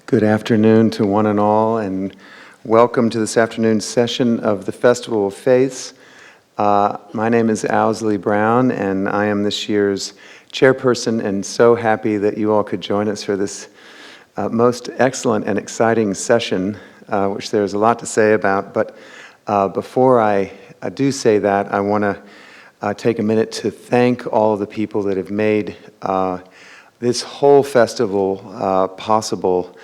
Good afternoon to one and all, and welcome to this afternoon's session of the Festival of Faiths. My name is Owsley Brown, and I am this year's chairperson, and so happy that you all could join us for this most excellent and exciting session, which there's a lot to say about. But before I do say that, I want to take a minute to thank all of the people that have made this whole festival possible.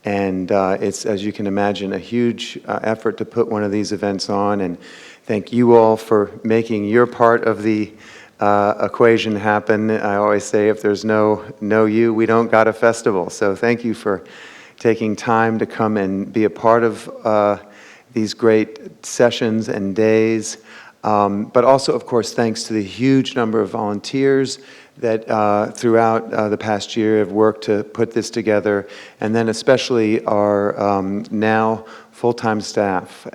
And it's, as you can imagine, a huge effort to put one of these events on. And thank you all for making your part of the equation happen. I always say, if there's no you, we don't got a festival. So thank you for taking time to come and be a part of these great sessions and days. But also, of course, thanks to the huge number of volunteers that throughout the past year have worked to put this together, and then especially our now full-time staff.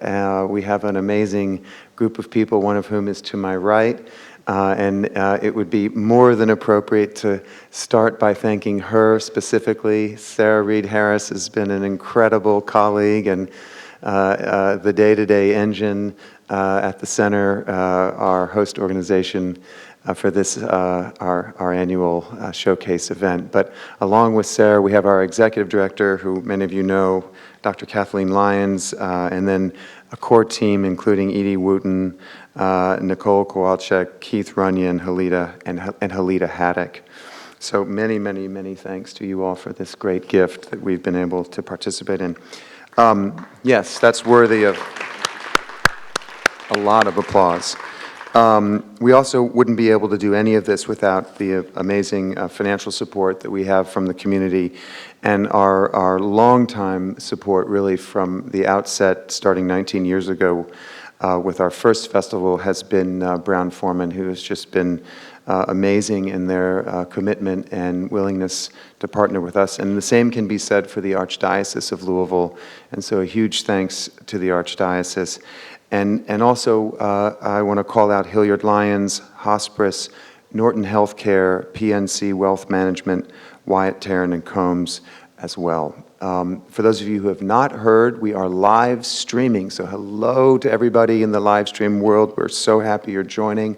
We have an amazing group of people, one of whom is to my right, and it would be more than appropriate to start by thanking her specifically. Sarah Reed-Harris has been an incredible colleague and the day-to-day engine at the center, our host organization for this, our annual showcase event. But along with Sarah, we have our executive director, who many of you know, Dr. Kathleen Lyons, and then a core team including Edie Wooten, Nicole Kowalczyk, Keith Runyon, and Halita Haddock. So many, many, many thanks to you all for this great gift that we've been able to participate in. Yes, that's worthy of a lot of applause. We also wouldn't be able to do any of this without the amazing financial support that we have from the community, and our longtime support really from the outset, starting 19 years ago with our first festival, has been Brown-Forman, who has just been amazing in their commitment and willingness to partner with us. And the same can be said for the Archdiocese of Louisville, and so a huge thanks to the Archdiocese. And also, I want to call out Hilliard Lyons, Hospice, Norton Healthcare, PNC Wealth Management, Wyatt Tarrant and Combs as well. For those of you who have not heard, we are live streaming. So hello to everybody in the live stream world. We're so happy you're joining.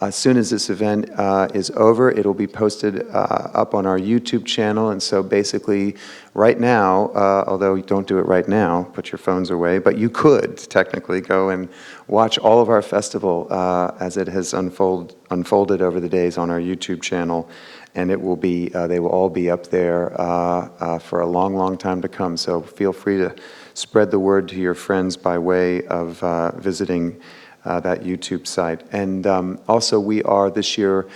As soon as this event is over, it'll be posted up on our YouTube channel. And so basically, right now, although you don't do it right now, put your phones away, but you could technically go and watch all of our festival as it has unfolded over the days on our YouTube channel. And it will be, they will all be up there for a long, long time to come. So feel free to spread the word to your friends by way of visiting that YouTube site. And also, we are this year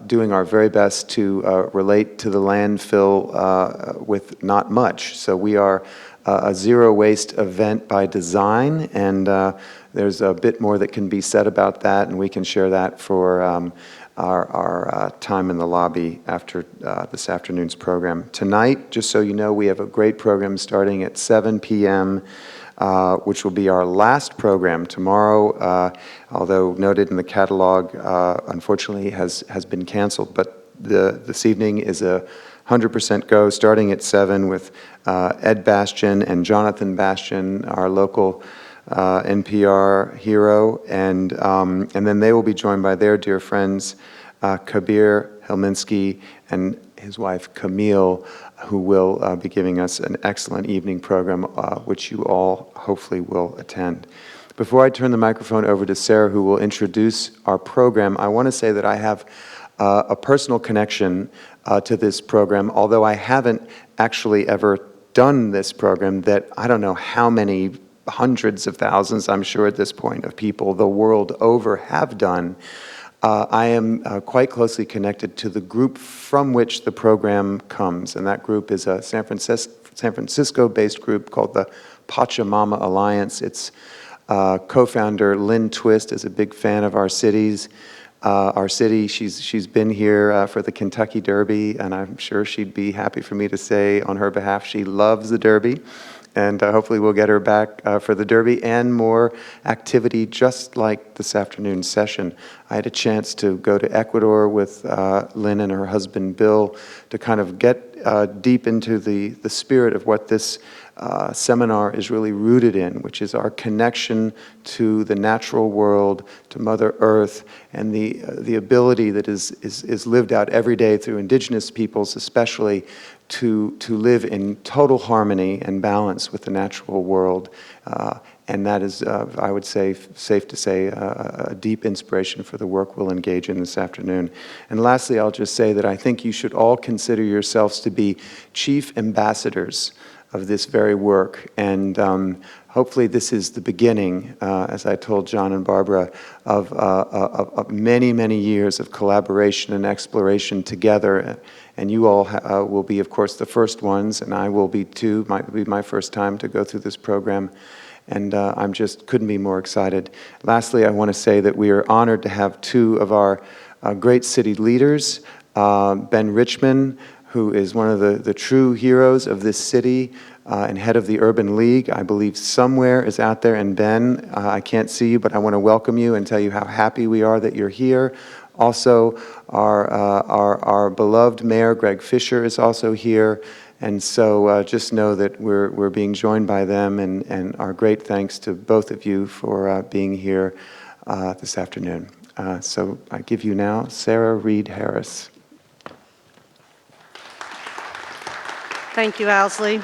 doing our very best to relate to the landfill with not much. So we are a zero waste event by design, and there's a bit more that can be said about that, and we can share that for our time in the lobby after this afternoon's program. Tonight, just so you know, we have a great program starting at 7 p.m., which will be our last program. Tomorrow, although noted in the catalog, unfortunately has been canceled, but this evening is a 100% go, starting at 7 with Ed Bastian and Jonathan Bastian, our local NPR hero, and then they will be joined by their dear friends, Kabir Helminski and his wife Camille, who will be giving us an excellent evening program, which you all hopefully will attend. Before I turn the microphone over to Sarah, who will introduce our program, I want to say that I have a personal connection to this program, although I haven't actually ever done this program, that I don't know how many hundreds of thousands, I'm sure at this point, of people the world over have done. I am quite closely connected to the group from which the program comes, and that group is a San Francisco-based group called the Pachamama Alliance. Its co-founder Lynn Twist is a big fan of our city. She's been here for the Kentucky Derby, and I'm sure she'd be happy for me to say on her behalf she loves the Derby. and hopefully we'll get her back for the Derby and more activity just like this afternoon's session. I had a chance to go to Ecuador with Lynn and her husband Bill to kind of get deep into the spirit of what this seminar is really rooted in, which is our connection to the natural world, to Mother Earth, and the ability that is lived out every day through indigenous peoples especially to live in total harmony and balance with the natural world. And that is, I would say, safe to say, a deep inspiration for the work we'll engage in this afternoon. And lastly, I'll just say that I think you should all consider yourselves to be chief ambassadors of this very work. And hopefully this is the beginning, as I told John and Barbara, of many, many years of collaboration and exploration together. And you all will be, of course, the first ones, and I will be too. Might be my first time to go through this program. And I'm just couldn't be more excited. Lastly, I want to say that we are honored to have two of our great city leaders, Ben Richmond, who is one of the true heroes of this city and head of the Urban League. I believe somewhere is out there. And Ben, I can't see you, but I want to welcome you and tell you how happy we are that you're here. Also, our beloved mayor, Greg Fisher, is also here. And so just know that we're being joined by them, and our great thanks to both of you for being here this afternoon. So I give you now Sarah Reed Harris. Thank you, Owsley.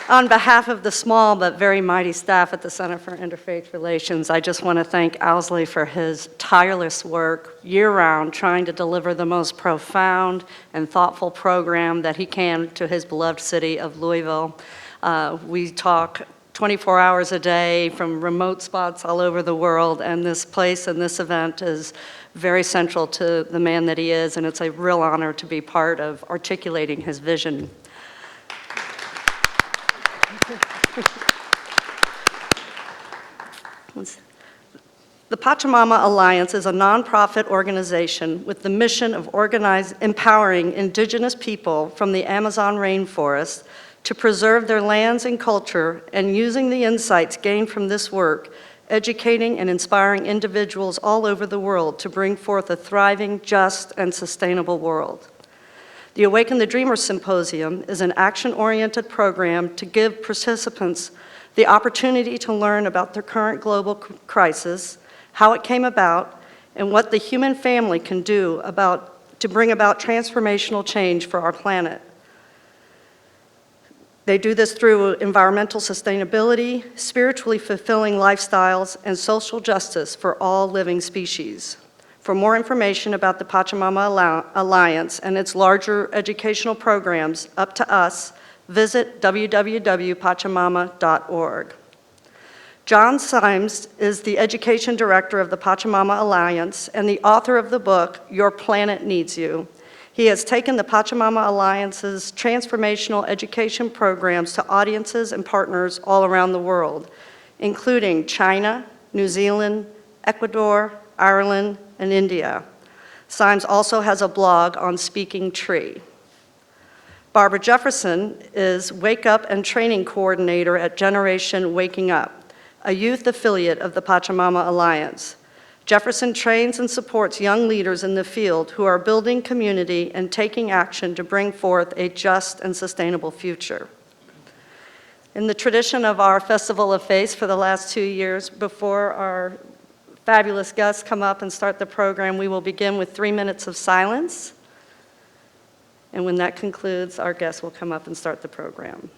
On behalf of the small but very mighty staff at the Center for Interfaith Relations, I just want to thank Owsley for his tireless work year-round trying to deliver the most profound and thoughtful program that he can to his beloved city of Louisville. We talk 24 hours a day from remote spots all over the world, and this place and this event is very central to the man that he is, and it's a real honor to be part of articulating his vision. The Pachamama Alliance is a nonprofit organization with the mission of empowering indigenous people from the Amazon rainforest to preserve their lands and culture, and using the insights gained from this work, educating and inspiring individuals all over the world to bring forth a thriving, just, and sustainable world. The Awaken the Dreamer Symposium is an action-oriented program to give participants the opportunity to learn about the current global crisis, how it came about, and what the human family can do to bring about transformational change for our planet. They do this through environmental sustainability, spiritually fulfilling lifestyles, and social justice for all living species. For more information about the Pachamama Alliance and its larger educational programs, up to us, visit www.pachamama.org. Jon Symes is the Education Director of the Pachamama Alliance and the author of the book, Your Planet Needs You. He has taken the Pachamama Alliance's transformational education programs to audiences and partners all around the world, including China, New Zealand, Ecuador, Ireland, and India. Symes also has a blog on Speaking Tree. Barbara Jefferson is Wake Up and Training Coordinator at Generation Waking Up, a youth affiliate of the Pachamama Alliance. Jefferson trains and supports young leaders in the field who are building community and taking action to bring forth a just and sustainable future. In the tradition of our Festival of Faith for the last 2 years, before our fabulous guests come up and start the program, we will begin with 3 minutes of silence. And when that concludes, our guests will come up and start the program.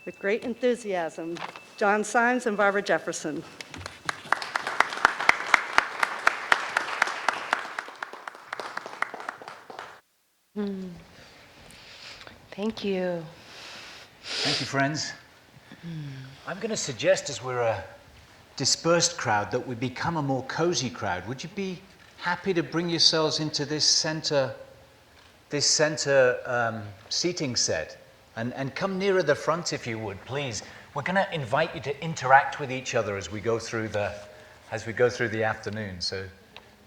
With great enthusiasm, Jon Symes and Barbara Jefferson. Thank you. Thank you, friends. I'm going to suggest, as we're a dispersed crowd, that we become a more cozy crowd. Would you be happy to bring yourselves into this center seating set? And come nearer the front if you would, please. We're going to invite you to interact with each other as we go through the afternoon. So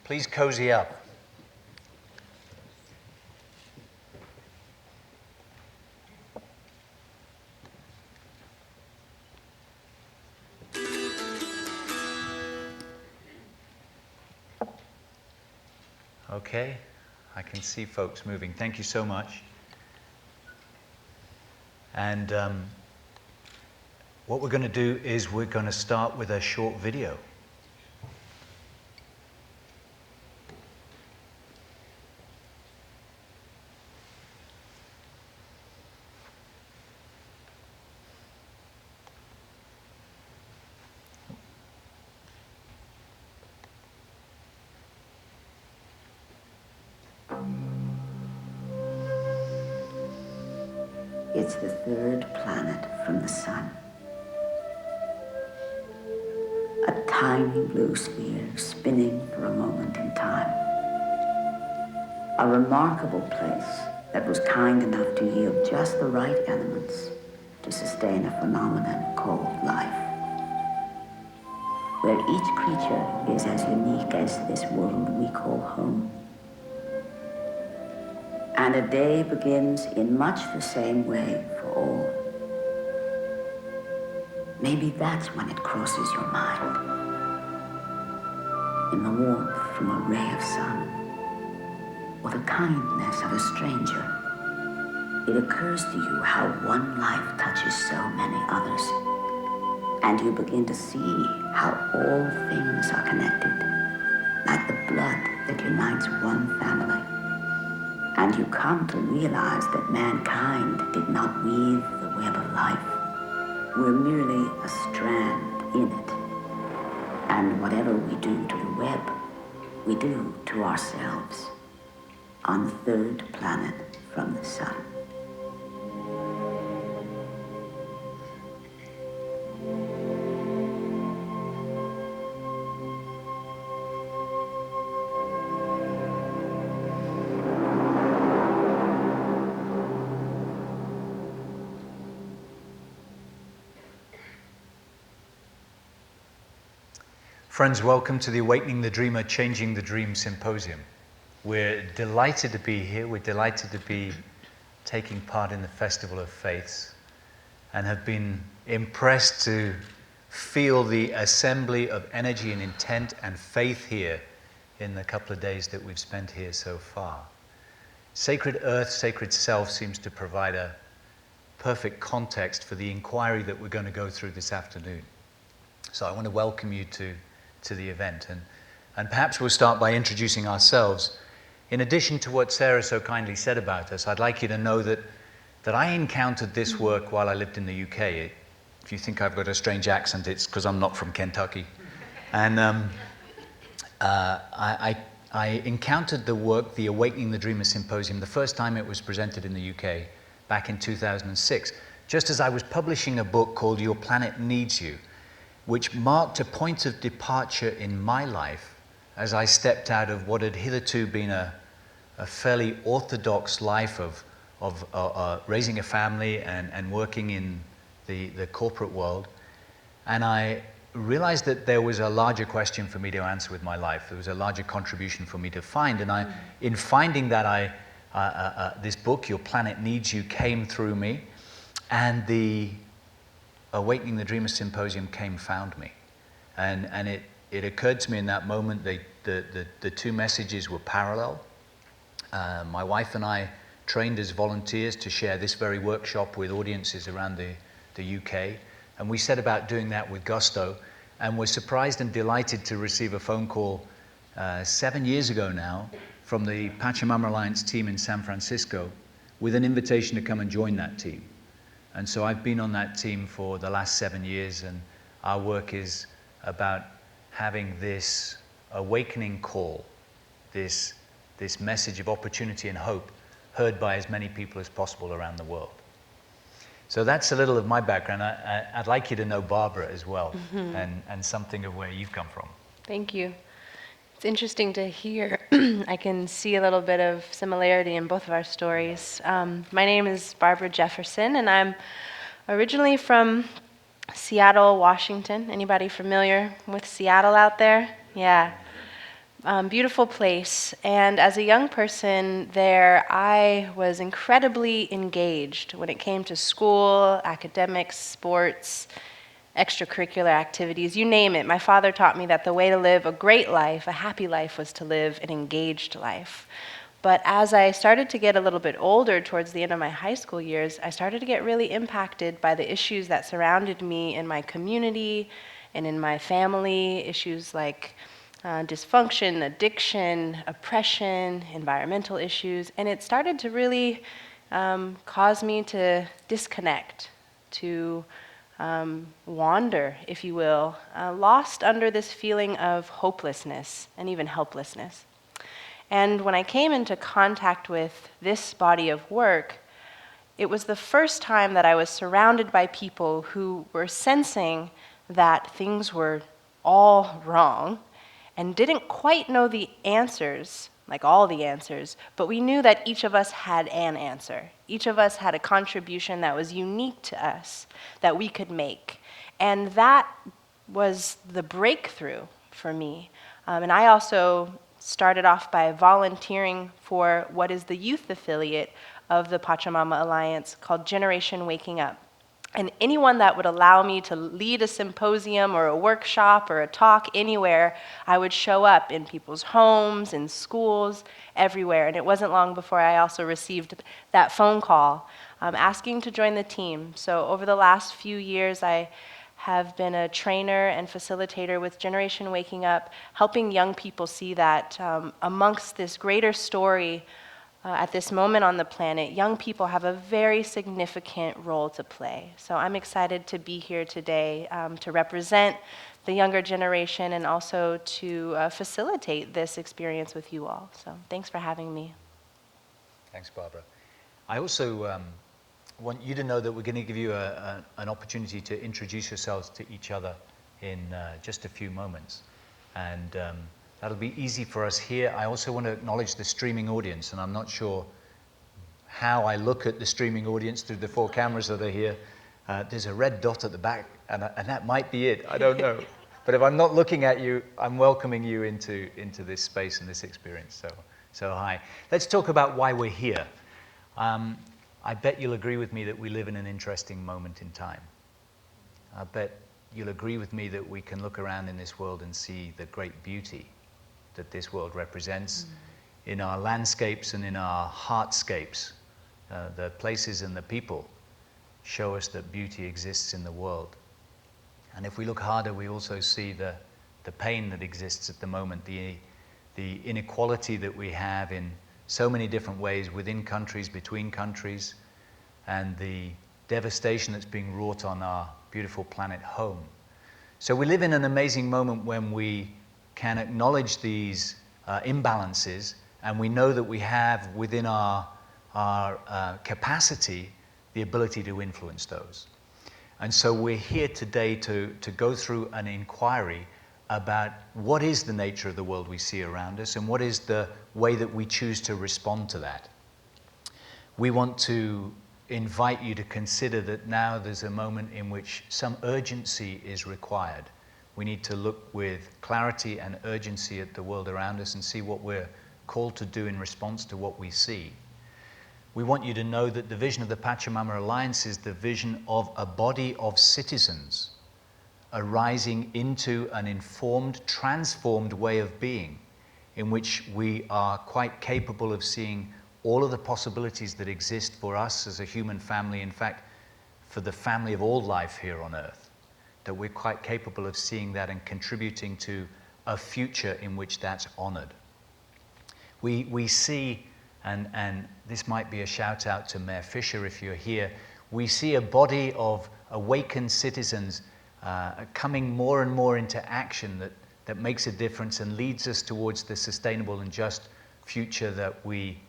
please cozy up. Okay, I can see folks moving. Thank you so much. And what we're going to do is we're going to start with a short video. It's the third planet from the sun. A tiny blue sphere spinning for a moment in time. A remarkable place that was kind enough to yield just the right elements to sustain a phenomenon called life. Where each creature is as unique as this world we call home. And a day begins in much the same way for all. Maybe that's when it crosses your mind. In the warmth from a ray of sun, or the kindness of a stranger, it occurs to you how one life touches so many others. And you begin to see how all things are connected, like the blood that unites one family. And you come to realize that mankind did not weave the web of life. We're merely a strand in it. And whatever we do to the web, we do to ourselves on the third planet from the sun. Friends, welcome to the Awakening the Dreamer, Changing the Dream Symposium. We're delighted to be here. We're delighted to be taking part in the Festival of Faiths and have been impressed to feel the assembly of energy and intent and faith here in the couple of days that we've spent here so far. Sacred Earth, Sacred Self seems to provide a perfect context for the inquiry that we're going to go through this afternoon. So I want to welcome you to the event. And perhaps we'll start by introducing ourselves. In addition to what Sarah so kindly said about us, I'd like you to know that I encountered this work while I lived in the UK. If you think I've got a strange accent, it's because I'm not from Kentucky. And I encountered the work, the Awakening the Dreamer Symposium, the first time it was presented in the UK back in 2006, just as I was publishing a book called Your Planet Needs You, which marked a point of departure in my life as I stepped out of what had hitherto been a fairly orthodox life of raising a family and working in the corporate world. And I realized that there was a larger question for me to answer with my life. There was a larger contribution for me to find. And in finding that, this book, Your Planet Needs You, came through me. And the Awakening the Dreamer Symposium found me. And it occurred to me in that moment the two messages were parallel. My wife and I trained as volunteers to share this very workshop with audiences around the UK. And we set about doing that with gusto. And were surprised and delighted to receive a phone call 7 years ago now from the Pachamama Alliance team in San Francisco with an invitation to come and join that team. And so I've been on that team for the last 7 years, and our work is about having this awakening call, this message of opportunity and hope heard by as many people as possible around the world. So that's a little of my background. I'd like you to know Barbara as well, and something of where you've come from. Thank you. It's interesting to hear. I can see a little bit of similarity in both of our stories. My name is Barbara Jefferson, and I'm originally from Seattle, Washington. Anybody familiar with Seattle out there? Yeah. Beautiful place. And as a young person there, I was incredibly engaged when it came to school, academics, sports, extracurricular activities, you name it. My father taught me that the way to live a great life, a happy life, was to live an engaged life. But as I started to get a little bit older, towards the end of my high school years, I started to get really impacted by the issues that surrounded me in my community and in my family, issues like dysfunction, addiction, oppression, environmental issues, and it started to really cause me to disconnect, to wander, if you will, lost under this feeling of hopelessness and even helplessness. And when I came into contact with this body of work, it was the first time that I was surrounded by people who were sensing that things were all wrong and didn't quite know the answers, like all the answers, but we knew that each of us had an answer. Each of us had a contribution that was unique to us, that we could make. And that was the breakthrough for me. And I also started off by volunteering for what is the youth affiliate of the Pachamama Alliance called Generation Waking Up. And anyone that would allow me to lead a symposium or a workshop or a talk anywhere, I would show up in people's homes, in schools, everywhere. And it wasn't long before I also received that phone call asking to join the team. So over the last few years, I have been a trainer and facilitator with Generation Waking Up, helping young people see that amongst this greater story at this moment on the planet, young people have a very significant role to play. So I'm excited to be here today to represent the younger generation and also to facilitate this experience with you all. So thanks for having me. Thanks, Barbara. I also want you to know that we're going to give you an opportunity to introduce yourselves to each other in just a few moments. And that'll be easy for us here. I also want to acknowledge the streaming audience, and I'm not sure how I look at the streaming audience through the 4 cameras that are here. There's a red dot at the back, and that might be it. I don't know. But if I'm not looking at you, I'm welcoming you into this space and this experience. So hi. Let's talk about why we're here. I bet you'll agree with me that we live in an interesting moment in time. I bet you'll agree with me that we can look around in this world and see the great beauty that this world represents in our landscapes and in our heartscapes. The places and the people show us that beauty exists in the world. And if we look harder, we also see the pain that exists at the moment, the inequality that we have in so many different ways within countries, between countries, and the devastation that's being wrought on our beautiful planet home. So we live in an amazing moment when we can acknowledge these imbalances, and we know that we have within our capacity the ability to influence those. And so we're here today to go through an inquiry about what is the nature of the world we see around us and what is the way that we choose to respond to that. We want to invite you to consider that now there's a moment in which some urgency is required. We need to look with clarity and urgency at the world around us and see what we're called to do in response to what we see. We want you to know that the vision of the Pachamama Alliance is the vision of a body of citizens arising into an informed, transformed way of being in which we are quite capable of seeing all of the possibilities that exist for us as a human family, in fact, for the family of all life here on earth, that we're quite capable of seeing that and contributing to a future in which that's honored. We see, and this might be a shout out to Mayor Fisher if you're here, we see a body of awakened citizens coming more and more into action that makes a difference and leads us towards the sustainable and just future that we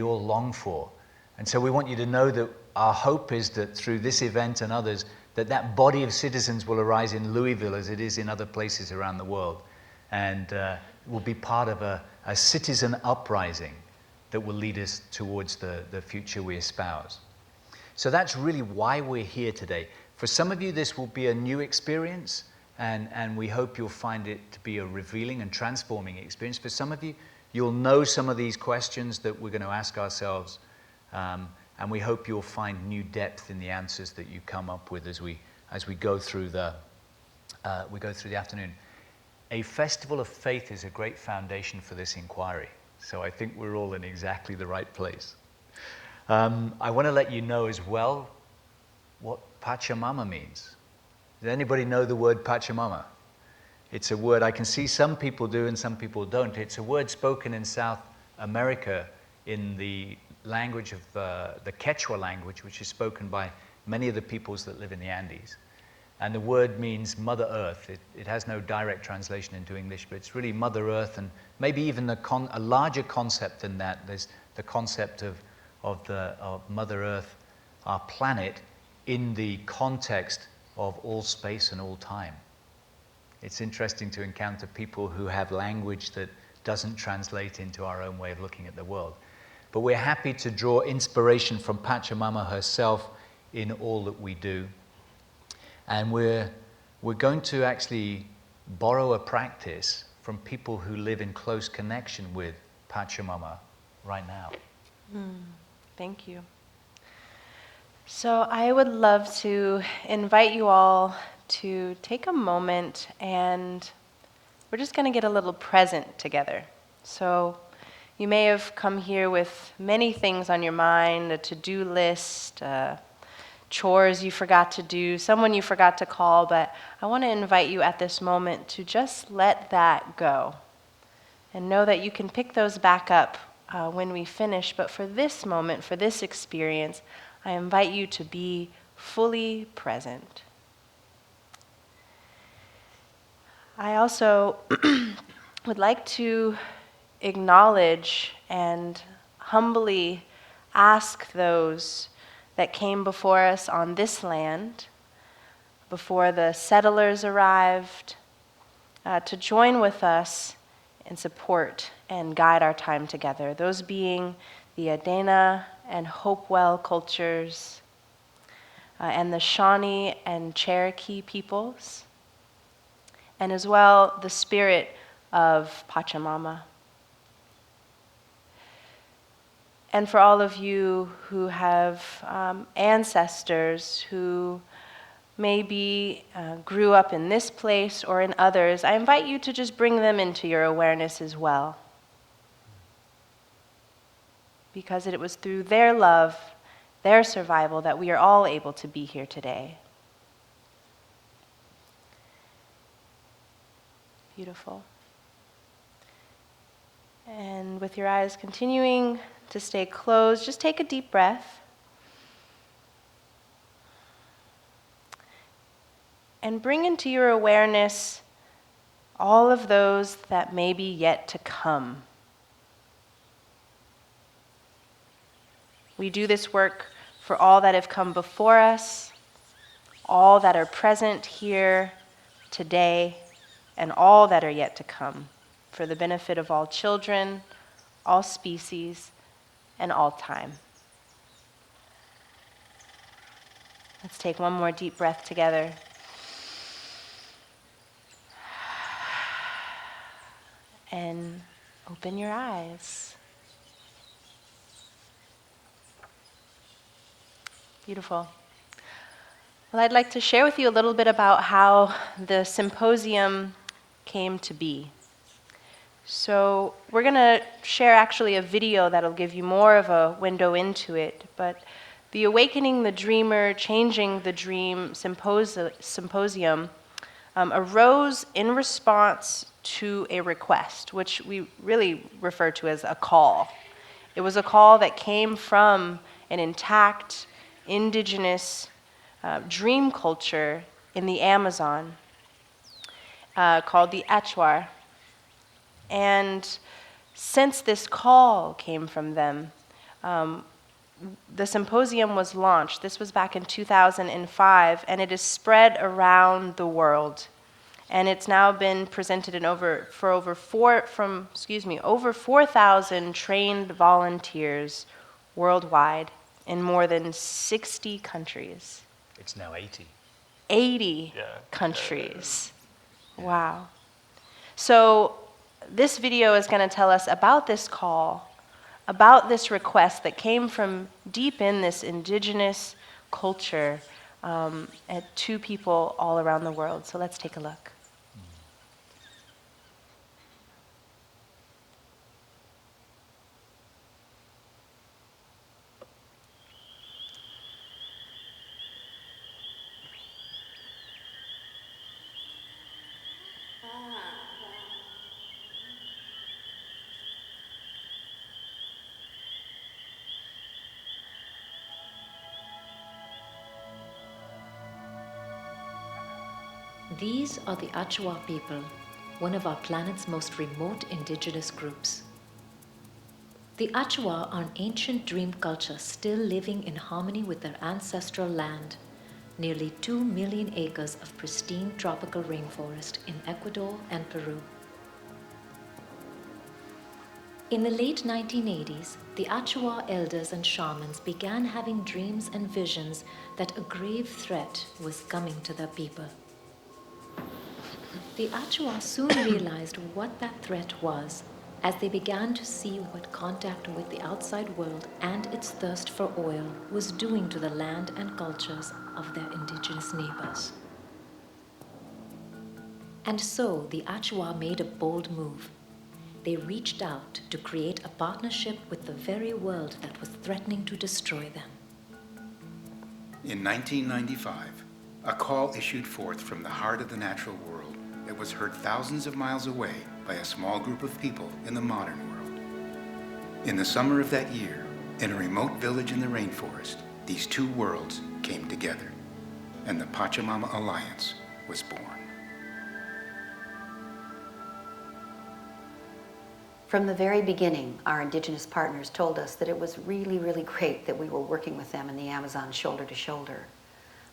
all long for. And so we want you to know that our hope is that through this event and others, that body of citizens will arise in Louisville as it is in other places around the world, and will be part of a citizen uprising that will lead us towards the future we espouse. So that's really why we're here today. For some of you, this will be a new experience, and we hope you'll find it to be a revealing and transforming experience. For some of you, you'll know some of these questions that we're going to ask ourselves, and we hope you'll find new depth in the answers that you come up with as we go through the afternoon. A festival of faith is a great foundation for this inquiry, so I think we're all in exactly the right place. I want to let you know as well what Pachamama means. Does anybody know the word Pachamama? It's a word I can see some people do and some people don't. It's a word spoken in South America in the language of the Quechua language, which is spoken by many of the peoples that live in the Andes. And the word means Mother Earth. It has no direct translation into English, but it's really Mother Earth, and maybe even a larger concept than that. There's the concept of Mother Earth, our planet, in the context of all space and all time. It's interesting to encounter people who have language that doesn't translate into our own way of looking at the world. But we're happy to draw inspiration from Pachamama herself in all that we do. And we're going to actually borrow a practice from people who live in close connection with Pachamama right now. Thank you. So I would love to invite you all to take a moment, and we're just going to get a little present together. So you may have come here with many things on your mind, a to-do list, chores you forgot to do, someone you forgot to call, but I want to invite you at this moment to just let that go and know that you can pick those back up when we finish. But for this moment, for this experience, I invite you to be fully present. I also would like to acknowledge and humbly ask those that came before us on this land, before the settlers arrived, to join with us and support and guide our time together. Those being the Adena and Hopewell cultures, and the Shawnee and Cherokee peoples, and as well the spirit of Pachamama. And for all of you who have ancestors who maybe grew up in this place or in others, I invite you to just bring them into your awareness as well. Because it was through their love, their survival, that we are all able to be here today. Beautiful. And with your eyes continuing to stay closed, just take a deep breath. And bring into your awareness all of those that may be yet to come. We do this work for all that have come before us, all that are present here today, and all that are yet to come, for the benefit of all children, all species, and all time. Let's take one more deep breath together. And open your eyes. Beautiful. Well, I'd like to share with you a little bit about how the symposium came to be. So we're going to share actually a video that'll give you more of a window into it, but the Awakening the Dreamer, Changing the Dream Symposium arose in response to a request, which we really refer to as a call. It was a call that came from an intact, indigenous dream culture in the Amazon called the Achuar. And since this call came from them, the symposium was launched. This was back in 2005, and it is spread around the world. And it's now been presented in over 4,000 trained volunteers worldwide in more than 60 countries. It's now 80. 80 countries. Wow. So this video is going to tell us about this call, about this request that came from deep in this indigenous culture to people all around the world. So let's take a look. These are the Achuar people, one of our planet's most remote indigenous groups. The Achuar are an ancient dream culture still living in harmony with their ancestral land, nearly 2 million acres of pristine tropical rainforest in Ecuador and Peru. In the late 1980s, the Achuar elders and shamans began having dreams and visions that a grave threat was coming to their people. The Achuar soon realized what that threat was as they began to see what contact with the outside world and its thirst for oil was doing to the land and cultures of their indigenous neighbors. And so the Achuar made a bold move. They reached out to create a partnership with the very world that was threatening to destroy them. In 1995, a call issued forth from the heart of the natural world that was heard thousands of miles away by a small group of people in the modern world. In the summer of that year, in a remote village in the rainforest, these two worlds came together, and the Pachamama Alliance was born. From the very beginning, our indigenous partners told us that it was really, really great that we were working with them in the Amazon shoulder to shoulder.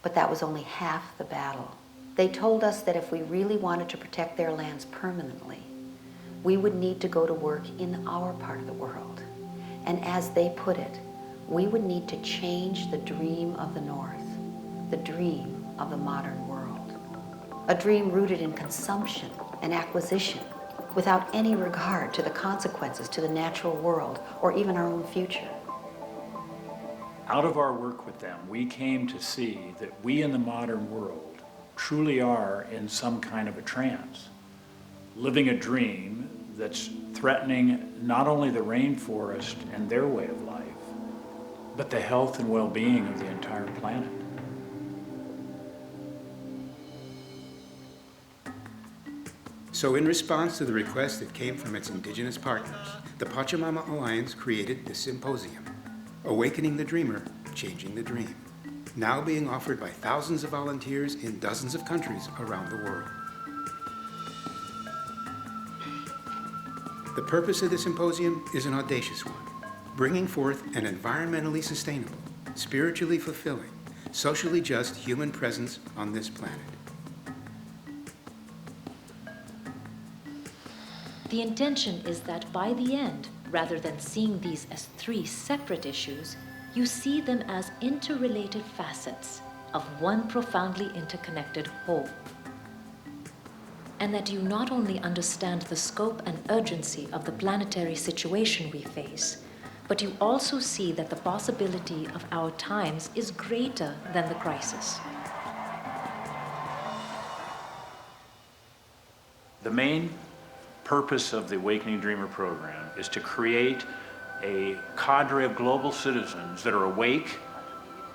But that was only half the battle. They told us that if we really wanted to protect their lands permanently, we would need to go to work in our part of the world. And as they put it, we would need to change the dream of the North, the dream of the modern world. A dream rooted in consumption and acquisition, without any regard to the consequences to the natural world or even our own future. Out of our work with them, we came to see that we in the modern world truly are in some kind of a trance, living a dream that's threatening not only the rainforest and their way of life, but the health and well-being of the entire planet. So in response to the request that came from its indigenous partners, the Pachamama Alliance created the Symposium, Awakening the Dreamer, Changing the Dream, now being offered by thousands of volunteers in dozens of countries around the world. The purpose of the symposium is an audacious one, bringing forth an environmentally sustainable, spiritually fulfilling, socially just human presence on this planet. The intention is that by the end, rather than seeing these as three separate issues, you see them as interrelated facets of one profoundly interconnected whole. And that you not only understand the scope and urgency of the planetary situation we face, but you also see that the possibility of our times is greater than the crisis. The main purpose of the Awakening Dreamer program is to create a cadre of global citizens that are awake,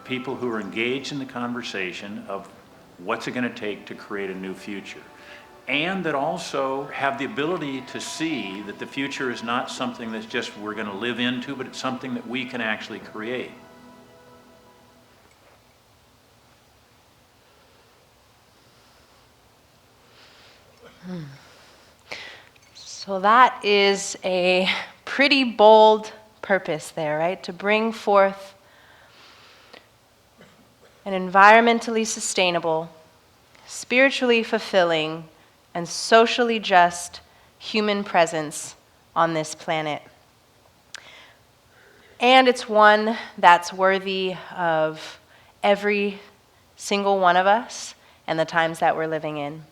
people who are engaged in the conversation of what's it going to take to create a new future, and that also have the ability to see that the future is not something that's just we're going to live into, but it's something that we can actually create. So that is a pretty bold purpose there, right? To bring forth an environmentally sustainable, spiritually fulfilling, and socially just human presence on this planet. And it's one that's worthy of every single one of us and the times that we're living in.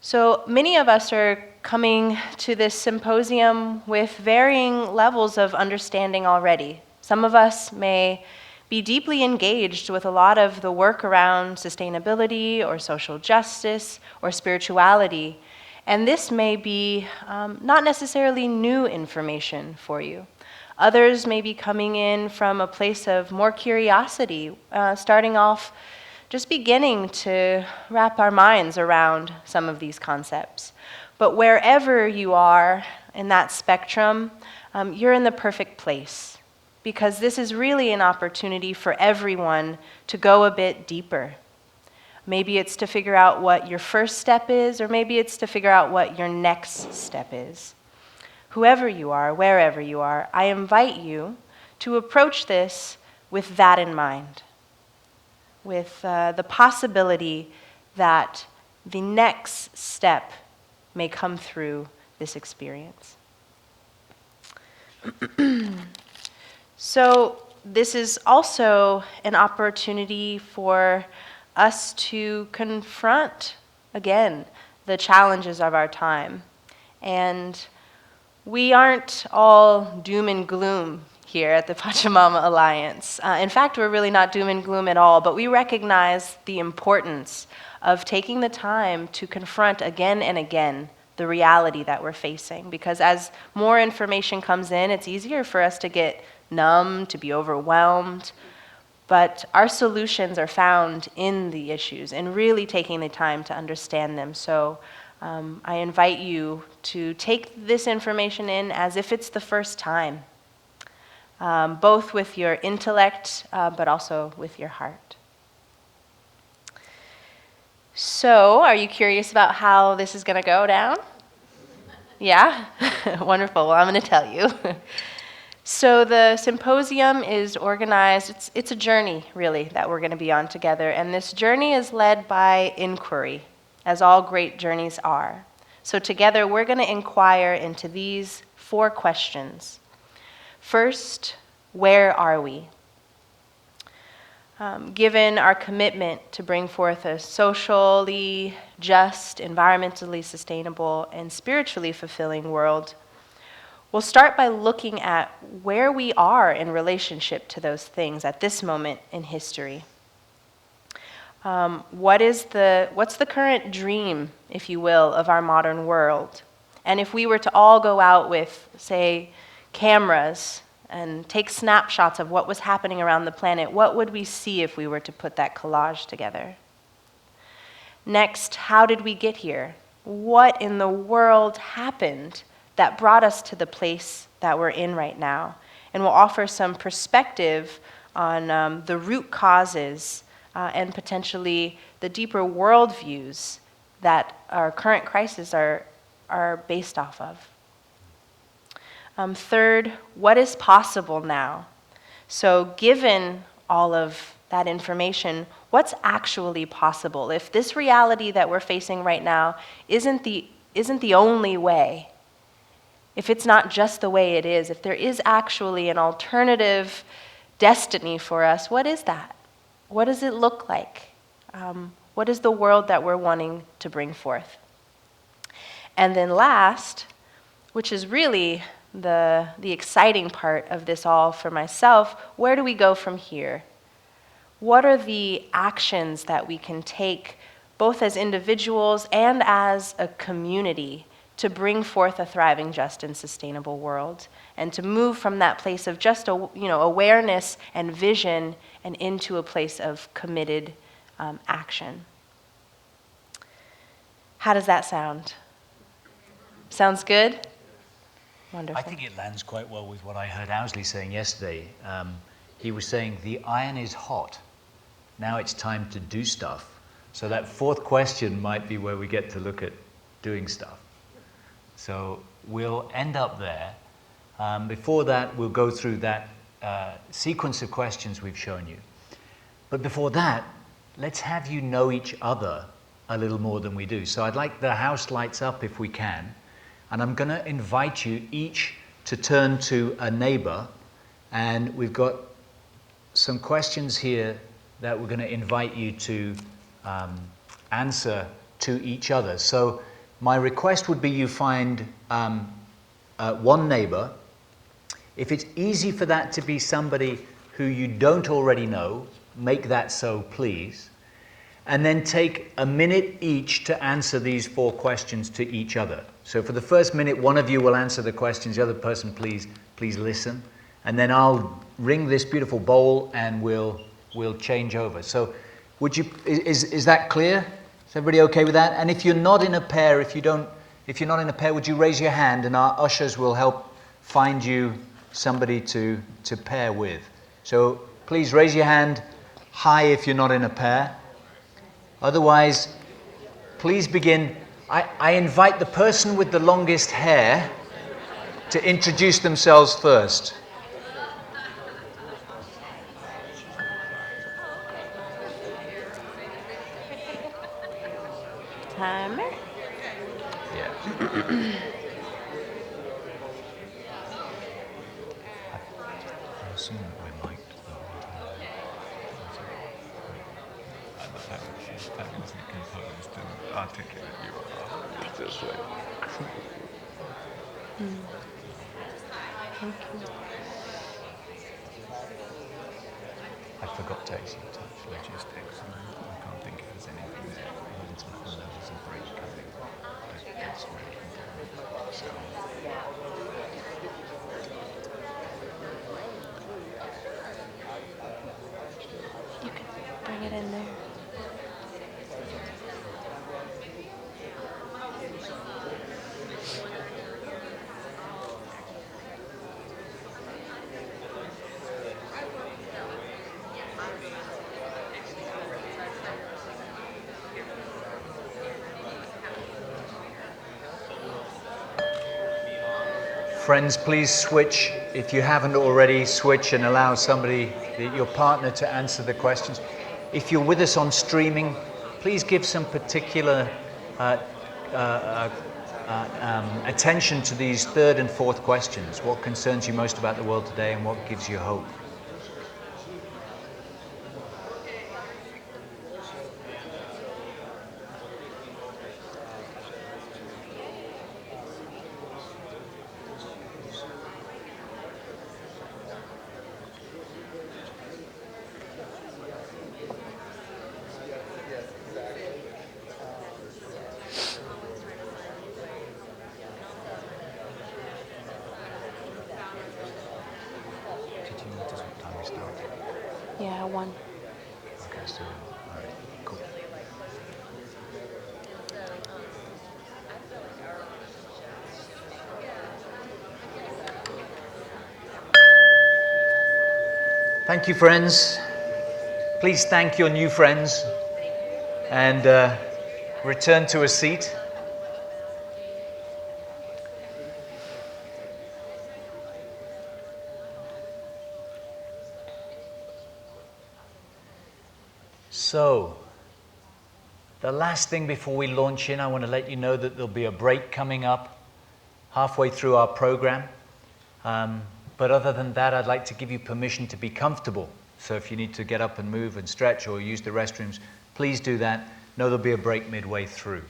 So many of us are coming to this symposium with varying levels of understanding already. Some of us may be deeply engaged with a lot of the work around sustainability or social justice or spirituality, and this may be not necessarily new information for you. Others may be coming in from a place of more curiosity, starting off just beginning to wrap our minds around some of these concepts. But wherever you are in that spectrum, you're in the perfect place, because this is really an opportunity for everyone to go a bit deeper. Maybe it's to figure out what your first step is, or maybe it's to figure out what your next step is. Whoever you are, wherever you are, I invite you to approach this with that in mind, with the possibility that the next step may come through this experience. So this is also an opportunity for us to confront, again, the challenges of our time. And we aren't all doom and gloom here at the Pachamama Alliance. In fact, we're really not doom and gloom at all, but we recognize the importance of taking the time to confront again and again the reality that we're facing. Because as more information comes in, it's easier for us to get numb, to be overwhelmed. But our solutions are found in the issues and really taking the time to understand them. So I invite you to take this information in as if it's the first time, both with your intellect, but also with your heart. So, are you curious about how this is going to go down? Yeah? Wonderful. Well, I'm going to tell you. So the symposium is organized, it's a journey, really, that we're going to be on together. And this journey is led by inquiry, as all great journeys are. So together, we're going to inquire into these 4 questions. First, where are we? Given our commitment to bring forth a socially just, environmentally sustainable, and spiritually fulfilling world, we'll start by looking at where we are in relationship to those things at this moment in history. What's the current dream, if you will, of our modern world? And if we were to all go out with, say, cameras and take snapshots of what was happening around the planet, what would we see if we were to put that collage together? Next, how did we get here? What in the world happened that brought us to the place that we're in right now? And we'll offer some perspective on the root causes and potentially the deeper worldviews that our current crises are based off of. Third, what is possible now? So given all of that information, what's actually possible? If this reality that we're facing right now isn't the only way, if it's not just the way it is, if there is actually an alternative destiny for us, what is that? What does it look like? What is the world that we're wanting to bring forth? And then last, which is really the exciting part of this all for myself, where do we go from here? What are the actions that we can take, both as individuals and as a community, to bring forth a thriving, just, and sustainable world, and to move from that place of just awareness and vision and into a place of committed action? How does that sound? Sounds good? Wonderful. I think it lands quite well with what I heard Owsley saying yesterday. He was saying the iron is hot. Now it's time to do stuff So that fourth question might be where we get to look at doing stuff. So we'll end up there. Before that, we'll go through that sequence of questions we've shown you. But before that, let's have you know each other a little more than we do. So I'd like the house lights up if we can. And I'm going to invite you each to turn to a neighbor. And we've got some questions here that we're going to invite you to answer to each other. So my request would be you find one neighbor. If it's easy for that to be somebody who you don't already know, make that so, please. And then take a minute each to answer these 4 questions to each other. So for the first minute, one of you will answer the questions. The other person, please listen. And then I'll ring this beautiful bowl and we'll change over. So is that clear? Is everybody okay with that? And if you're not in a pair, if you're not in a pair, would you raise your hand and our ushers will help find you somebody to pair with. So please raise your hand high if you're not in a pair. Otherwise, please begin. I invite the person with the longest hair to introduce themselves first. Timer. Yeah. I assume that we're mic'd. That wasn't composed and articulate. You are this way. Thank you. I forgot to actually touch Logistics. I can't think if there's anything there. Levels of break coming. That's really important. So. You can bring it in there. Friends, please switch. If you haven't already, switch and allow somebody, your partner, to answer the questions. If you're with us on streaming, please give some particular attention to these 3rd and 4th questions. What concerns you most about the world today and what gives you hope? Yeah, 1. Okay, so, all right, cool. Thank you, friends. Please thank your new friends and return to a seat. So, the last thing before we launch in, I want to let you know that there'll be a break coming up halfway through our program. But other than that, I'd like to give you permission to be comfortable. So if you need to get up and move and stretch or use the restrooms, please do that. Know there'll be a break midway through.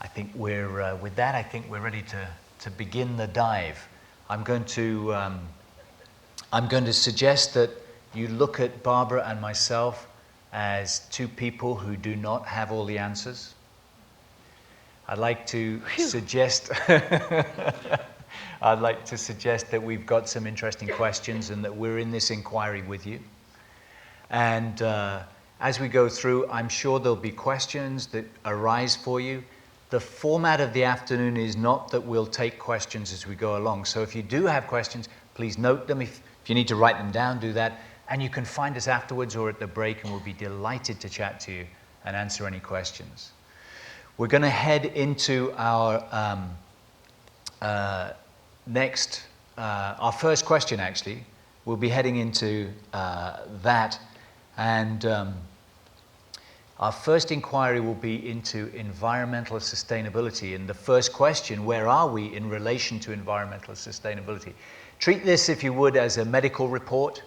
I think with that, I think we're ready to begin the dive. I'm going to suggest that you look at Barbara and myself as 2 people who do not have all the answers. I'd like to suggest that we've got some interesting questions and that we're in this inquiry with you. And as we go through, I'm sure there'll be questions that arise for you. The format of the afternoon is not that we'll take questions as we go along. So if you do have questions, please note them. If you need to write them down, do that. And you can find us afterwards or at the break, and we'll be delighted to chat to you and answer any questions. We're going to head into our our first question, actually. We'll be heading into that. And our first inquiry will be into environmental sustainability. And the first question, where are we in relation to environmental sustainability? Treat this, if you would, as a medical report.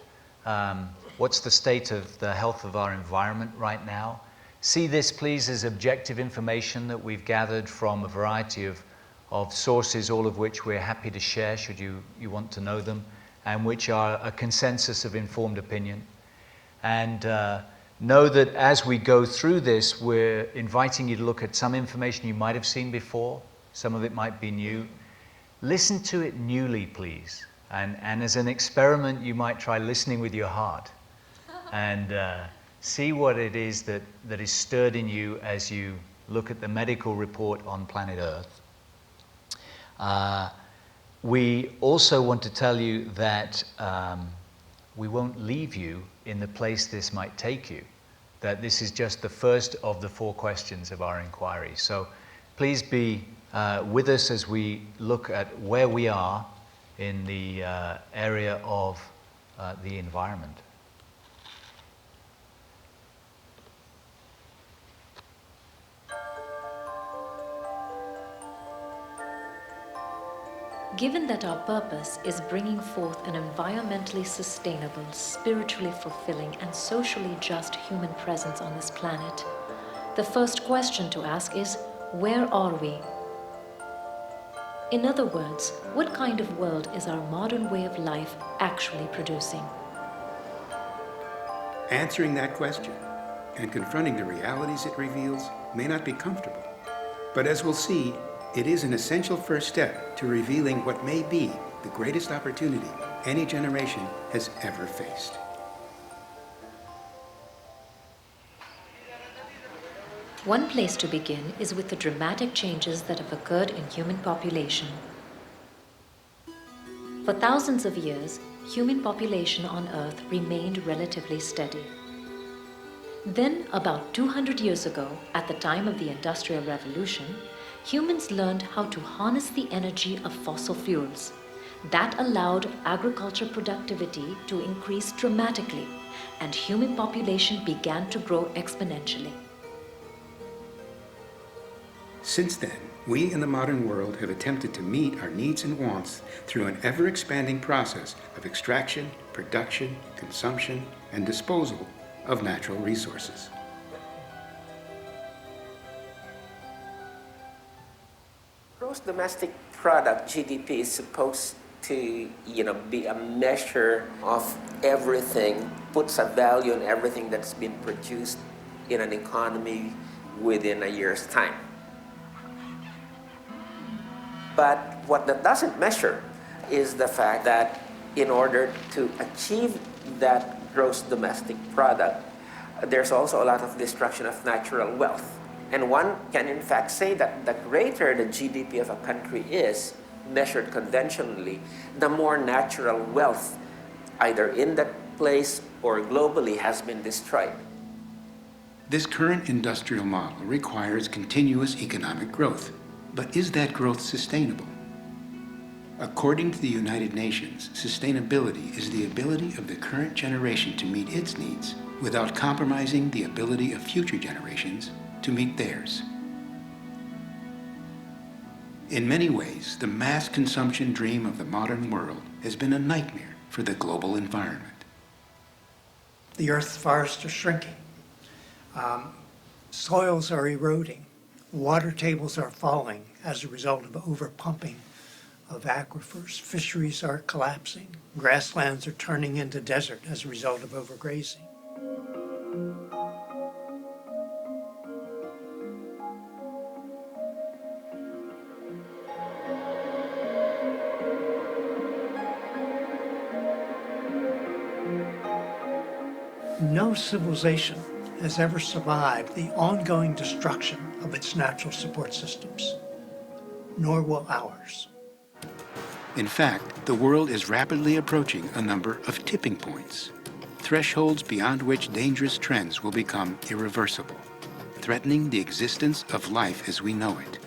What's the state of the health of our environment right now? See this, please, as objective information that we've gathered from a variety of sources, all of which we're happy to share, should you want to know them, and which are a consensus of informed opinion. And know that as we go through this, we're inviting you to look at some information you might have seen before. Some of it might be new. Listen to it newly, please. And as an experiment, you might try listening with your heart and see what it is that is stirred in you as you look at the medical report on planet Earth. We also want to tell you that we won't leave you in the place this might take you, that this is just the first of the 4 questions of our inquiry. So please be with us as we look at where we are in the area of the environment. Given that our purpose is bringing forth an environmentally sustainable, spiritually fulfilling, and socially just human presence on this planet, the first question to ask is, where are we? In other words, what kind of world is our modern way of life actually producing? Answering that question and confronting the realities it reveals may not be comfortable, but as we'll see, it is an essential first step to revealing what may be the greatest opportunity any generation has ever faced. One place to begin is with the dramatic changes that have occurred in human population. For thousands of years, human population on Earth remained relatively steady. Then, about 200 years ago, at the time of the Industrial Revolution, humans learned how to harness the energy of fossil fuels. That allowed agriculture productivity to increase dramatically, and human population began to grow exponentially. Since then, we in the modern world have attempted to meet our needs and wants through an ever-expanding process of extraction, production, consumption, and disposal of natural resources. Gross domestic product, GDP, is supposed to be a measure of everything, puts a value on everything that's been produced in an economy within a year's time. But what that doesn't measure is the fact that in order to achieve that gross domestic product, there's also a lot of destruction of natural wealth. And one can in fact say that the greater the GDP of a country is, measured conventionally, the more natural wealth, either in that place or globally, has been destroyed. This current industrial model requires continuous economic growth. But is that growth sustainable? According to the United Nations, sustainability is the ability of the current generation to meet its needs without compromising the ability of future generations to meet theirs. In many ways, the mass consumption dream of the modern world has been a nightmare for the global environment. The Earth's forests are shrinking. Soils are eroding. Water tables are falling as a result of overpumping of aquifers. Fisheries are collapsing. Grasslands are turning into desert as a result of overgrazing. No civilization has ever survived the ongoing destruction of its natural support systems, nor will ours. In fact, the world is rapidly approaching a number of tipping points. thresholds beyond which dangerous trends will become irreversible, threatening the existence of life as we know it.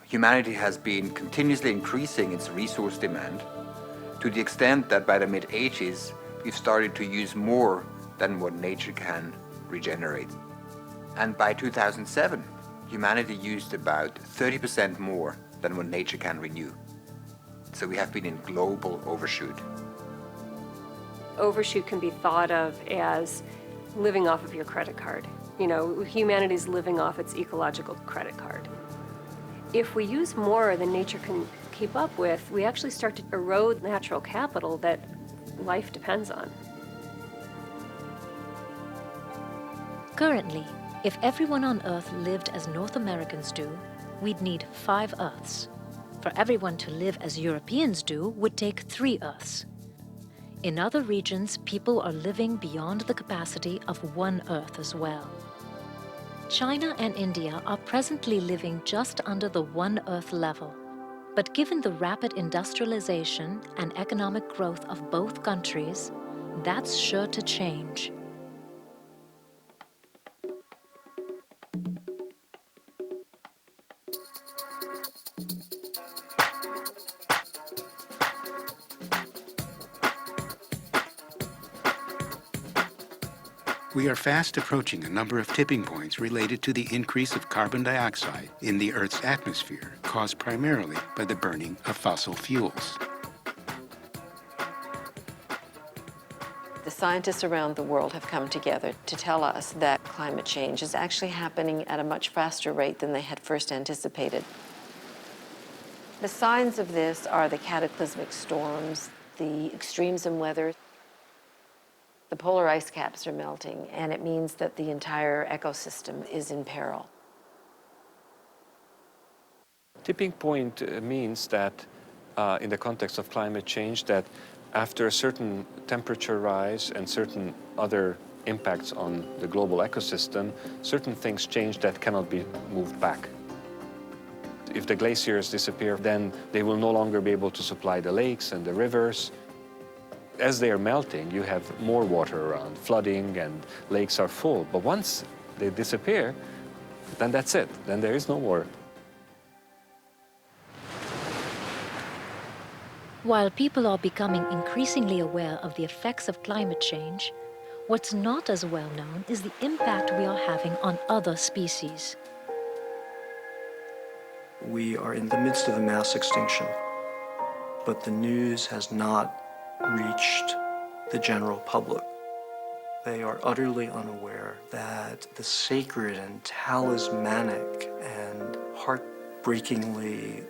Humanity has been continuously increasing its resource demand to the extent that by the mid-80s, we've started to use more than what nature can regenerate. And by 2007, humanity used about 30% more than what nature can renew. So we have been in global overshoot. Overshoot can be thought of as living off of your credit card. You know, humanity's living off its ecological credit card. If we use more than nature can keep up with, we actually start to erode natural capital that life depends on. Currently, if everyone on Earth lived as North Americans do, we'd need 5 Earths. For everyone to live as Europeans do would take 3 Earths. In other regions, people are living beyond the capacity of 1 Earth as well. China and India are presently living just under the 1 Earth level. But given the rapid industrialization and economic growth of both countries, that's sure to change. We are fast approaching a number of tipping points related to the increase of carbon dioxide in the Earth's atmosphere, caused primarily by the burning of fossil fuels. The scientists around the world have come together to tell us that climate change is actually happening at a much faster rate than they had first anticipated. The signs of this are the cataclysmic storms, the extremes in weather. The polar ice caps are melting, and it means that the entire ecosystem is in peril. Tipping point means that in the context of climate change, that after a certain temperature rise and certain other impacts on the global ecosystem, certain things change that cannot be moved back. If the glaciers disappear, then they will no longer be able to supply the lakes and the rivers. As they are melting, you have more water around, flooding, and lakes are full. But once they disappear, then that's it. Then there is no more. While people are becoming increasingly aware of the effects of climate change, what's not as well known is the impact we are having on other species. We are in the midst of a mass extinction, but the news has not reached the general public. They are utterly unaware that the sacred and talismanic and heartbreakingly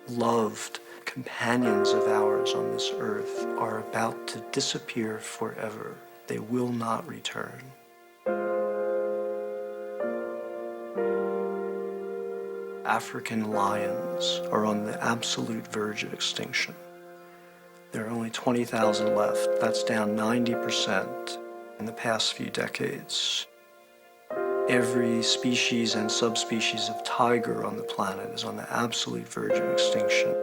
loved companions of ours on this earth are about to disappear forever. They will not return. African lions are on the absolute verge of extinction. There are only 20,000 left. That's down 90% in the past few decades. Every species and subspecies of tiger on the planet is on the absolute verge of extinction.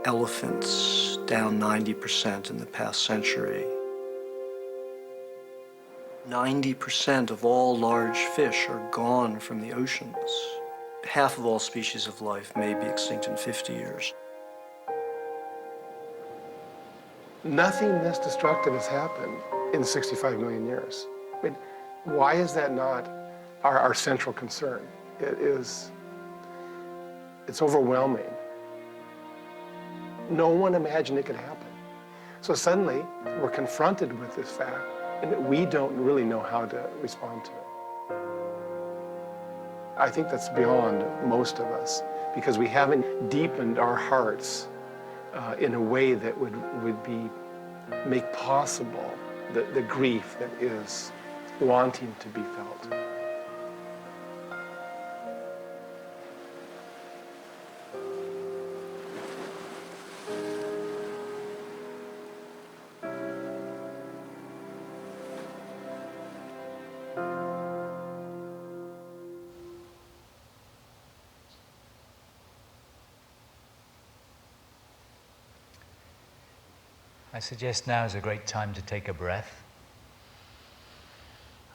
Elephants, down 90% in the past century. 90% of all large fish are gone from the oceans. Half of all species of life may be extinct in 50 years. Nothing this destructive has happened in 65 million years. I mean, why is that not our central concern? It's overwhelming. No one imagined it could happen. So suddenly, we're confronted with this fact, and we don't really know how to respond to it. I think that's beyond most of us, because we haven't deepened our hearts in a way that would make possible the grief that is wanting to be felt. I suggest now is a great time to take a breath.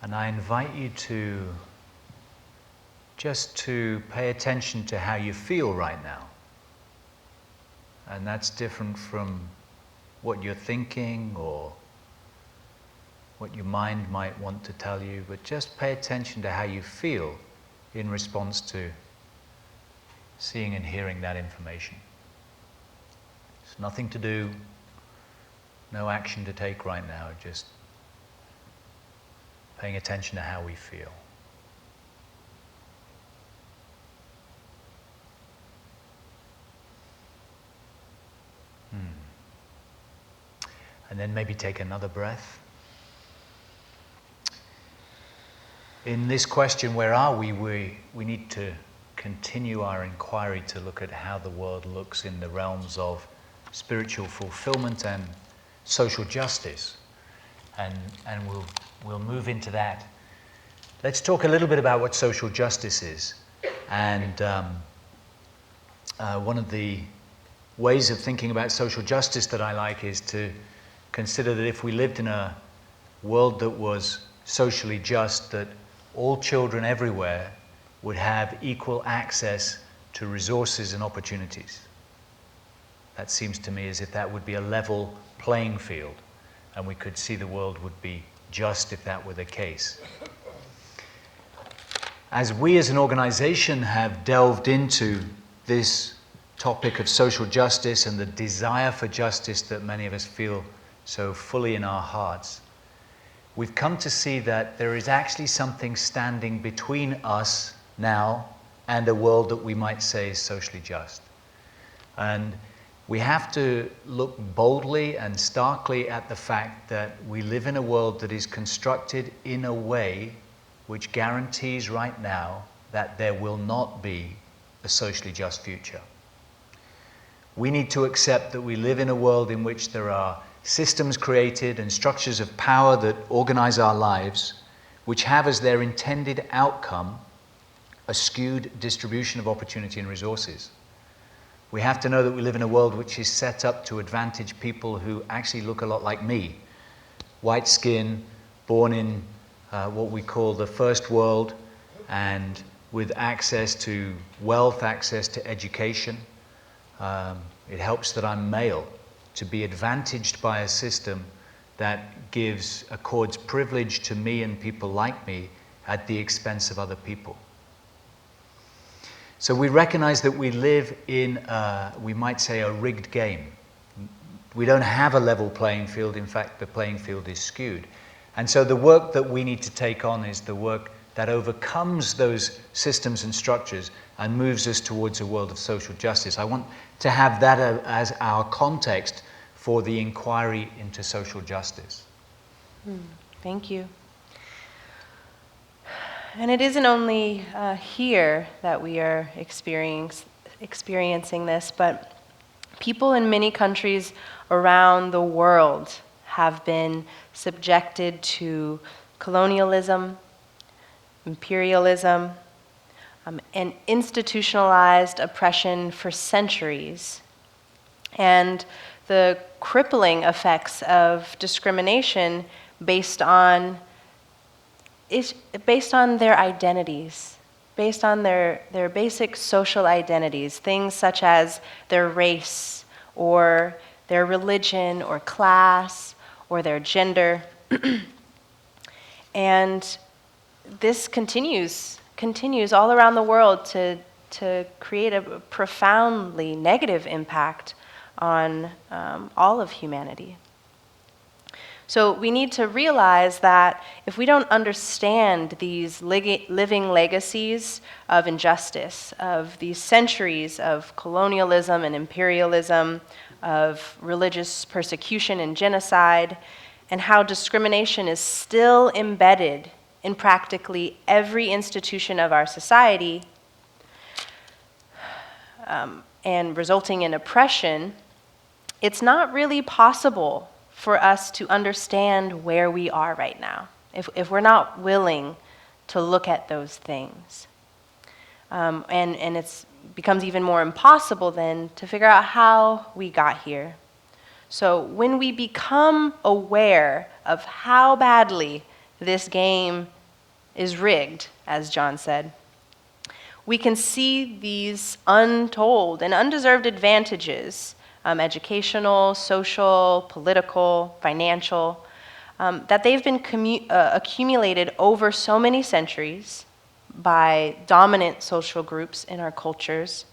And I invite you to pay attention to how you feel right now. And that's different from what you're thinking or what your mind might want to tell you, but just pay attention to how you feel in response to seeing and hearing that information. There's nothing to do, no action to take right now, just paying attention to how we feel. And then maybe take another breath. In this question, where are we? We need to continue our inquiry to look at how the world looks in the realms of spiritual fulfillment and social justice. And we'll move into that. Let's talk a little bit about what social justice is. And one of the ways of thinking about social justice that I like is to consider that if we lived in a world that was socially just, that all children everywhere would have equal access to resources and opportunities. That seems to me as if that would be a level playing field, and we could see the world would be just if that were the case. As we as an organization have delved into this topic of social justice and the desire for justice that many of us feel so fully in our hearts, we've come to see that there is actually something standing between us now and a world that we might say is socially just. And we have to look boldly and starkly at the fact that we live in a world that is constructed in a way which guarantees right now that there will not be a socially just future. We need to accept that we live in a world in which there are systems created and structures of power that organize our lives, which have as their intended outcome a skewed distribution of opportunity and resources. We have to know that we live in a world which is set up to advantage people who actually look a lot like me. White skin, born in what we call the first world, and with access to wealth, access to education. It helps that I'm male, to be advantaged by a system that accords privilege to me and people like me at the expense of other people. So we recognize that we live in, we might say, a rigged game. We don't have a level playing field. In fact, the playing field is skewed. And so the work that we need to take on is the work that overcomes those systems and structures and moves us towards a world of social justice. I want to have that as our context for the inquiry into social justice. Thank you. And it isn't only here that we are experiencing this, but people in many countries around the world have been subjected to colonialism, imperialism, and institutionalized oppression for centuries. And the crippling effects of discrimination based on their identities, based on their basic social identities, things such as their race or their religion or class or their gender. And this continues all around the world to create a profoundly negative impact on all of humanity. So we need to realize that if we don't understand these living legacies of injustice, of these centuries of colonialism and imperialism, of religious persecution and genocide, and how discrimination is still embedded in practically every institution of our society, and resulting in oppression, it's not really possible for us to understand where we are right now if we're not willing to look at those things. And it becomes even more impossible then to figure out how we got here. So when we become aware of how badly this game is rigged, as Jon said, we can see these untold and undeserved advantages, educational, social, political, financial, that they've been accumulated over so many centuries by dominant social groups in our cultures.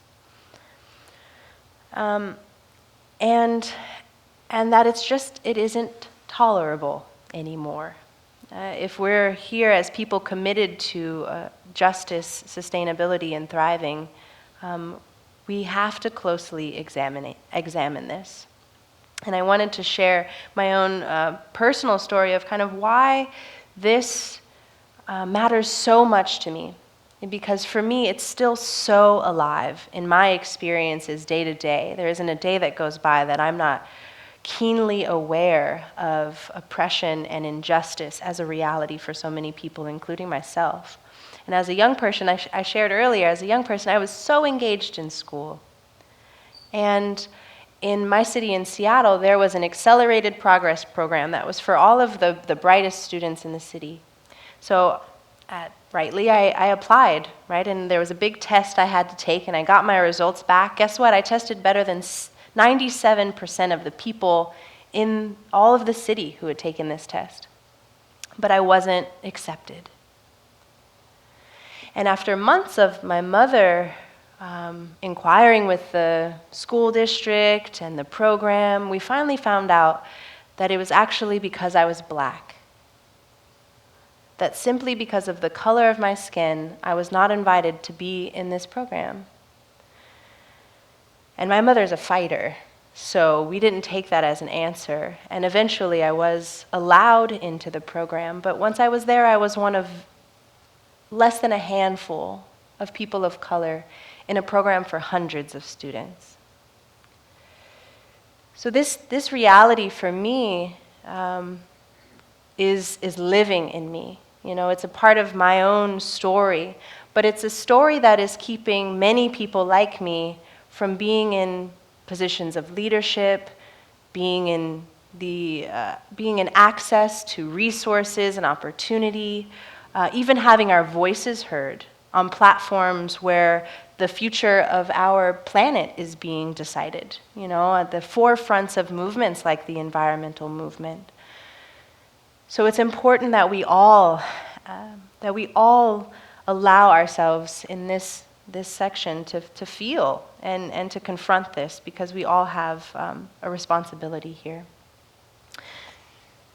And that it isn't tolerable anymore. If we're here as people committed to justice, sustainability, and thriving, we have to closely examine this. And I wanted to share my own personal story of kind of why this matters so much to me. Because for me, it's still so alive in my experiences day to day. There isn't a day that goes by that I'm not keenly aware of oppression and injustice as a reality for so many people, including myself. And as a young person, I shared earlier, as a young person, I was so engaged in school. And in my city in Seattle, there was an accelerated progress program that was for all of the brightest students in the city. So rightly, I applied, right? And there was a big test I had to take, and I got my results back. Guess what? I tested better than 97% of the people in all of the city who had taken this test. But I wasn't accepted. And after months of my mother inquiring with the school district and the program, we finally found out that it was actually because I was black. That simply because of the color of my skin, I was not invited to be in this program. And my mother's a fighter, so we didn't take that as an answer. And eventually I was allowed into the program, but once I was there, I was one of less than a handful of people of color in a program for hundreds of students. So this reality for me is living in me. You know, it's a part of my own story, but it's a story that is keeping many people like me from being in positions of leadership, being in access to resources and opportunity, even having our voices heard on platforms where the future of our planet is being decided, you know, at the forefronts of movements like the environmental movement. So it's important that we all allow ourselves in this section to feel and to confront this, because we all have a responsibility here.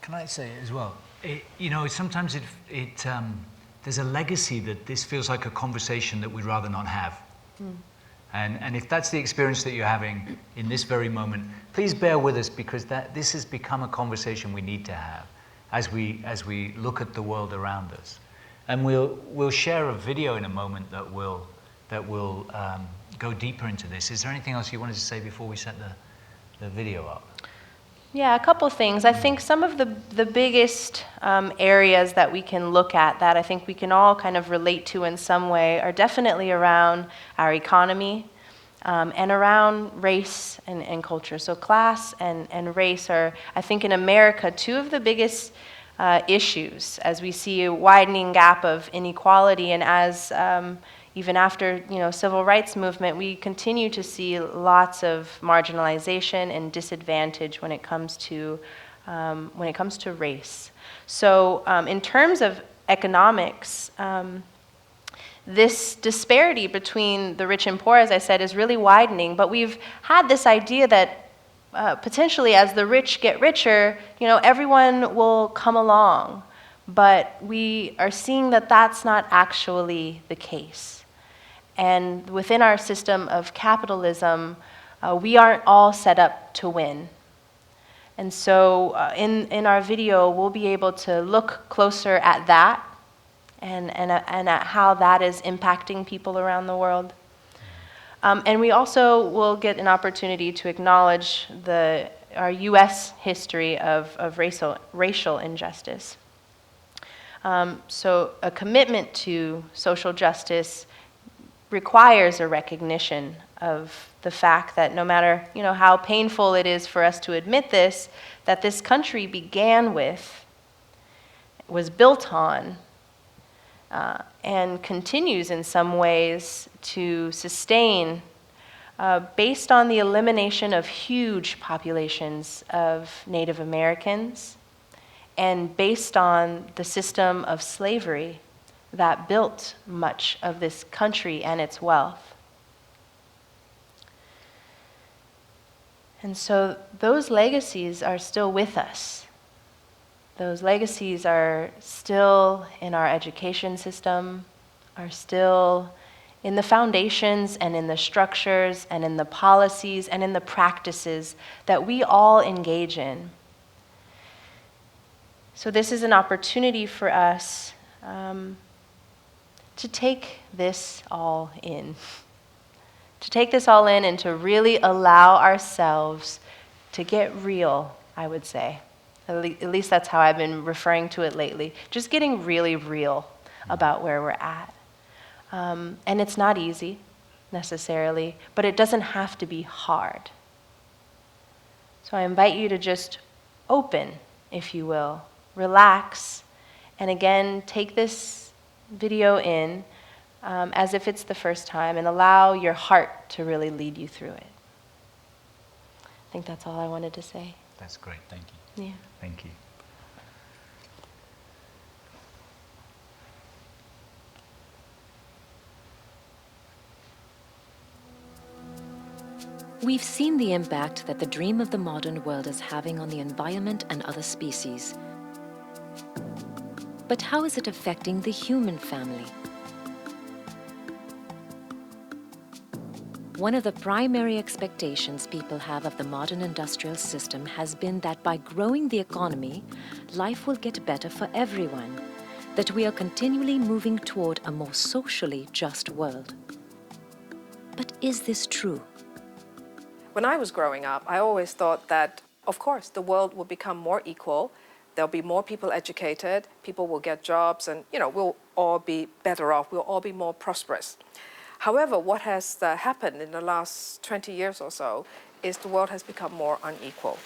Can I say as well? Sometimes there's a legacy that this feels like a conversation that we'd rather not have. And if that's the experience that you're having in this very moment, please bear with us, because this has become a conversation we need to have as we look at the world around us. And we'll share a video in a moment that will go deeper into this. Is there anything else you wanted to say before we set the video up? Yeah, a couple things. I think some of the biggest areas that we can look at that I think we can all kind of relate to in some way are definitely around our economy and around race and culture. So class and race are, I think in America, two of the biggest issues as we see a widening gap of inequality, and as even after civil rights movement, we continue to see lots of marginalization and disadvantage when it comes to race. So in terms of economics, this disparity between the rich and poor, as I said, is really widening. But we've had this idea that potentially as the rich get richer, everyone will come along. But we are seeing that that's not actually the case. And within our system of capitalism, we aren't all set up to win. And so in our video, we'll be able to look closer at that and at how that is impacting people around the world. And we also will get an opportunity to acknowledge our U.S. history of racial injustice. So a commitment to social justice requires a recognition of the fact that no matter, how painful it is for us to admit this, that this country began with, was built on, and continues in some ways to sustain based on the elimination of huge populations of Native Americans and based on the system of slavery that built much of this country and its wealth. And so those legacies are still with us. Those legacies are still in our education system, are still in the foundations and in the structures and in the policies and in the practices that we all engage in. So this is an opportunity for us to take this all in. To take this all in and to really allow ourselves to get real, I would say. At least that's how I've been referring to it lately. Just getting really real about where we're at. And it's not easy, necessarily, but it doesn't have to be hard. So I invite you to just open, if you will, relax, and again, take this video in as if it's the first time, and allow your heart to really lead you through it. I think that's all I wanted to say. That's great, thank you. Yeah. Thank you. We've seen the impact that the dream of the modern world is having on the environment and other species. But how is it affecting the human family? One of the primary expectations people have of the modern industrial system has been that by growing the economy, life will get better for everyone, that we are continually moving toward a more socially just world. But is this true? When I was growing up, I always thought that, of course, the world will become more equal, there'll be more people educated, people will get jobs, and we'll all be better off, we'll all be more prosperous. However, what has happened in the last 20 years or so is the world has become more unequal.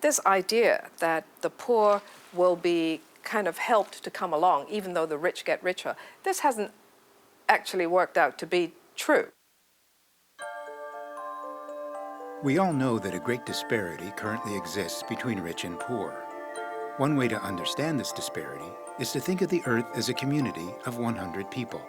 This idea that the poor will be kind of helped to come along, even though the rich get richer, this hasn't actually worked out to be true. We all know that a great disparity currently exists between rich and poor. One way to understand this disparity is to think of the Earth as a community of 100 people.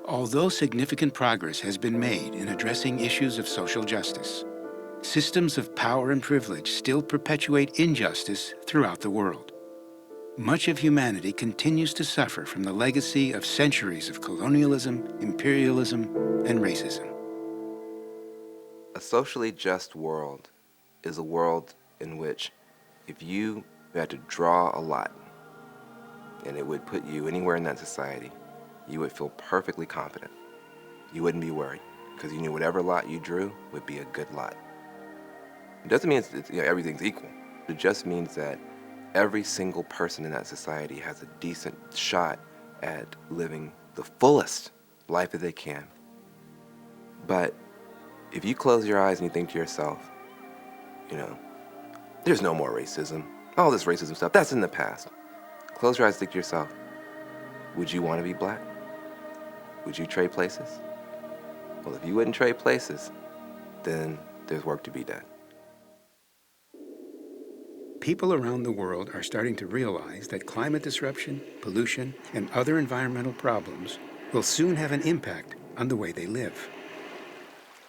Although significant progress has been made in addressing issues of social justice, systems of power and privilege still perpetuate injustice throughout the world. Much of humanity continues to suffer from the legacy of centuries of colonialism, imperialism, and racism. A socially just world is a world in which if you had to draw a lot and it would put you anywhere in that society, you would feel perfectly confident. You wouldn't be worried because you knew whatever lot you drew would be a good lot. It doesn't mean everything's equal. It just means that every single person in that society has a decent shot at living the fullest life that they can. But if you close your eyes and you think to yourself, There's no more racism. All this racism stuff, that's in the past. Close your eyes, think to yourself, would you want to be black? Would you trade places? Well, if you wouldn't trade places, then there's work to be done. People around the world are starting to realize that climate disruption, pollution, and other environmental problems will soon have an impact on the way they live.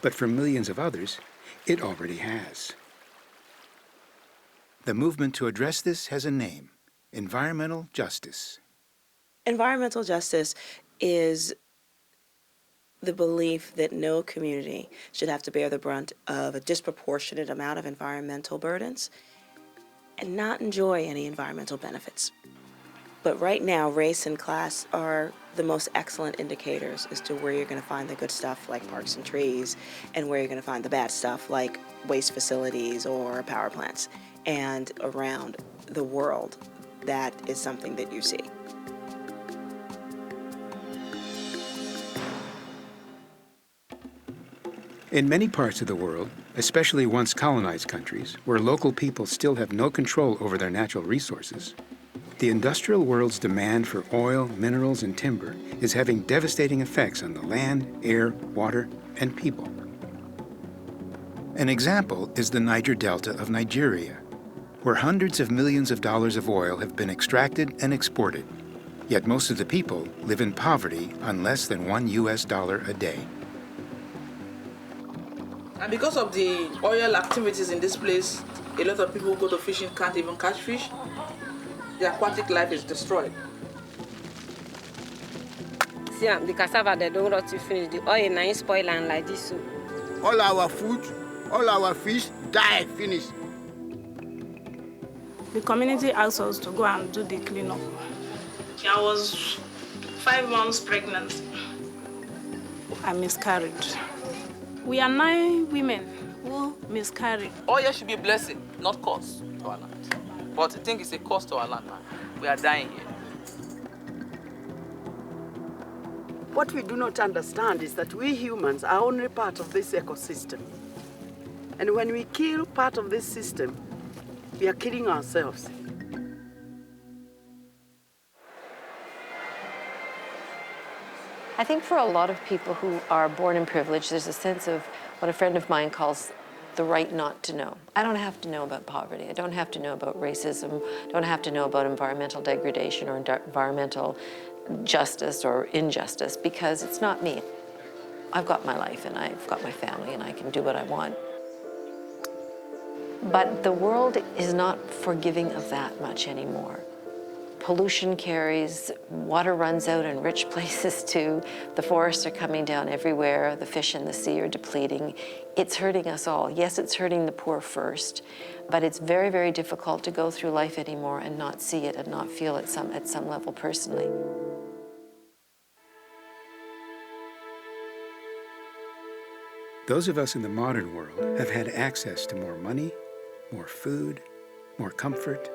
But for millions of others, it already has. The movement to address this has a name: environmental justice. Environmental justice is the belief that no community should have to bear the brunt of a disproportionate amount of environmental burdens and not enjoy any environmental benefits. But right now, race and class are the most excellent indicators as to where you're going to find the good stuff like parks and trees, and where you're going to find the bad stuff like waste facilities or power plants. And around the world, that is something that you see. In many parts of the world, especially once colonized countries, where local people still have no control over their natural resources, the industrial world's demand for oil, minerals, and timber is having devastating effects on the land, air, water, and people. An example is the Niger Delta of Nigeria, where hundreds of millions of dollars of oil have been extracted and exported, yet most of the people live in poverty on less than $1 a day. And because of the oil activities in this place, a lot of people who go to fishing can't even catch fish. The aquatic life is destroyed. See, the cassava, they don't rot to finish. The oil now is spoil and like this. So. All our food, all our fish die, finish. The community asked us to go and do the cleanup. I was 5 months pregnant. I miscarried. We are 9 women who miscarried. Oil should be a blessing, not curse to our land. But I think it's a curse to our land now. We are dying here. What we do not understand is that we humans are only part of this ecosystem. And when we kill part of this system, we are killing ourselves. I think for a lot of people who are born in privilege, there's a sense of what a friend of mine calls the right not to know. I don't have to know about poverty. I don't have to know about racism. I don't have to know about environmental degradation or environmental justice or injustice, because it's not me. I've got my life and I've got my family and I can do what I want. But the world is not forgiving of that much anymore. Pollution carries, water runs out in rich places too. The forests are coming down everywhere. The fish in the sea are depleting. It's hurting us all. Yes, it's hurting the poor first, but it's very, very difficult to go through life anymore and not see it and not feel it at some level personally. Those of us in the modern world have had access to more money, more food, more comfort,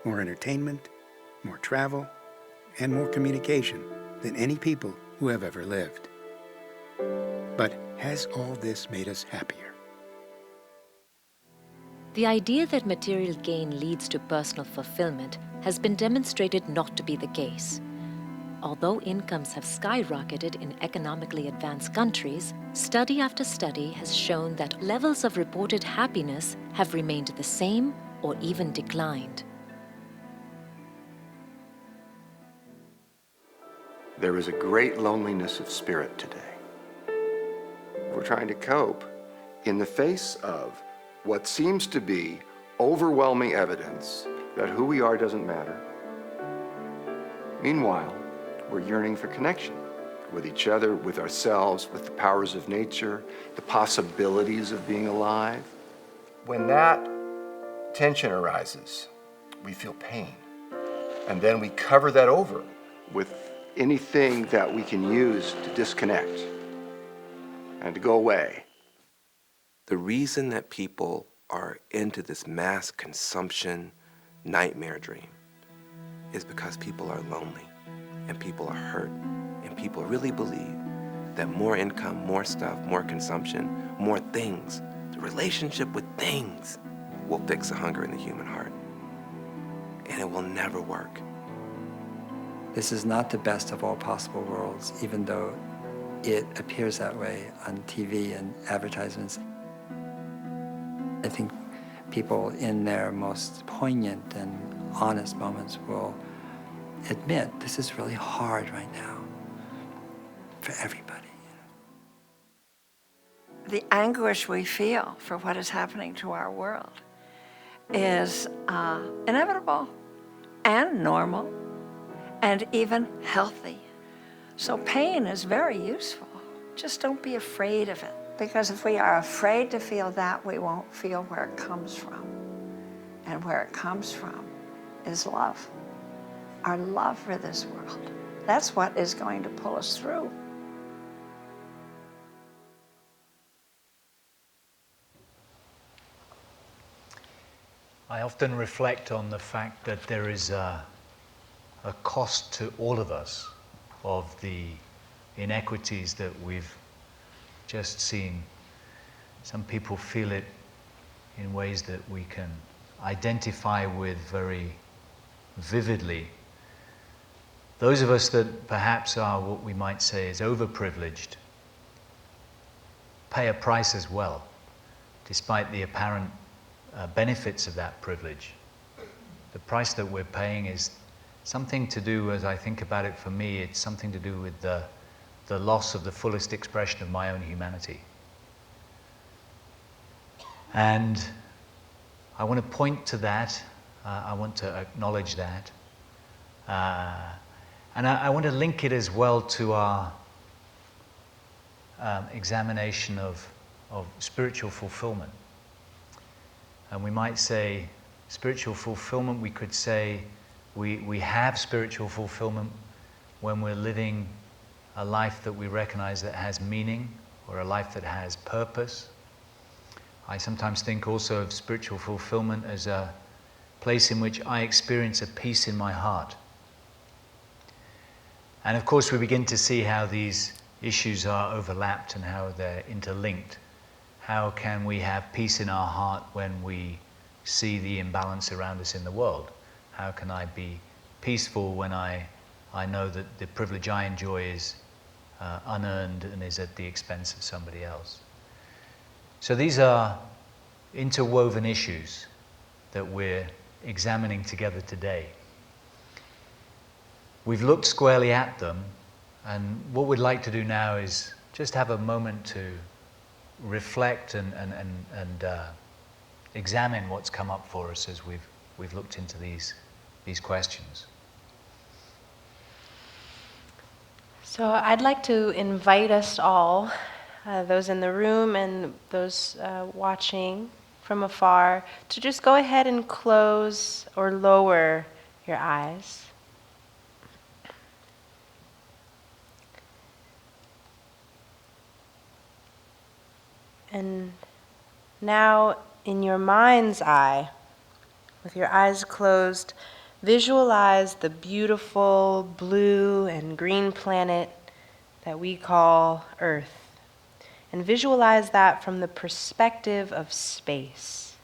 more entertainment, more travel, and more communication than any people who have ever lived. But has all this made us happier? The idea that material gain leads to personal fulfillment has been demonstrated not to be the case. Although incomes have skyrocketed in economically advanced countries, study after study has shown that levels of reported happiness have remained the same or even declined. There is a great loneliness of spirit today. We're trying to cope in the face of what seems to be overwhelming evidence that who we are doesn't matter. Meanwhile, we're yearning for connection with each other, with ourselves, with the powers of nature, the possibilities of being alive. When that tension arises, we feel pain. And then we cover that over with anything that we can use to disconnect and to go away. The reason that people are into this mass consumption nightmare dream is because people are lonely and people are hurt and people really believe that more income, more stuff, more consumption, more things, the relationship with things will fix the hunger in the human heart. And it will never work. This is not the best of all possible worlds, even though it appears that way on TV and advertisements. I think people in their most poignant and honest moments will admit this is really hard right now for everybody. The anguish we feel for what is happening to our world is inevitable and normal and even healthy. So pain is very useful. Just don't be afraid of it. Because if we are afraid to feel that, we won't feel where it comes from. And where it comes from is love. Our love for this world. That's what is going to pull us through. I often reflect on the fact that there is a cost to all of us of the inequities that we've just seen. Some people feel it in ways that we can identify with very vividly. Those of us that perhaps are what we might say is overprivileged pay a price as well, despite the apparent benefits of that privilege. The price that we're paying is something to do, as I think about it, for me, it's something to do with the loss of the fullest expression of my own humanity. And I want to point to that, I want to acknowledge that, and I want to link it as well to our examination of spiritual fulfillment. And we might say spiritual fulfillment, we could say we have spiritual fulfillment when we're living a life that we recognize that has meaning, or a life that has purpose. I sometimes think also of spiritual fulfillment as a place in which I experience a peace in my heart. And of course we begin to see how these issues are overlapped and how they're interlinked. How can we have peace in our heart when we see the imbalance around us in the world? How can I be peaceful when I know that the privilege I enjoy is unearned and is at the expense of somebody else? So these are interwoven issues that we're examining together today. We've looked squarely at them, and what we'd like to do now is just have a moment to reflect and examine what's come up for us as we've looked into these questions. So I'd like to invite us all, those in the room and those watching from afar, to just go ahead and close or lower your eyes. And now, in your mind's eye, with your eyes closed, visualize the beautiful blue and green planet that we call Earth. And visualize that from the perspective of space.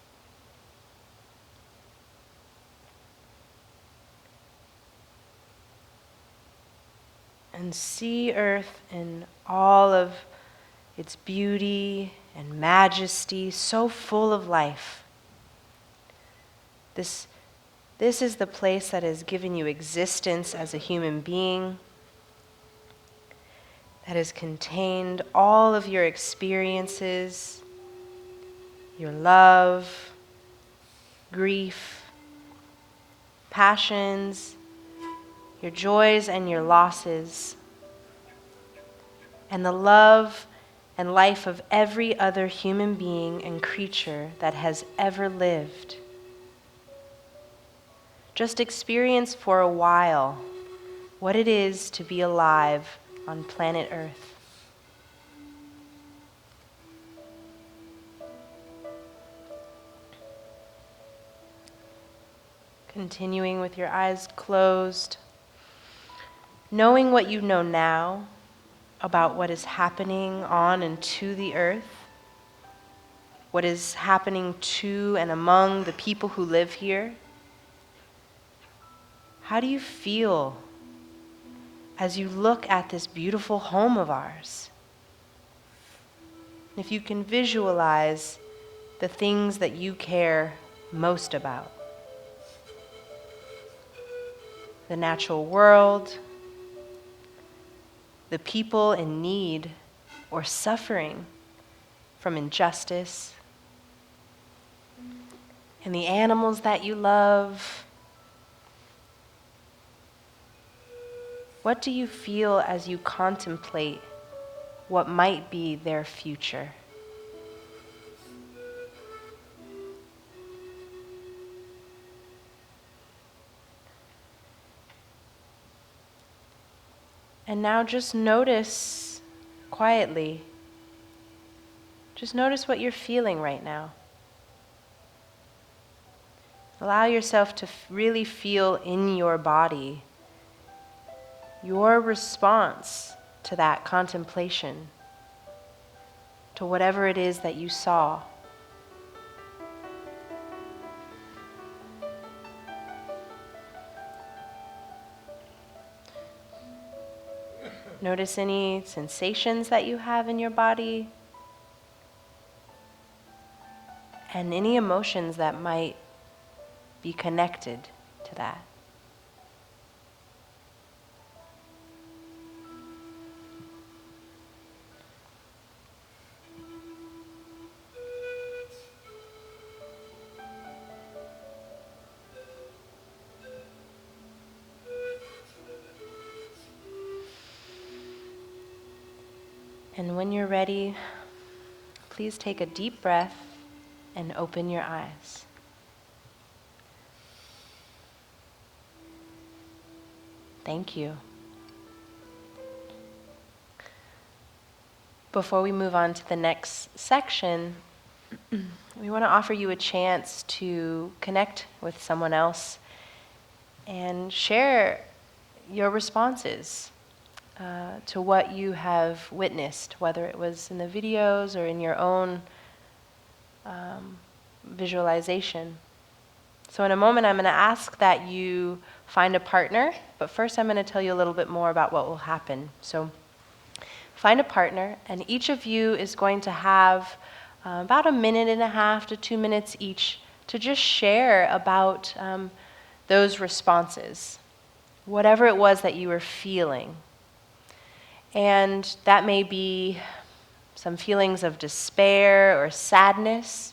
And see Earth in all of its beauty and majesty, so full of life. This is the place that has given you existence as a human being, that has contained all of your experiences, your love, grief, passions, your joys and your losses, and the love and life of every other human being and creature that has ever lived. Just experience for a while what it is to be alive on planet Earth. Continuing with your eyes closed, knowing what you know now about what is happening on and to the earth, what is happening to and among the people who live here? How do you feel as you look at this beautiful home of ours? If you can visualize the things that you care most about, the natural world, the people in need or suffering from injustice, and the animals that you love. What do you feel as you contemplate what might be their future? And now just notice quietly, just notice what you're feeling right now. Allow yourself to really feel in your body your response to that contemplation, to whatever it is that you saw. Notice any sensations that you have in your body and any emotions that might be connected to that. And when you're ready, please take a deep breath and open your eyes. Thank you. Before we move on to the next section, we want to offer you a chance to connect with someone else and share your responses to what you have witnessed, whether it was in the videos or in your own visualization. So in a moment, I'm going to ask that you find a partner, but first I'm going to tell you a little bit more about what will happen. So find a partner, and each of you is going to have about 1.5 minutes to 2 minutes each to just share about those responses, whatever it was that you were feeling. And that may be some feelings of despair or sadness,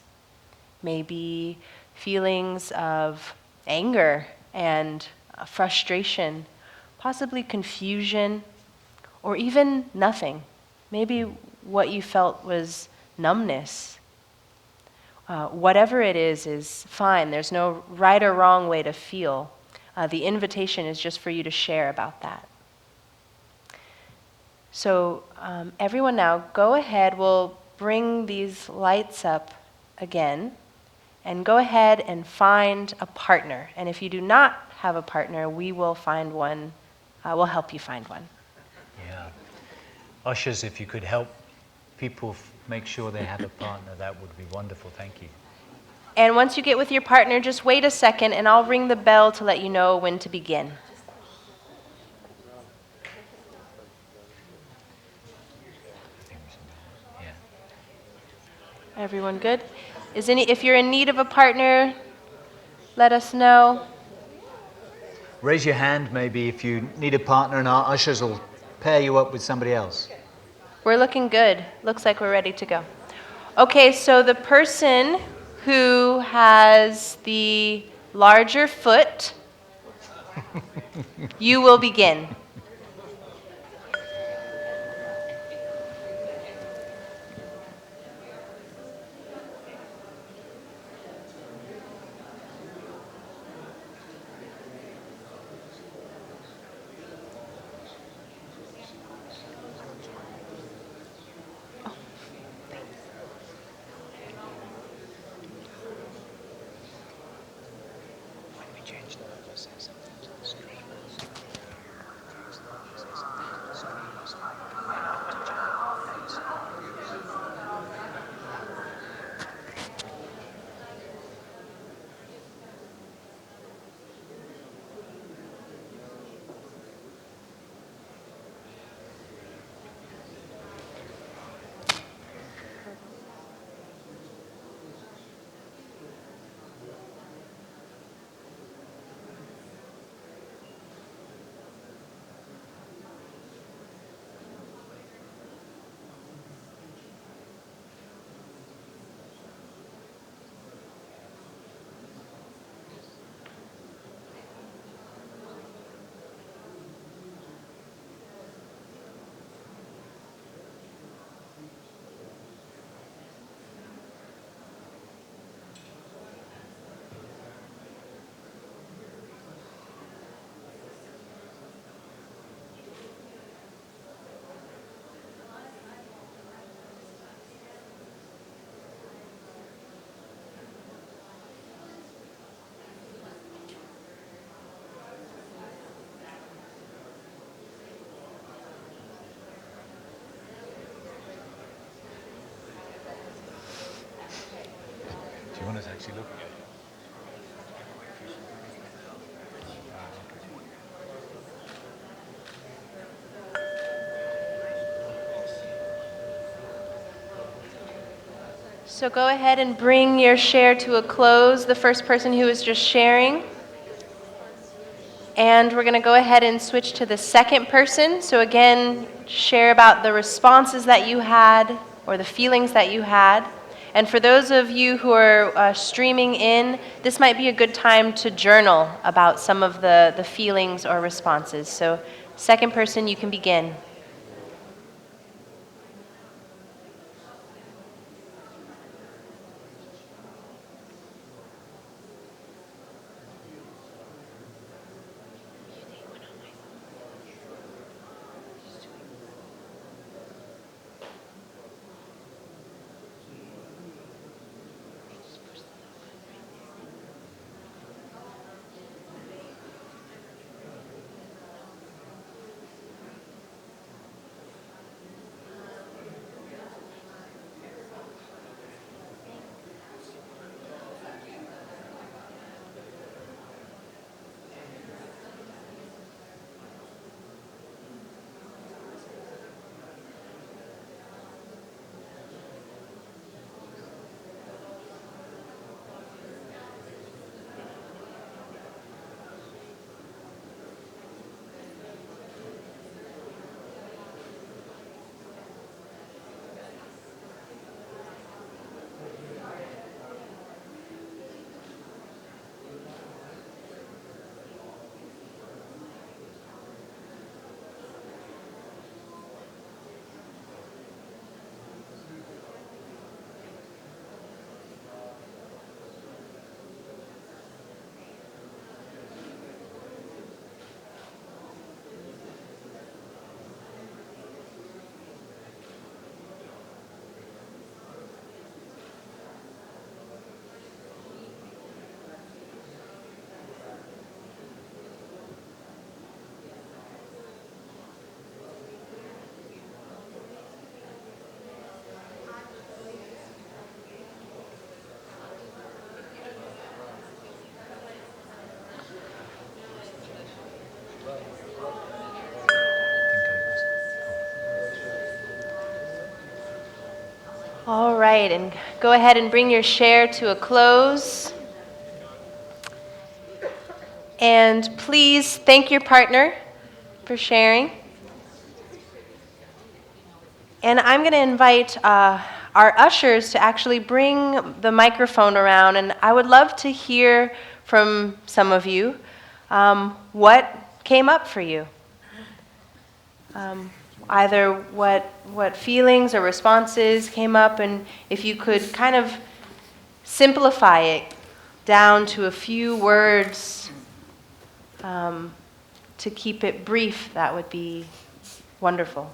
maybe feelings of anger and frustration, possibly confusion, or even nothing. Maybe what you felt was numbness. Whatever it is fine. There's no right or wrong way to feel. The invitation is just for you to share about that. So everyone now, go ahead. We'll bring these lights up again. And go ahead and find a partner. And if you do not have a partner, we will find one. We'll help you find one. Yeah. Ushers, if you could help people make sure they have a partner, that would be wonderful. Thank you. And once you get with your partner, just wait a second, and I'll ring the bell to let you know when to begin. Everyone good? If you're in need of a partner, let us know. Raise your hand maybe if you need a partner, and our ushers will pair you up with somebody else. We're looking good. Looks like we're ready to go. Okay, so the person who has the larger foot, you will begin. one is actually looking at you. So go ahead and bring your share to a close, the first person who was just sharing. And we're going to go ahead and switch to the second person. So again, share about the responses that you had or the feelings that you had. And for those of you who are streaming in, this might be a good time to journal about some of the feelings or responses. So second person, you can begin. All right, and go ahead and bring your share to a close. And please thank your partner for sharing. And I'm going to invite our ushers to actually bring the microphone around, and I would love to hear from some of you what came up for you. Either what feelings or responses came up, and if you could kind of simplify it down to a few words to keep it brief, that would be wonderful.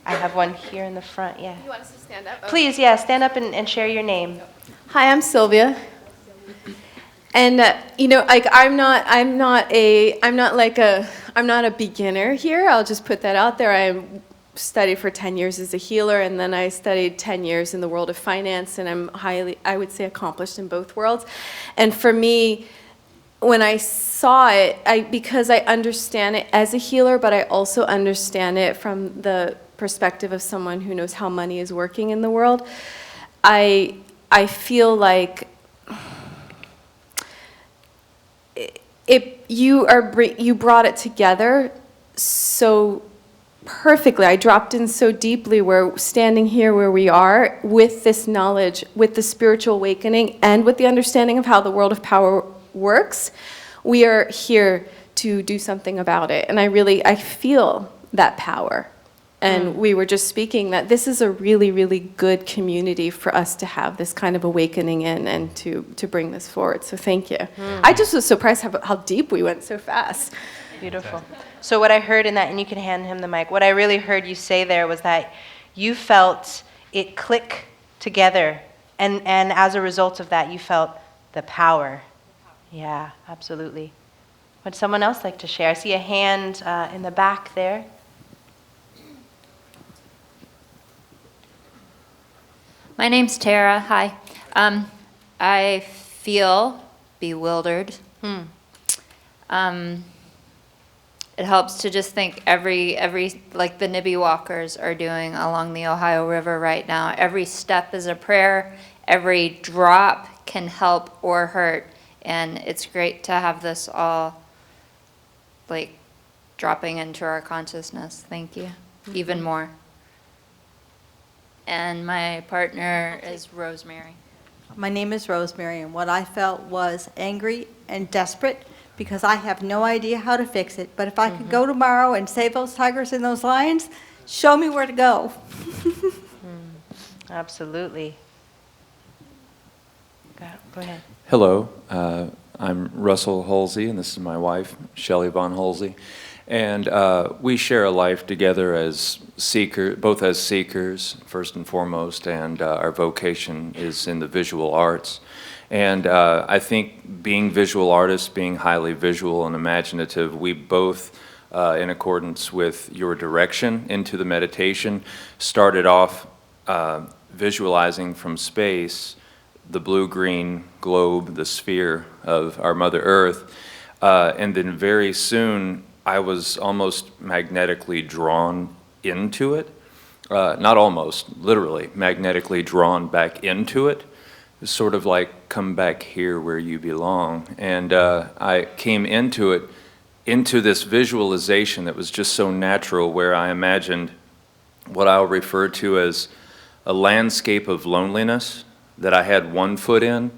I have one here in the front, yeah. You want us to stand up? Please, yeah, stand up and share your name. Hi, I'm Sylvia. And like I'm not a beginner here. I'll just put that out there. I studied for 10 years as a healer, and then I studied 10 years in the world of finance, and I'm I would say, accomplished in both worlds. And for me, when I saw it, because I understand it as a healer, but I also understand it from the perspective of someone who knows how money is working in the world, I feel like you brought it together so perfectly. I dropped in so deeply, where standing here where we are with this knowledge, with the spiritual awakening, and with the understanding of how the world of power works, we are here to do something about it. And I feel that power. And we were just speaking that this is a really, really good community for us to have this kind of awakening in, and to bring this forward. So thank you. I just was surprised how deep we went so fast. Beautiful. So what I heard in that, and you can hand him the mic, what I really heard you say there was that you felt it click together, and as a result of that, you felt the power. Yeah, absolutely. Would someone else like to share? I see a hand in the back there. My name's Tara. Hi. I feel bewildered. It helps to just think every like the Nibby walkers are doing along the Ohio River right now. Every step is a prayer. Every drop can help or hurt. And it's great to have this all like dropping into our consciousness. Thank you. Even more. And my partner is Rosemary. My name is Rosemary, and what I felt was angry and desperate because I have no idea how to fix it. But if I could go tomorrow and save those tigers and those lions, show me where to go. Absolutely. Go ahead. Hello, I'm Russell Halsey, and this is my wife, Shelley Von Halsey. And we share a life together as both as seekers, first and foremost, and our vocation is in the visual arts. And I think being visual artists, being highly visual and imaginative, we both, in accordance with your direction into the meditation, started off visualizing from space the blue-green globe, the sphere of our Mother Earth, and then very soon I was almost magnetically drawn into it. Not almost, literally, magnetically drawn back into it. Sort of like, come back here where you belong. And I came into it, into this visualization that was just so natural, where I imagined what I'll refer to as a landscape of loneliness that I had one foot in,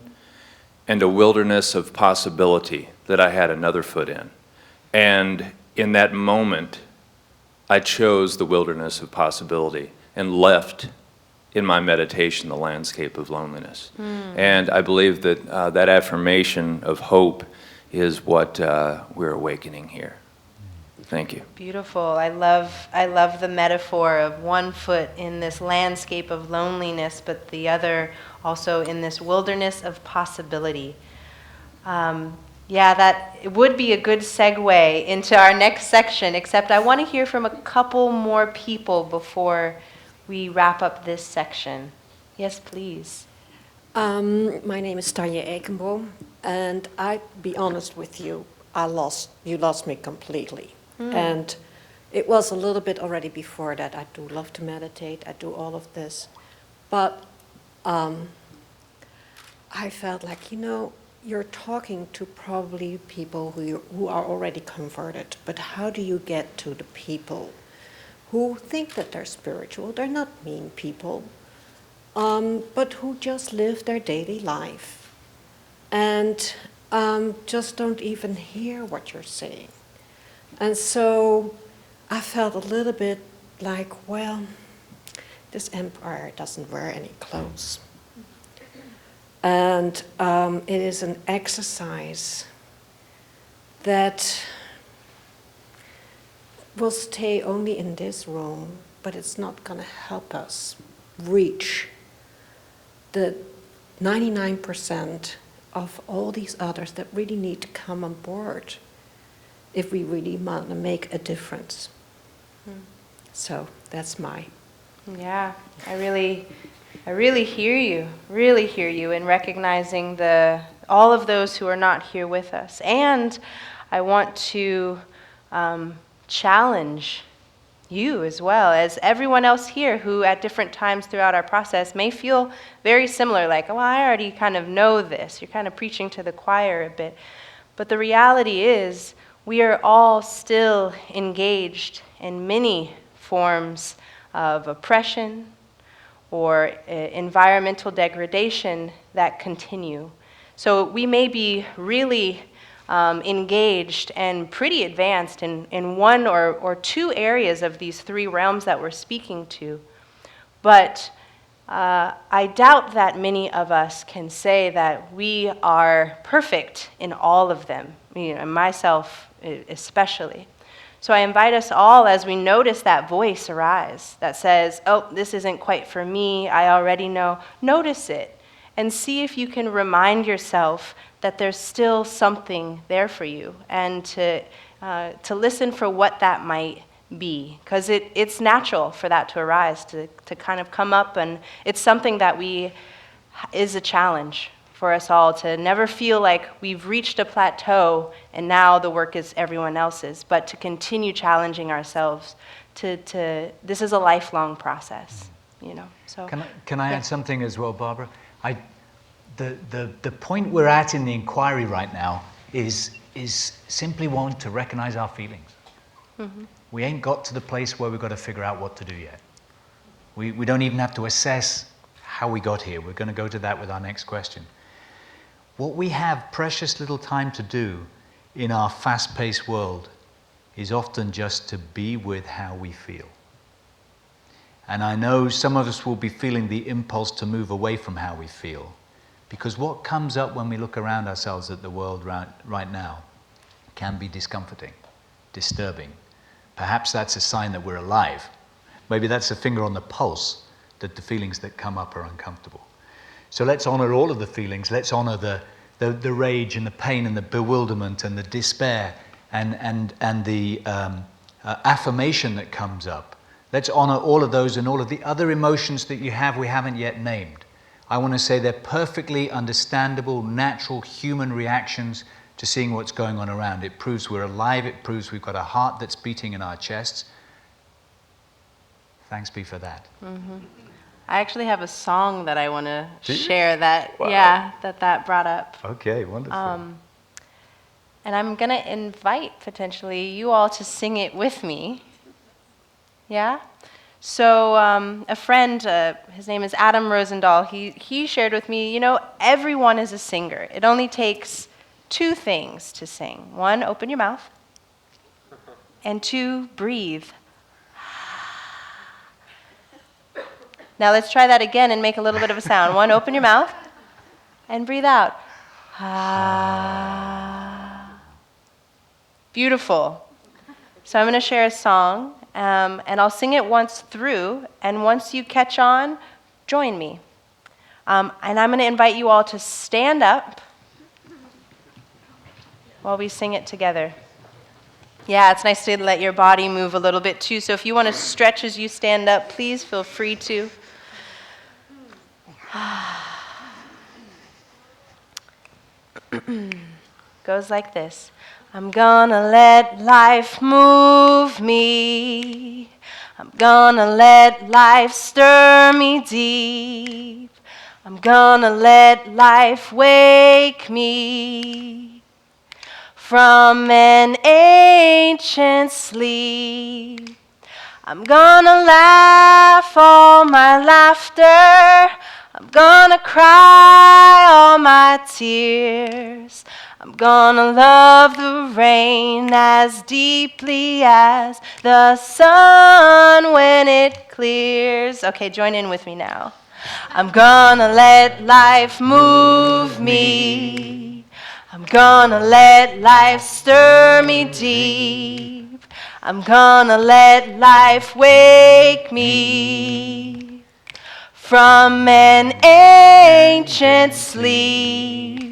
and a wilderness of possibility that I had another foot in. And in that moment, I chose the wilderness of possibility and left in my meditation the landscape of loneliness. And I believe that that affirmation of hope is what we're awakening here. Thank you. Beautiful. I love the metaphor of one foot in this landscape of loneliness, but the other also in this wilderness of possibility. Yeah, that it would be a good segue into our next section, except I want to hear from a couple more people before we wrap up this section. Yes, please. My name is Tanja Ekenboom, and I'd be honest with you, you lost me completely. And it was a little bit already before that. I do love to meditate, I do all of this, but I felt like, you're talking to probably people who are already converted, but how do you get to the people who think that they're spiritual? They're not mean people, but who just live their daily life and just don't even hear what you're saying. And so I felt a little bit like, well, this empire doesn't wear any clothes. And it is an exercise that will stay only in this room, but it's not going to help us reach the 99% of all these others that really need to come on board if we really want to make a difference. So that's my... Yeah, I really hear you in recognizing all of those who are not here with us. And I want to challenge you as well as everyone else here who at different times throughout our process may feel very similar, like, oh, I already kind of know this. You're kind of preaching to the choir a bit. But the reality is we are all still engaged in many forms of oppression or environmental degradation that continue. So we may be really engaged and pretty advanced in one or two areas of these three realms that we're speaking to. But I doubt that many of us can say that we are perfect in all of them, and myself especially. So I invite us all, as we notice that voice arise that says, oh, this isn't quite for me, I already know, notice it and see if you can remind yourself that there's still something there for you, and to listen for what that might be, because it's natural for that to arise, to kind of come up, and it's something that is a challenge for us all to never feel like we've reached a plateau and now the work is everyone else's, but to continue challenging ourselves this is a lifelong process, you know. So Can I add something as well, Barbara? The point we're at in the inquiry right now is simply one to recognize our feelings. Mm-hmm. We ain't got to the place where we've got to figure out what to do yet. We don't even have to assess how we got here. We're going to go to that with our next question. What we have precious little time to do in our fast-paced world is often just to be with how we feel. And I know some of us will be feeling the impulse to move away from how we feel, because what comes up when we look around ourselves at the world right now can be discomforting, disturbing. Perhaps that's a sign that we're alive. Maybe that's a finger on the pulse that the feelings that come up are uncomfortable. So let's honor all of the feelings. Let's honor the rage and the pain and the bewilderment and the despair and the affirmation that comes up. Let's honor all of those and all of the other emotions that we haven't yet named. I want to say they're perfectly understandable, natural human reactions to seeing what's going on around. It proves we're alive. It proves we've got a heart that's beating in our chests. Thanks be for that. Mm-hmm. I actually have a song that I want to Do you? share that, Wow. yeah, that brought up. Okay, wonderful. And I'm going to invite, potentially, you all to sing it with me. Yeah? So a friend, his name is Adam Rosendahl, he shared with me, you know, everyone is a singer. It only takes 2 things to sing. 1, open your mouth. And 2, breathe. Now let's try that again and make a little bit of a sound. 1, open your mouth and breathe out. Beautiful. So I'm going to share a song, and I'll sing it once through, and once you catch on, join me. And I'm going to invite you all to stand up while we sing it together. Yeah, it's nice to let your body move a little bit too, so if you want to stretch as you stand up, please feel free to. Goes like this. I'm gonna let life move me. I'm gonna let life stir me deep. I'm gonna let life wake me from an ancient sleep. I'm gonna laugh all my laughter. I'm gonna cry all my tears. I'm gonna love the rain as deeply as the sun when it clears. Okay, join in with me now. I'm gonna let life move me. I'm gonna let life stir me deep. I'm gonna let life wake me from an ancient sleep.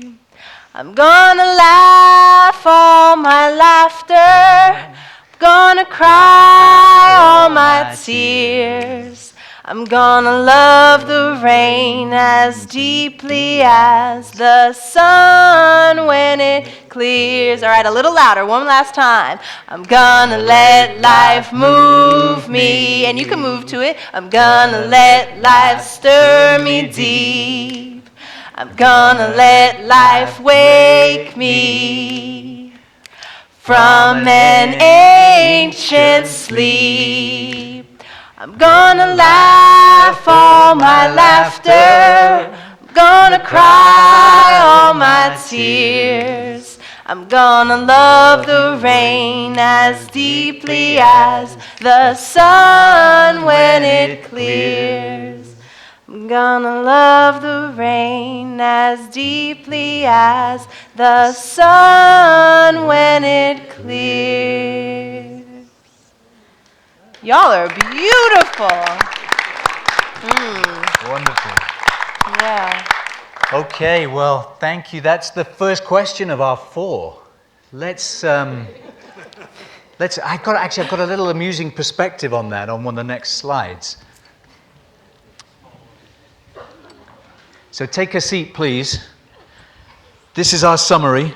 I'm gonna laugh all my laughter. I'm gonna cry all my tears. I'm gonna love the rain as deeply as the sun when it clears. All right, a little louder, one last time. I'm gonna let life move me, and you can move to it. I'm gonna let life stir me deep. I'm gonna let life wake me from an ancient sleep. I'm gonna laugh all my laughter. I'm gonna cry all my tears. I'm gonna love the rain as deeply as the sun when it clears. I'm gonna love the rain as deeply as the sun when it clears. Y'all are beautiful. Wonderful. Yeah. Okay, well, thank you. That's the first question of our 4. I've got a little amusing perspective on that on one of the next slides. So take a seat, please. This is our summary.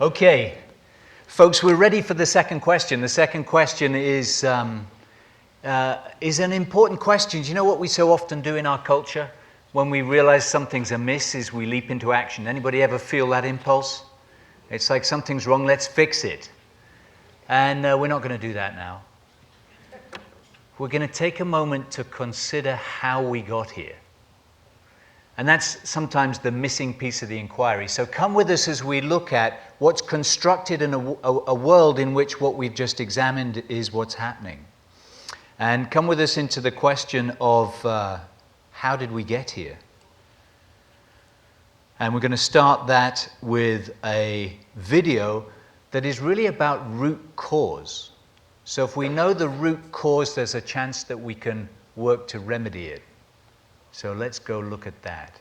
Okay, folks, we're ready for the second question. The second question is an important question. Do you know what we so often do in our culture? When we realize something's amiss, is we leap into action. Anybody ever feel that impulse? It's like something's wrong, let's fix it. And we're not going to do that now. We're going to take a moment to consider how we got here. And that's sometimes the missing piece of the inquiry. So come with us as we look at what's constructed in a world in which what we've just examined is what's happening. And come with us into the question of how did we get here? And we're going to start that with a video that is really about root cause. So if we know the root cause, there's a chance that we can work to remedy it. So let's go look at that.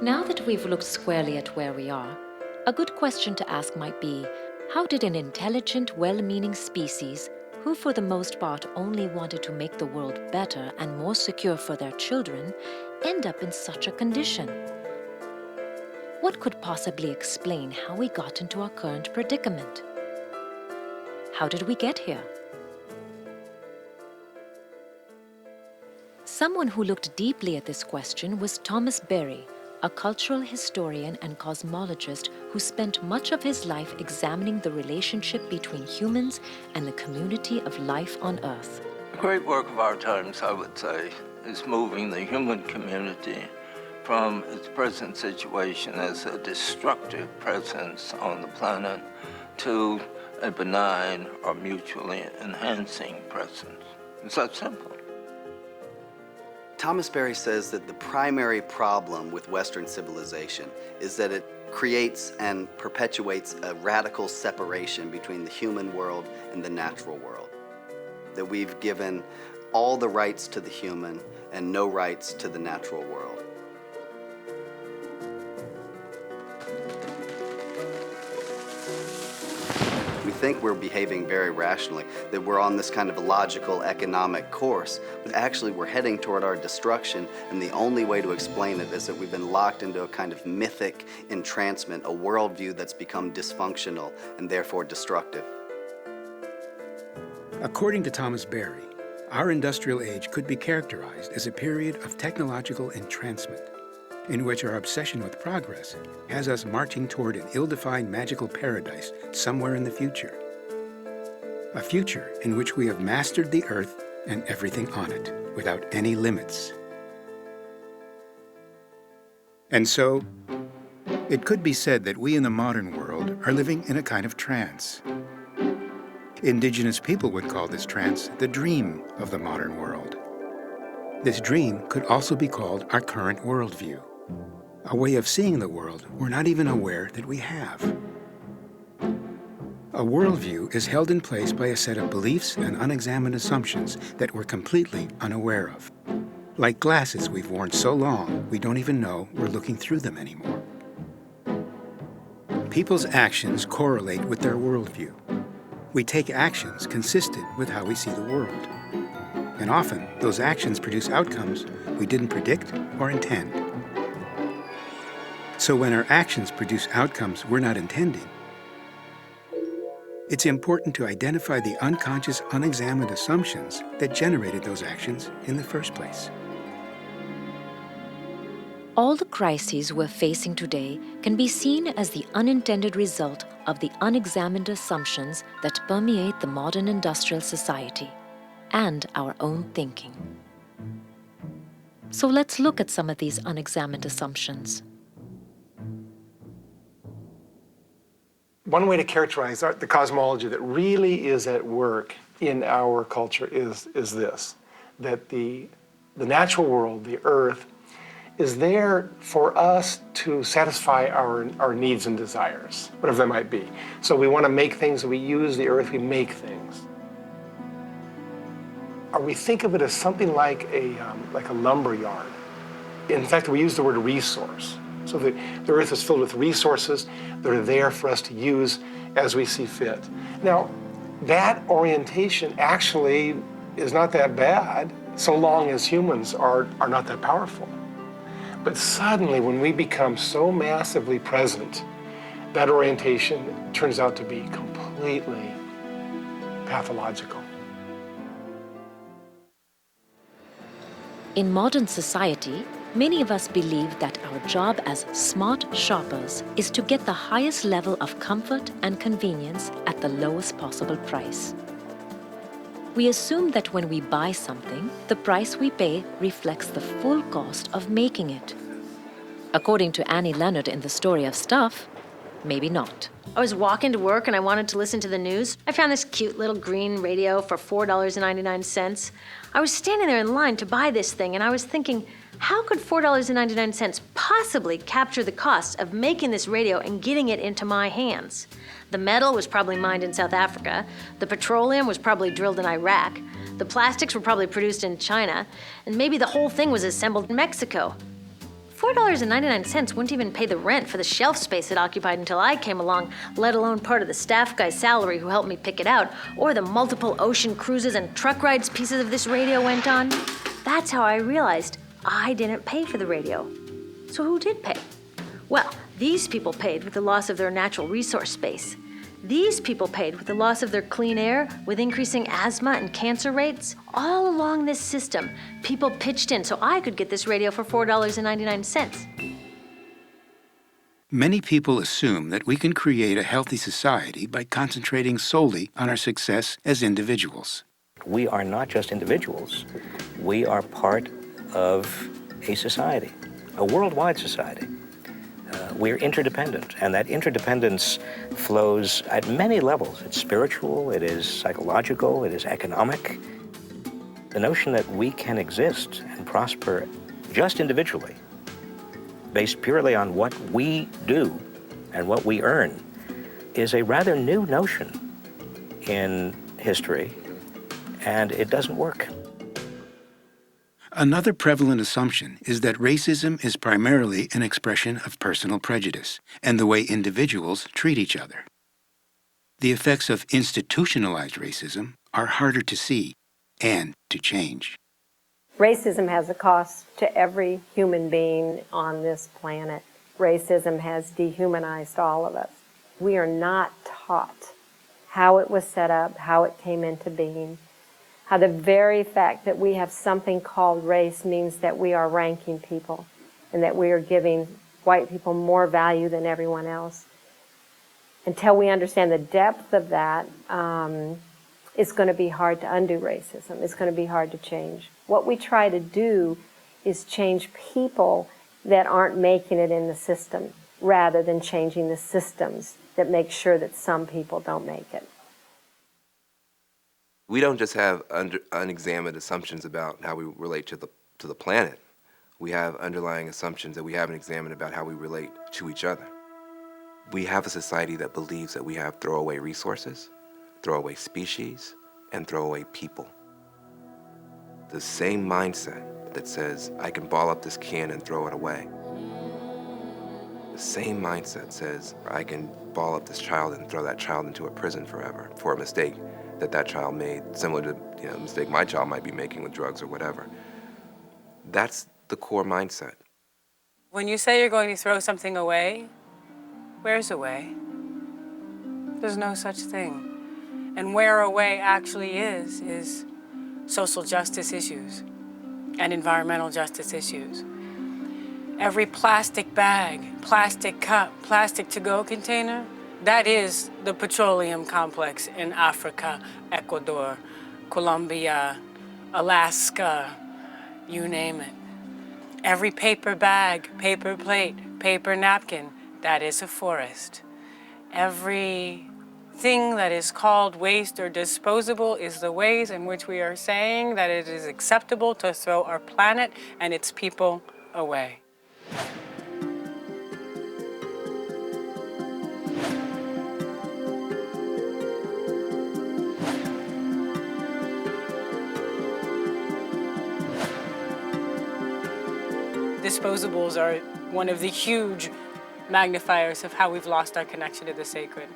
Now that we've looked squarely at where we are, a good question to ask might be, how did an intelligent, well-meaning species, who for the most part only wanted to make the world better and more secure for their children, end up in such a condition? What could possibly explain how we got into our current predicament? How did we get here? Someone who looked deeply at this question was Thomas Berry, a cultural historian and cosmologist who spent much of his life examining the relationship between humans and the community of life on Earth. The great work of our times, I would say, is moving the human community from its present situation as a destructive presence on the planet to a benign or mutually enhancing presence. It's that simple. Thomas Berry says that the primary problem with Western civilization is that it creates and perpetuates a radical separation between the human world and the natural world. That we've given all the rights to the human and no rights to the natural world. We think we're behaving very rationally, that we're on this kind of logical economic course, but actually we're heading toward our destruction, and the only way to explain it is that we've been locked into a kind of mythic entrancement, a worldview that's become dysfunctional and therefore destructive. According to Thomas Berry, our industrial age could be characterized as a period of technological entrancement, in which our obsession with progress has us marching toward an ill-defined magical paradise somewhere in the future. A future in which we have mastered the earth and everything on it without any limits. And so, it could be said that we in the modern world are living in a kind of trance. Indigenous people would call this trance the dream of the modern world. This dream could also be called our current worldview. A way of seeing the world we're not even aware that we have. A worldview is held in place by a set of beliefs and unexamined assumptions that we're completely unaware of. Like glasses we've worn so long, we don't even know we're looking through them anymore. People's actions correlate with their worldview. We take actions consistent with how we see the world. And often, those actions produce outcomes we didn't predict or intend. So when our actions produce outcomes we're not intending, it's important to identify the unconscious, unexamined assumptions that generated those actions in the first place. All the crises we're facing today can be seen as the unintended result of the unexamined assumptions that permeate the modern industrial society and our own thinking. So let's look at some of these unexamined assumptions. One way to characterize the cosmology that really is at work in our culture is this, that the natural world, the earth, is there for us to satisfy our needs and desires, whatever they might be. So we want to make things, we use the earth, we make things. Or we think of it as something like a lumber yard. In fact, we use the word resource. So the earth is filled with resources that are there for us to use as we see fit. Now, that orientation actually is not that bad so long as humans are not that powerful. But suddenly, when we become so massively present, that orientation turns out to be completely pathological. In modern society, many of us believe that our job as smart shoppers is to get the highest level of comfort and convenience at the lowest possible price. We assume that when we buy something, the price we pay reflects the full cost of making it. According to Annie Leonard in The Story of Stuff, maybe not. I was walking to work and I wanted to listen to the news. I found this cute little green radio for $4.99. I was standing there in line to buy this thing and I was thinking, how could $4.99 possibly capture the cost of making this radio and getting it into my hands? The metal was probably mined in South Africa. The petroleum was probably drilled in Iraq. The plastics were probably produced in China. And maybe the whole thing was assembled in Mexico. $4.99 wouldn't even pay the rent for the shelf space it occupied until I came along, let alone part of the staff guy's salary who helped me pick it out, or the multiple ocean cruises and truck rides pieces of this radio went on. That's how I realized I didn't pay for the radio. So who did pay? Well, these people paid with the loss of their natural resource space. These people paid with the loss of their clean air, with increasing asthma and cancer rates. All along this system, people pitched in so I could get this radio for $4.99. Many people assume that we can create a healthy society by concentrating solely on our success as individuals. We are not just individuals. We are part of a society, a worldwide society. We're interdependent, and that interdependence flows at many levels. It's spiritual, it is psychological, it is economic. The notion that we can exist and prosper just individually, based purely on what we do and what we earn, is a rather new notion in history, and it doesn't work. Another prevalent assumption is that racism is primarily an expression of personal prejudice and the way individuals treat each other. The effects of institutionalized racism are harder to see and to change. Racism has a cost to every human being on this planet. Racism has dehumanized all of us. We are not taught how it was set up, how it came into being, how the very fact that we have something called race means that we are ranking people and that we are giving white people more value than everyone else. Until we understand the depth of that, it's going to be hard to undo racism. It's going to be hard to change. What we try to do is change people that aren't making it in the system, rather than changing the systems that make sure that some people don't make it. We don't just have unexamined assumptions about how we relate to the planet. We have underlying assumptions that we haven't examined about how we relate to each other. We have a society that believes that we have throwaway resources, throwaway species, and throwaway people. The same mindset that says, I can ball up this can and throw it away. The same mindset says, I can ball up this child and throw that child into a prison forever for a mistake that child made, similar to the mistake my child might be making with drugs or whatever. That's the core mindset. When you say you're going to throw something away, where's away? There's no such thing. And where away actually is social justice issues and environmental justice issues. Every plastic bag, plastic cup, plastic to-go container, that is the petroleum complex in Africa, Ecuador, Colombia, Alaska, you name it. Every paper bag, paper plate, paper napkin, that is a forest. Everything that is called waste or disposable is the ways in which we are saying that it is acceptable to throw our planet and its people away. disposables are one of the huge magnifiers of how we've lost our connection to the sacred.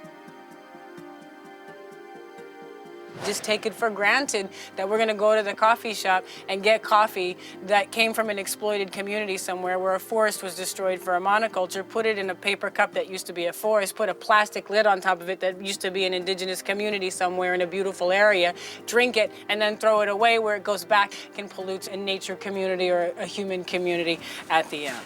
Just take it for granted that we're going to go to the coffee shop and get coffee that came from an exploited community somewhere where a forest was destroyed for a monoculture, put it in a paper cup that used to be a forest, put a plastic lid on top of it that used to be an indigenous community somewhere in a beautiful area, drink it, and then throw it away where it goes back and pollutes a nature community or a human community at the end.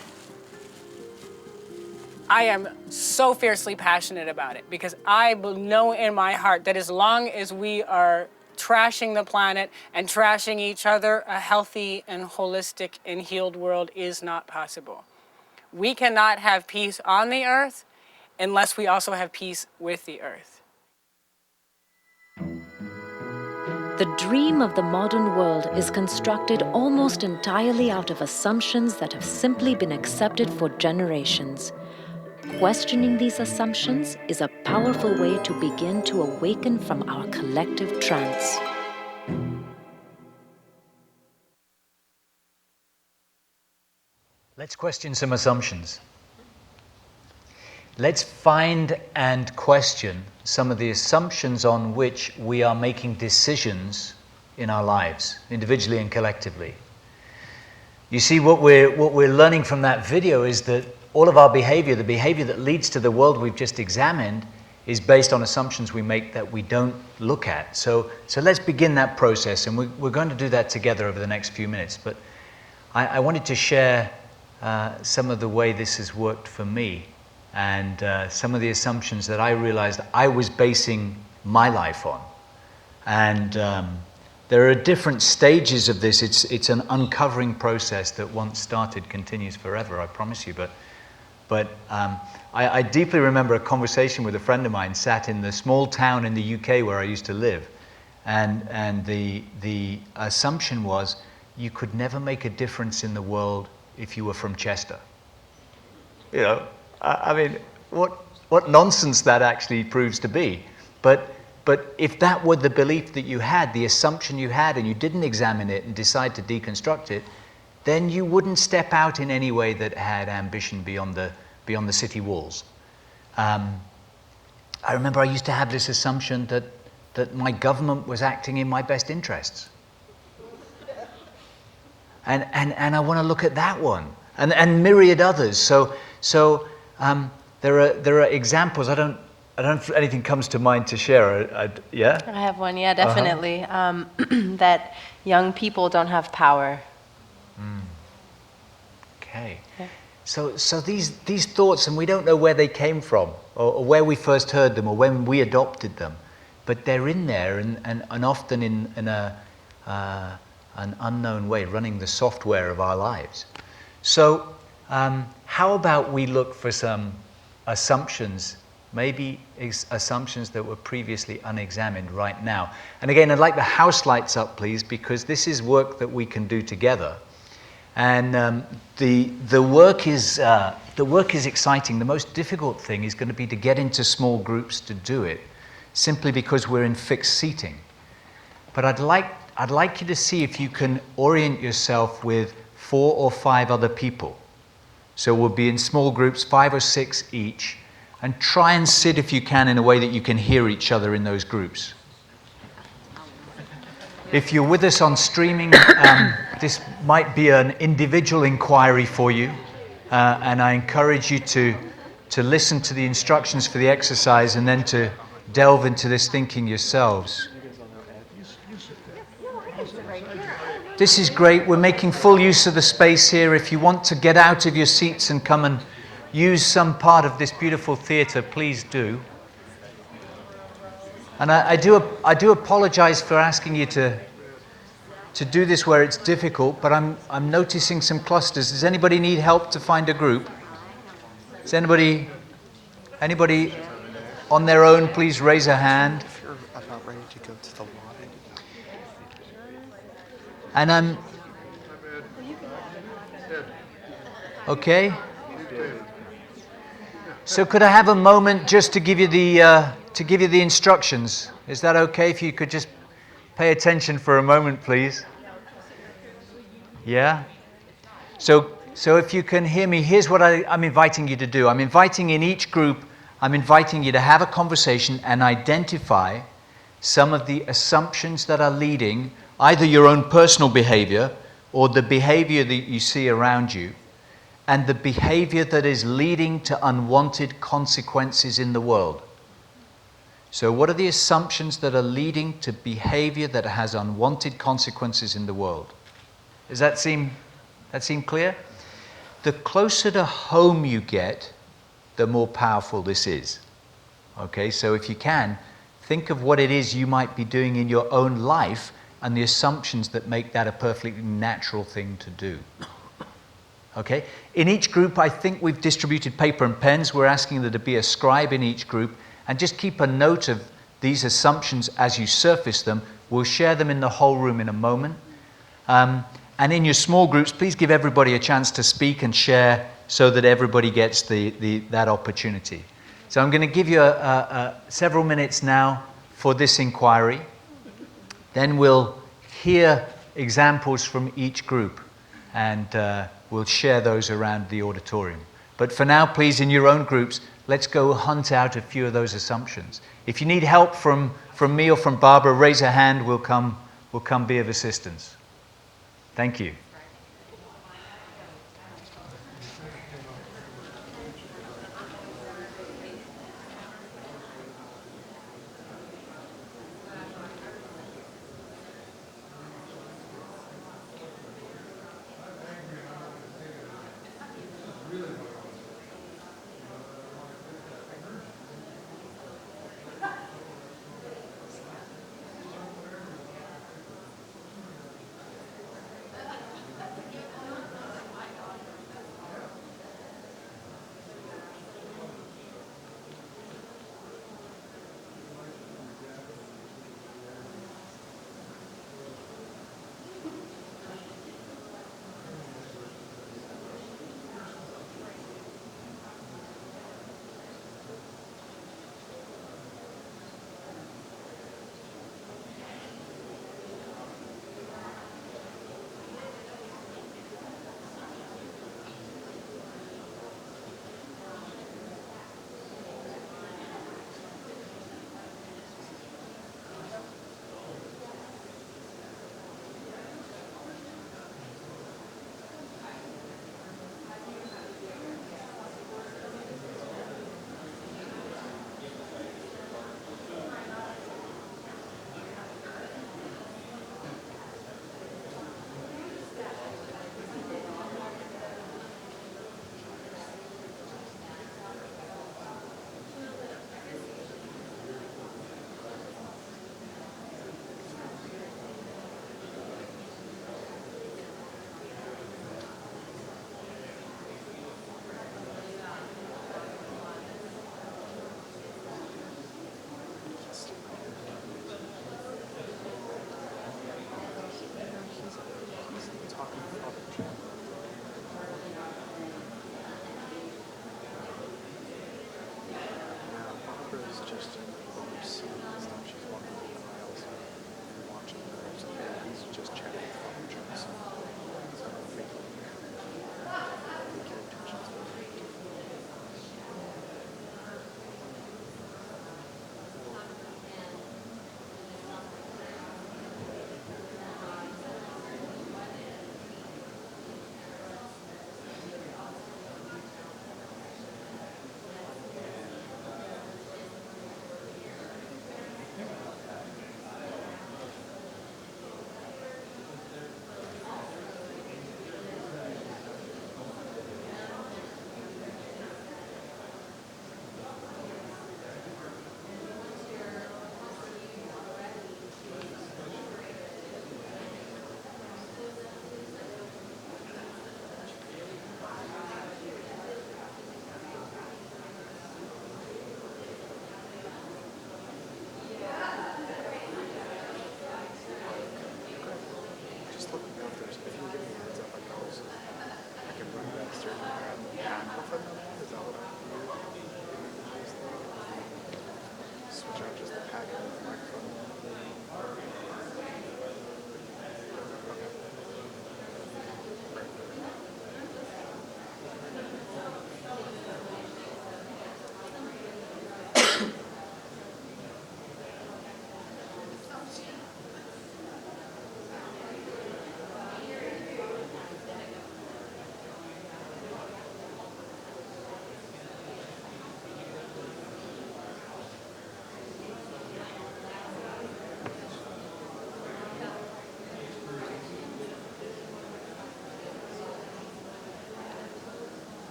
I am so fiercely passionate about it because I know in my heart that as long as we are trashing the planet and trashing each other, a healthy and holistic and healed world is not possible. We cannot have peace on the earth unless we also have peace with the earth. The dream of the modern world is constructed almost entirely out of assumptions that have simply been accepted for generations. Questioning these assumptions is a powerful way to begin to awaken from our collective trance. Let's question some assumptions. Let's find and question some of the assumptions on which we are making decisions in our lives, individually and collectively. You see, what we're learning from that video is that all of our behavior, the behavior that leads to the world we've just examined, is based on assumptions we make that we don't look at. So let's begin that process, and we're going to do that together over the next few minutes. But I wanted to share some of the way this has worked for me, and some of the assumptions that I realized I was basing my life on. And there are different stages of this. It's an uncovering process that once started continues forever, I promise you. But I deeply remember a conversation with a friend of mine sat in the small town in the UK where I used to live. And the assumption was you could never make a difference in the world if you were from Chester. You know, I mean, what nonsense that actually proves to be. But if that were the belief that you had, the assumption you had, and you didn't examine it and decide to deconstruct it, then you wouldn't step out in any way that had ambition beyond the city walls. I remember I used to have this assumption that my government was acting in my best interests. And I want to look at that one, and myriad others. So there are examples. I don't know if anything comes to mind to share. Yeah? I have one, yeah, definitely. That young people don't have power. Okay. Yeah. So these thoughts, and we don't know where they came from, or where we first heard them, or when we adopted them, but they're in there, and often in an unknown way, running the software of our lives. So how about we look for some assumptions, maybe assumptions that were previously unexamined right now. And again, I'd like the house lights up, please, because this is work that we can do together. And the work is exciting. The most difficult thing is going to be to get into small groups to do it, simply because we're in fixed seating. But I'd like you to see if you can orient yourself with 4 or 5 other people. So we'll be in small groups, 5 or 6 each, and try and sit, if you can, in a way that you can hear each other in those groups. If you're with us on streaming, this might be an individual inquiry for you, and I encourage you to listen to the instructions for the exercise and then to delve into this thinking yourselves. This is great. We're making full use of the space here. If you want to get out of your seats and come and use some part of this beautiful theatre, please do. And I do apologize for asking you to do this where it's difficult, but I'm noticing some clusters. Does anybody need help to find a group? Is anybody on their own? Please raise a hand. If you're about ready to go to the lobby. And I'm okay. So could I have a moment just to give you the instructions? Is that okay? If you could just pay attention for a moment, please. Yeah. So So if you can hear me, here's what I'm inviting you to do. I'm inviting in each group, I'm inviting you to have a conversation and identify some of the assumptions that are leading either your own personal behavior or the behavior that you see around you, and the behavior that is leading to unwanted consequences in the world. So what are the assumptions that are leading to behavior that has unwanted consequences in the world? Does that seem clear? The closer to home you get, the more powerful this is. Okay, so if you can, think of what it is you might be doing in your own life and the assumptions that make that a perfectly natural thing to do. Okay? In each group, I think we've distributed paper and pens. We're asking there to be a scribe in each group, and just keep a note of these assumptions as you surface them. We'll share them in the whole room in a moment. And in your small groups, please give everybody a chance to speak and share so that everybody gets that opportunity. So I'm going to give you several minutes now for this inquiry. Then we'll hear examples from each group, and we'll share those around the auditorium. But for now, please, in your own groups, let's go hunt out a few of those assumptions. If you need help from me or from Barbara, raise a hand. We'll come be of assistance. Thank you.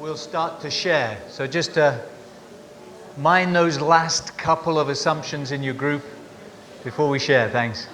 We'll start to share. So just mind those last couple of assumptions in your group before we share. Thanks.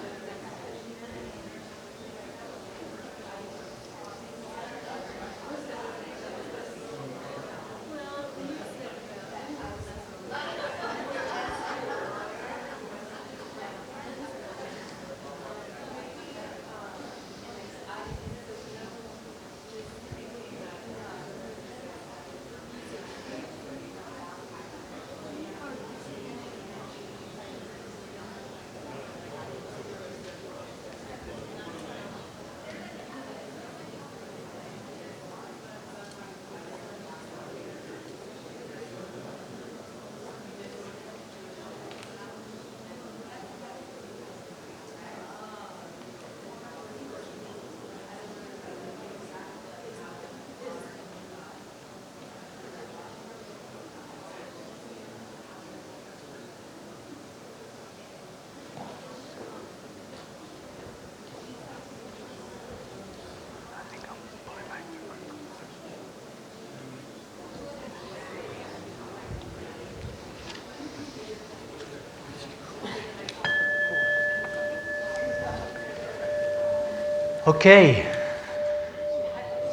Okay.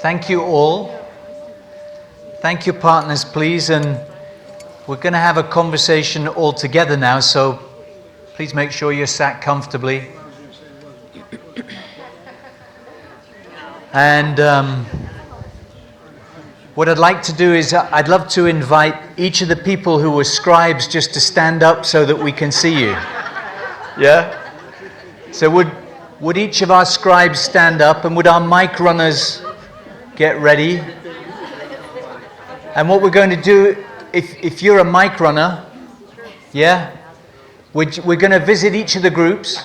Thank you all. Thank you, partners, please. And we're going to have a conversation all together now, so please make sure you're sat comfortably. And what I'd like to do is I'd love to invite each of the people who were scribes just to stand up so that we can see you. Yeah? So would each of our scribes stand up, and would our mic runners get ready? And what we're going to do, if you're a mic runner, yeah, we're going to visit each of the groups.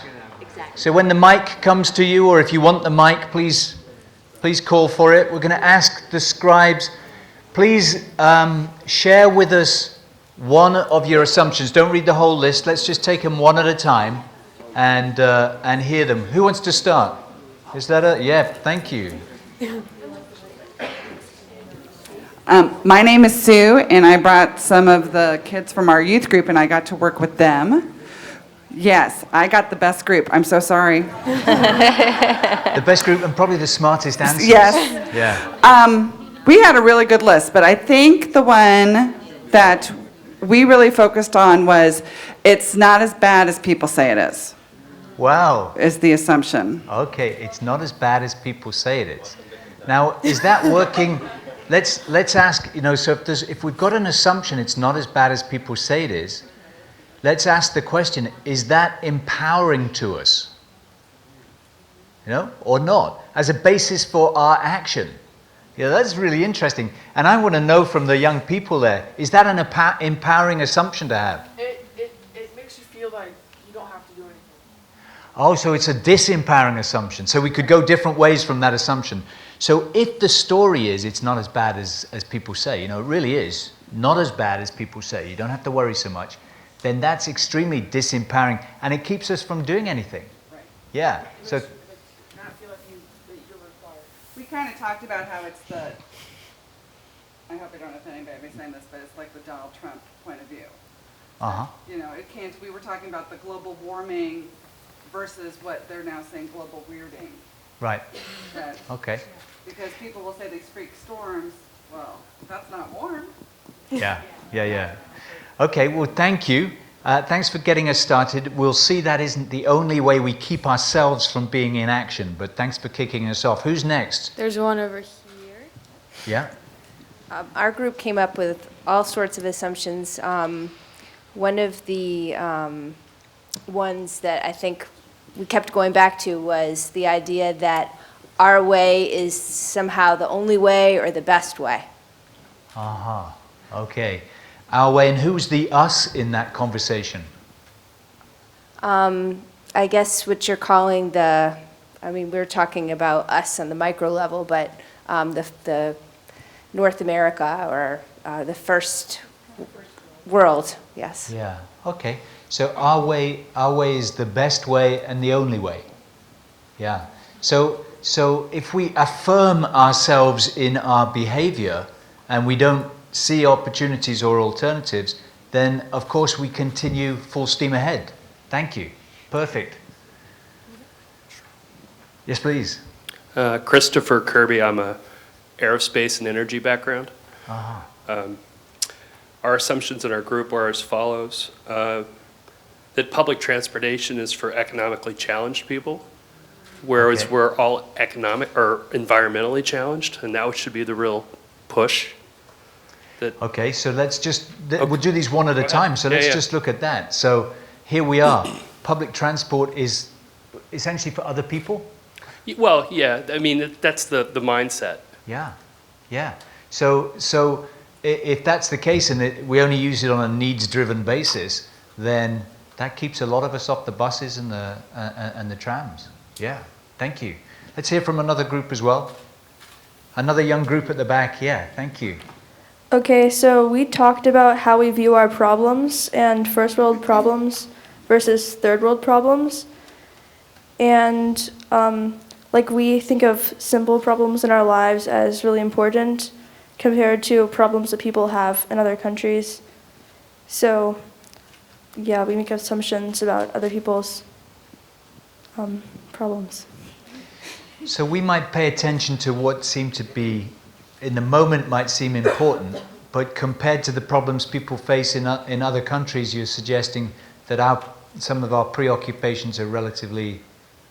So when the mic comes to you, or if you want the mic, please call for it. We're going to ask the scribes, please share with us one of your assumptions. Don't read the whole list. Let's just take them one at a time and hear them. Who wants to start? Is that yeah, thank you. My name is Sue, and I brought some of the kids from our youth group, and I got to work with them. Yes, I got the best group. I'm so sorry. The best group and probably the smartest answers. Yes. Yeah. We had a really good list, but I think the one that we really focused on was, it's not as bad as people say it is. Wow. Is the assumption. Okay, it's not as bad as people say it is. Now, is that working? Let's ask, so if we've got an assumption it's not as bad as people say it is, let's ask the question, is that empowering to us? Or not? As a basis for our action. Yeah, that's really interesting. And I want to know from the young people there, is that an empowering assumption to have? It makes you feel like you don't have to do anything. Oh, so it's a disempowering assumption. So we could go different ways from that assumption. So if the story is it's not as bad as people say, it really is not as bad as people say, you don't have to worry so much, then that's extremely disempowering, and it keeps us from doing anything. Right. Yeah. So Not feel like you're required. We kind of talked about how it's the, I hope I don't offend anybody by saying this, but it's like the Donald Trump point of view. It can't, we were talking about the global warming versus what they're now saying global weirding. Right. That, okay. Because people will say these freak storms, well, that's not warm. Yeah. Okay, well, thank you. Thanks for getting us started. We'll see that isn't the only way we keep ourselves from being in action, but thanks for kicking us off. Who's next? There's one over here. Yeah. Our group came up with all sorts of assumptions. One of the ones that I think we kept going back to was the idea that our way is somehow the only way or the best way. Okay. Our way, and who's the us in that conversation? I guess what you're calling we're talking about us on the micro level, but the North America or the first world, yes. Yeah, okay. So our way is the best way and the only way. Yeah. So if we affirm ourselves in our behavior and we don't see opportunities or alternatives, then of course we continue full steam ahead. Thank you. Perfect. Yes, please. Christopher Kirby. I'm a aerospace and energy background. Uh-huh. Our assumptions in our group are as follows. That public transportation is for economically challenged people, whereas Okay. we're all economic or environmentally challenged, and that should be the real push. Okay, so let's just, we'll do these one at a time, so Yeah, let's yeah. just look at that. So here we are. Public transport is essentially for other people? Well, yeah, I mean, that's the mindset. Yeah, yeah. So if that's the case and we only use it on a needs-driven basis, then that keeps a lot of us off the buses and the trams. Yeah, thank you. Let's hear from another group as well. Another young group at the back. Yeah, thank you. Okay, so we talked about how we view our problems and first world problems versus third world problems. And like we think of simple problems in our lives as really important compared to problems that people have in other countries. So yeah, we make assumptions about other people's problems. So we might pay attention to what seem to be, in the moment might seem important, but compared to the problems people face in other countries, you're suggesting that some of our preoccupations are relatively,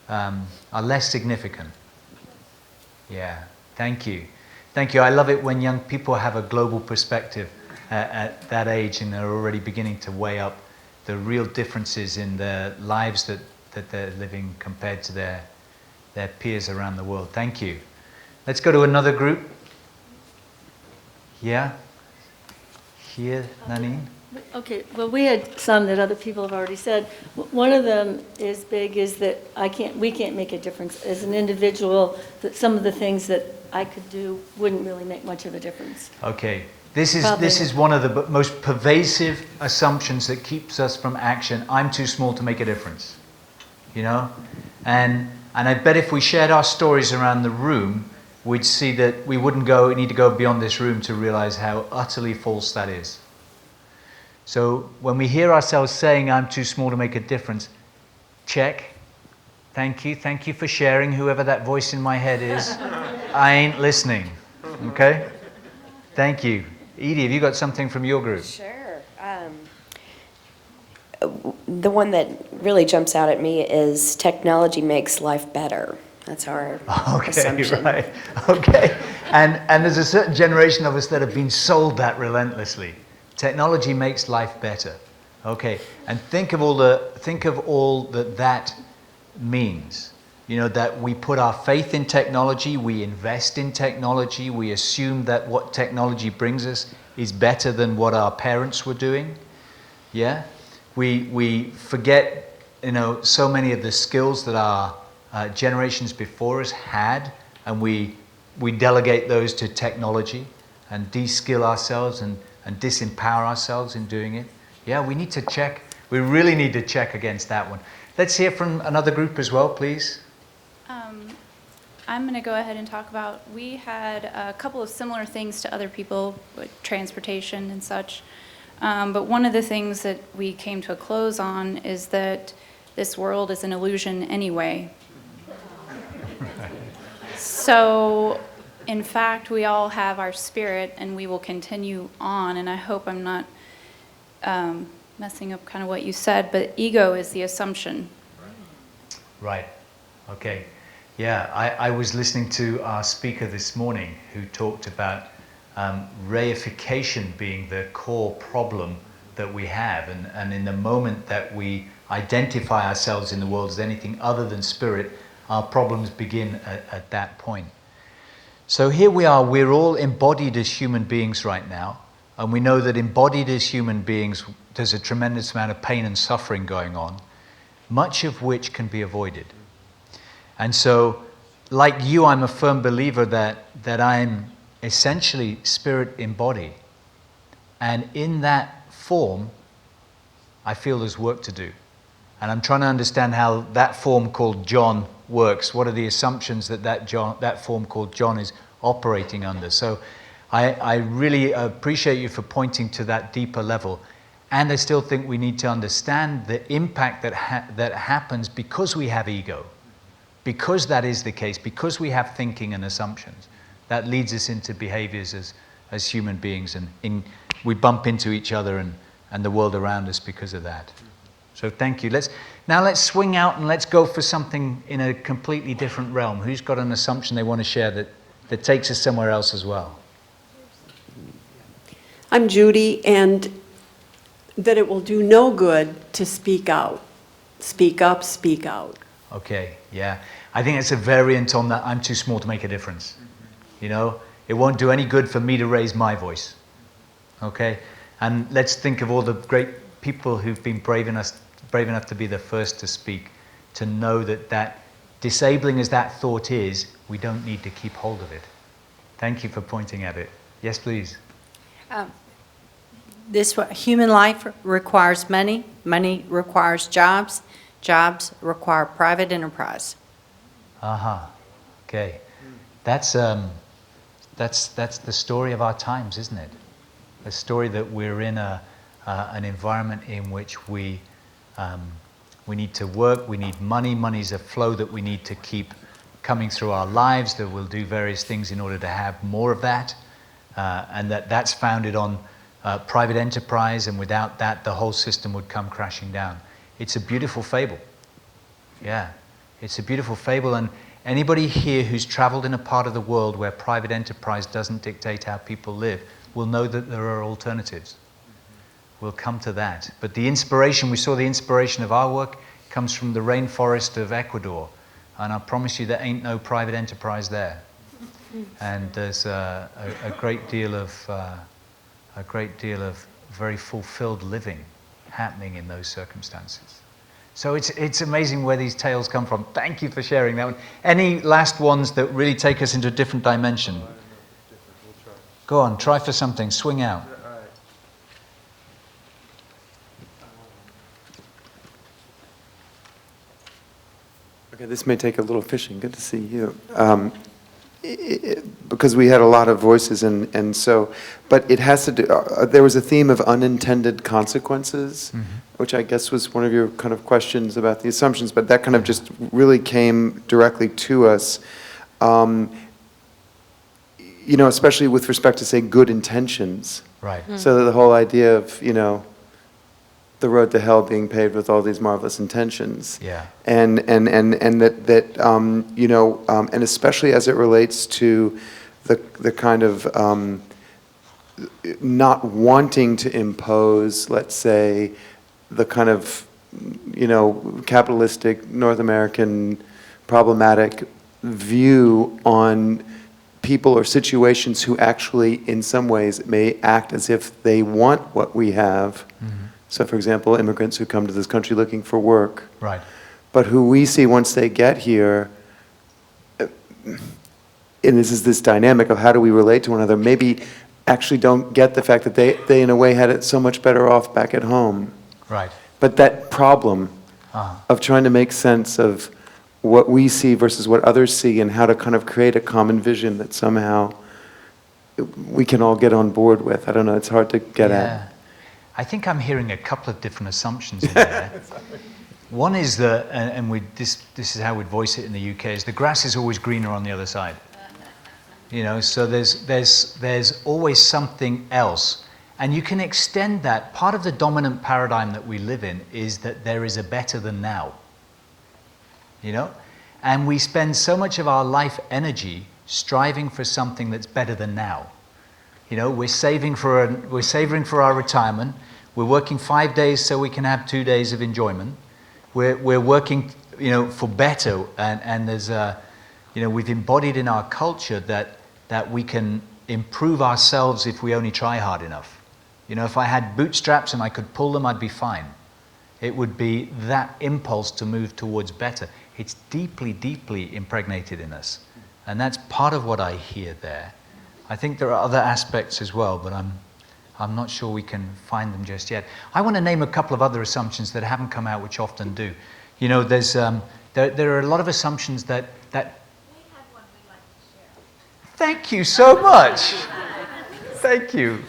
are less significant. Yeah, thank you. Thank you. I love it when young people have a global perspective at that age and they're already beginning to weigh up the real differences in their lives that they're living compared to their peers around the world. Thank you. Let's go to another group. Yeah? Here, Nanine? Okay, well, we had some that other people have already said. One of them is big, is that we can't make a difference. As an individual, that some of the things that I could do wouldn't really make much of a difference. Okay. This is one of the most pervasive assumptions that keeps us from action. I'm too small to make a difference. You know? And I bet if we shared our stories around the room, we'd see that we wouldn't need to go beyond this room to realize how utterly false that is. So when we hear ourselves saying, I'm too small to make a difference, check. Thank you. Thank you for sharing, whoever that voice in my head is. I ain't listening. Okay? Thank you. Edie, have you got something from your group? Sure. The one that really jumps out at me is technology makes life better. That's our assumption. Right. Okay. And there's a certain generation of us that have been sold that relentlessly. Technology makes life better. Okay. And think of all that means. You know, that we put our faith in technology, we invest in technology, we assume that what technology brings us is better than what our parents were doing. Yeah? We forget, you know, so many of the skills that our generations before us had, and we delegate those to technology and de-skill ourselves and disempower ourselves in doing it. Yeah, we need to check. We really need to check against that one. Let's hear from another group as well, please. I'm going to go ahead and talk about, we had a couple of similar things to other people, with transportation and such. But one of the things that we came to a close on is that this world is an illusion anyway. So, in fact, we all have our spirit and we will continue on. And I hope I'm not messing up kind of what you said, but ego is the assumption. Right. Okay. Yeah, I was listening to our speaker this morning who talked about reification being the core problem that we have. And in the moment that we identify ourselves in the world as anything other than spirit, our problems begin at that point. So here we are, we're all embodied as human beings right now. And we know that embodied as human beings, there's a tremendous amount of pain and suffering going on, much of which can be avoided. And so, like you, I'm a firm believer that I'm essentially spirit in body. And in that form, I feel there's work to do. And I'm trying to understand how that form called Jon works. What are the assumptions that form called Jon is operating under? So I really appreciate you for pointing to that deeper level. And I still think we need to understand the impact that happens because we have ego. Because that is the case, because we have thinking and assumptions, that leads us into behaviors as human beings. And we bump into each other and the world around us because of that. So thank you. Now let's swing out and let's go for something in a completely different realm. Who's got an assumption they want to share that takes us somewhere else as well? I'm Judy, and that it will do no good to speak out. Speak up, speak out. Okay, yeah. I think it's a variant on that I'm too small to make a difference. You know, it won't do any good for me to raise my voice. Okay? And let's think of all the great people who've been brave enough to be the first to speak, to know that disabling as that thought is, we don't need to keep hold of it. Thank you for pointing at it. Yes, please. Human life requires money. Money requires jobs. Jobs require private enterprise. Okay. That's the story of our times, isn't it? A story that we're in an environment in which we need to work, we need money. Money's a flow that we need to keep coming through our lives, that we'll do various things in order to have more of that, and that's founded on private enterprise, and without that, the whole system would come crashing down. It's a beautiful fable. Yeah, it's a beautiful fable, and anybody here who's traveled in a part of the world where private enterprise doesn't dictate how people live will know that there are alternatives. We'll come to that. But the inspiration, we saw the inspiration of our work comes from the rainforest of Ecuador, and I promise you there ain't no private enterprise there. And there's a great deal of very fulfilled living happening in those circumstances. So it's amazing where these tales come from. Thank you for sharing that one. Any last ones that really take us into a different dimension? Go on, try for something, swing out. Okay, this may take a little fishing. Good to see you. Because we had a lot of voices, and so, but it has to do, there was a theme of unintended consequences, which I guess was one of your kind of questions about the assumptions, but that kind of just really came directly to us, you know, especially with respect to, say, good intentions. Right. So that the whole idea of, you know, the road to hell being paved with all these marvelous intentions. Yeah. And that you know, and especially as it relates to the kind of not wanting to impose, let's say, the kind of, you know, capitalistic North American problematic view on people or situations who actually, in some ways, may act as if they want what we have. So, for example, immigrants who come to this country looking for work, right, but who we see once they get here, and this is this dynamic of how do we relate to one another, maybe actually don't get the fact that they in a way had it so much better off back at home. Right. But that problem of trying to make sense of what we see versus what others see, and how to kind of create a common vision that somehow we can all get on board with. I don't know, it's hard to get at. I think I'm hearing a couple of different assumptions in there. One is that, and this is how we'd voice it in the UK, is the grass is always greener on the other side. You know, so there's always something else. And you can extend that. Part of the dominant paradigm that we live in is that there is a better than now. You know? And we spend so much of our life energy striving for something that's better than now. You know, we're saving for our retirement. We're working 5 days so we can have 2 days of enjoyment. We're working, you know, for better, and there's you know, we've embodied in our culture that we can improve ourselves if we only try hard enough. You know, if I had bootstraps and I could pull them, I'd be fine. It would be that impulse to move towards better. It's deeply, deeply impregnated in us, and that's part of what I hear there. I think there are other aspects as well, but I'm not sure we can find them just yet. I want to name a couple of other assumptions that haven't come out, which often do. You know, there's there are a lot of assumptions that. We had one we'd like to share. Thank you so much. Thank you.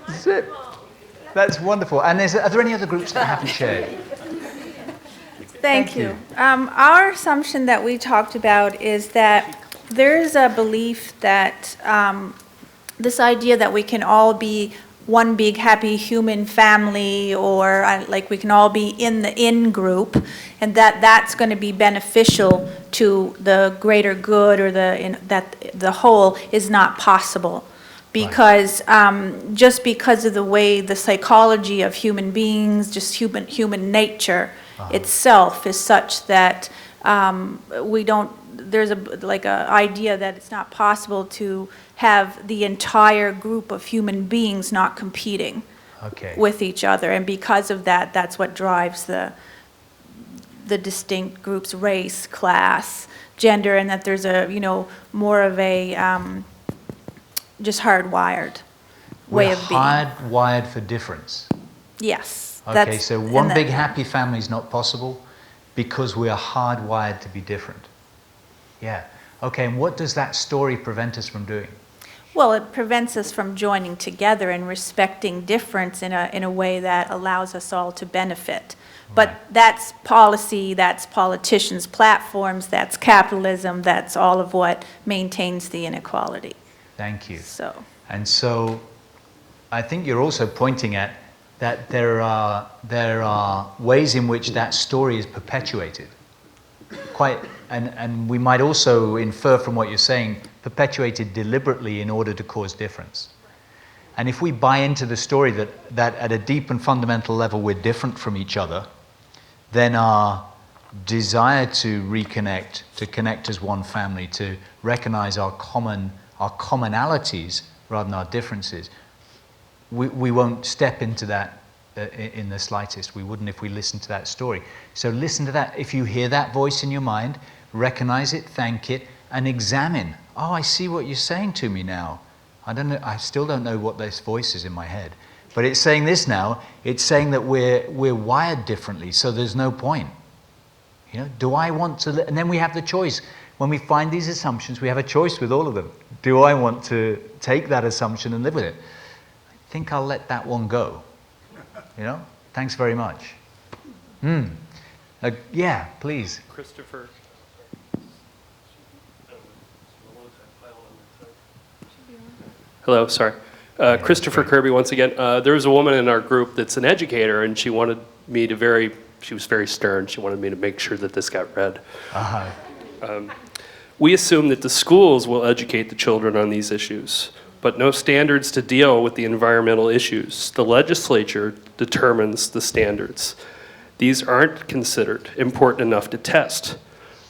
Zip. That's wonderful. And are there any other groups that haven't shared? Thank you. Our assumption that we talked about is that there is a belief that this idea that we can all be one big happy human family, or like we can all be in the in-group, and that's going to be beneficial to the greater good, or that the whole is not possible. Because just because of the way the psychology of human beings, just human nature itself is such that there's a idea that it's not possible to have the entire group of human beings not competing with each other. And because of that, that's what drives the distinct groups, race, class, gender, and that there's more of a just hardwired way of being. Hardwired for difference. Yes. Okay, so one big happy family is not possible because we are hardwired to be different. Yeah. Okay, and what does that story prevent us from doing? Well, it prevents us from joining together and respecting difference in a way that allows us all to benefit. But that's policy, that's politicians' platforms, that's capitalism, that's all of what maintains the inequality. Thank you. So I think you're also pointing at that there are ways in which that story is perpetuated. And we might also infer from what you're saying, perpetuated deliberately in order to cause difference. And if we buy into the story that at a deep and fundamental level we're different from each other, then our desire to reconnect, to connect as one family, to recognize our commonalities rather than our differences, we won't step into that in the slightest. We wouldn't if we listened to that story. So listen to that. If you hear that voice in your mind, recognize it, thank it, and examine. Oh, I see what you're saying to me now. I don't know. I still don't know what this voice is in my head. But it's saying this now. It's saying that we're wired differently, so there's no point. You know, do I want to? And then we have the choice. When we find these assumptions, we have a choice with all of them. Do I want to take that assumption and live with it? I think I'll let that one go. You know? Thanks very much. Yeah, please. Christopher. Hello, sorry. Christopher Kirby once again. There was a woman in our group that's an educator, and she wanted me to she was very stern. She wanted me to make sure that this got read. We assume that the schools will educate the children on these issues, but no standards to deal with the environmental issues. The legislature determines the standards. These aren't considered important enough to test.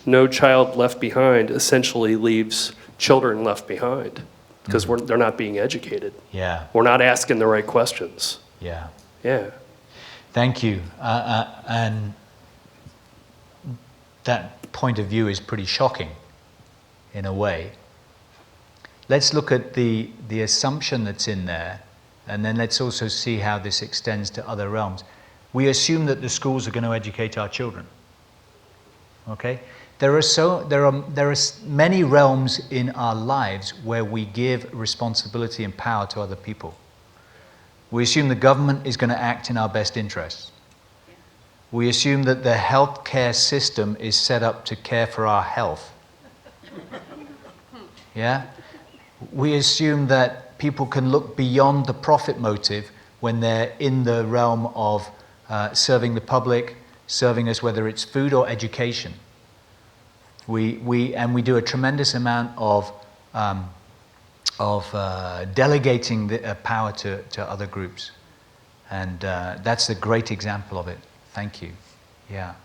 No child left behind essentially leaves children left behind because they're not being educated. Yeah. We're not asking the right questions. Yeah. Yeah. Thank you. And that point of view is pretty shocking in a way. Let's look at the assumption that's in there, and then let's also see how this extends to other realms. We assume that the schools are going to educate our children. Okay? There are many realms in our lives where we give responsibility and power to other people. We assume the government is going to act in our best interests. We assume that the healthcare system is set up to care for our health. Yeah? We assume that people can look beyond the profit motive when they're in the realm of serving the public, serving us, whether it's food or education. We do a tremendous amount of delegating the power to other groups. And that's a great example of it. Thank you. Yeah.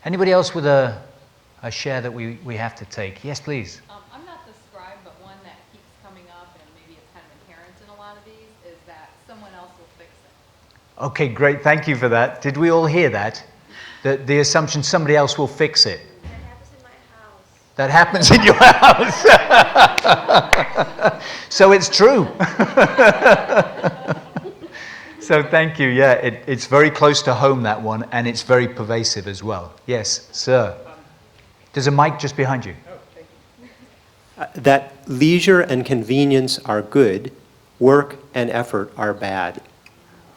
Anybody else with a share that we have to take? Yes, please. I'm not the scribe, but one that keeps coming up, and maybe it's kind of inherent in a lot of these, is that someone else will fix it. Okay, great. Thank you for that. Did we all hear that? The assumption somebody else will fix it. That happens in your house. So it's true. So thank you. Yeah, it's very close to home, that one, and it's very pervasive as well. Yes, sir. There's a mic just behind you. That leisure and convenience are good, work and effort are bad.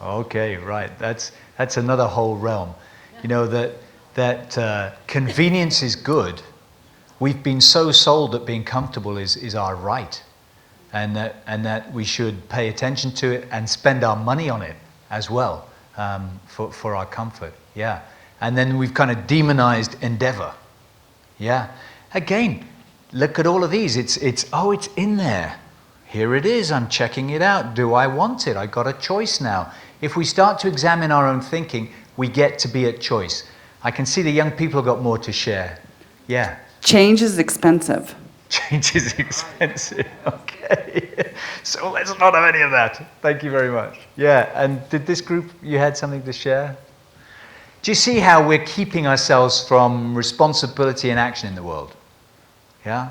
Okay, right. That's another whole realm. You know, that convenience is good. We've been so sold that being comfortable is our right, and that we should pay attention to it and spend our money on it as well, for our comfort. Yeah. And then we've kind of demonized endeavor. Yeah. Again, look at all of these. It's in there. Here it is. I'm checking it out. Do I want it? I got a choice now. If we start to examine our own thinking, we get to be at choice. I can see the young people have got more to share. Yeah. Change is expensive. Change is expensive. Okay. So let's not have any of that. Thank you very much. Yeah. And did this group, you had something to share? Do you see how we're keeping ourselves from responsibility and action in the world? Yeah?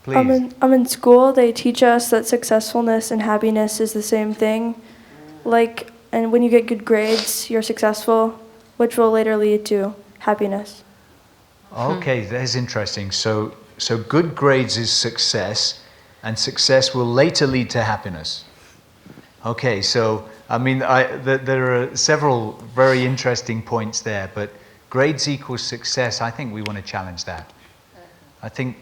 Please. In school, they teach us that successfulness and happiness is the same thing. Like, and when you get good grades, you're successful, which will later lead to happiness. Okay, that's interesting. So good grades is success, and success will later lead to happiness. Okay, so I mean, there are several very interesting points there, but grades equals success. I think we want to challenge that. I think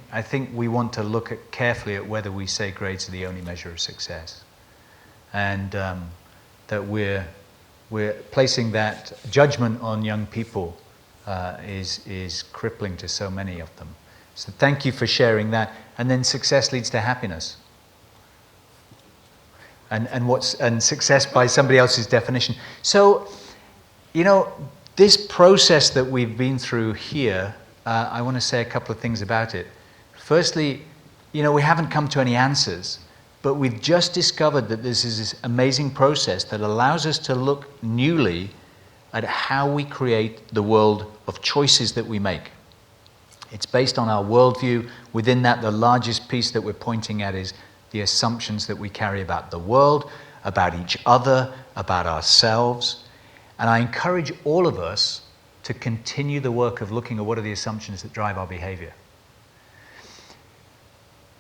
we want to look carefully at whether we say grades are the only measure of success, and that we're placing that judgment on young people is crippling to so many of them. So thank you for sharing that. And then success leads to happiness. And success by somebody else's definition. So, you know, this process that we've been through here, I want to say a couple of things about it. Firstly, you know, we haven't come to any answers, but we've just discovered that this is this amazing process that allows us to look newly at how we create the world of choices that we make. It's based on our worldview. Within that, the largest piece that we're pointing at is the assumptions that we carry about the world, about each other, about ourselves. And I encourage all of us to continue the work of looking at what are the assumptions that drive our behavior.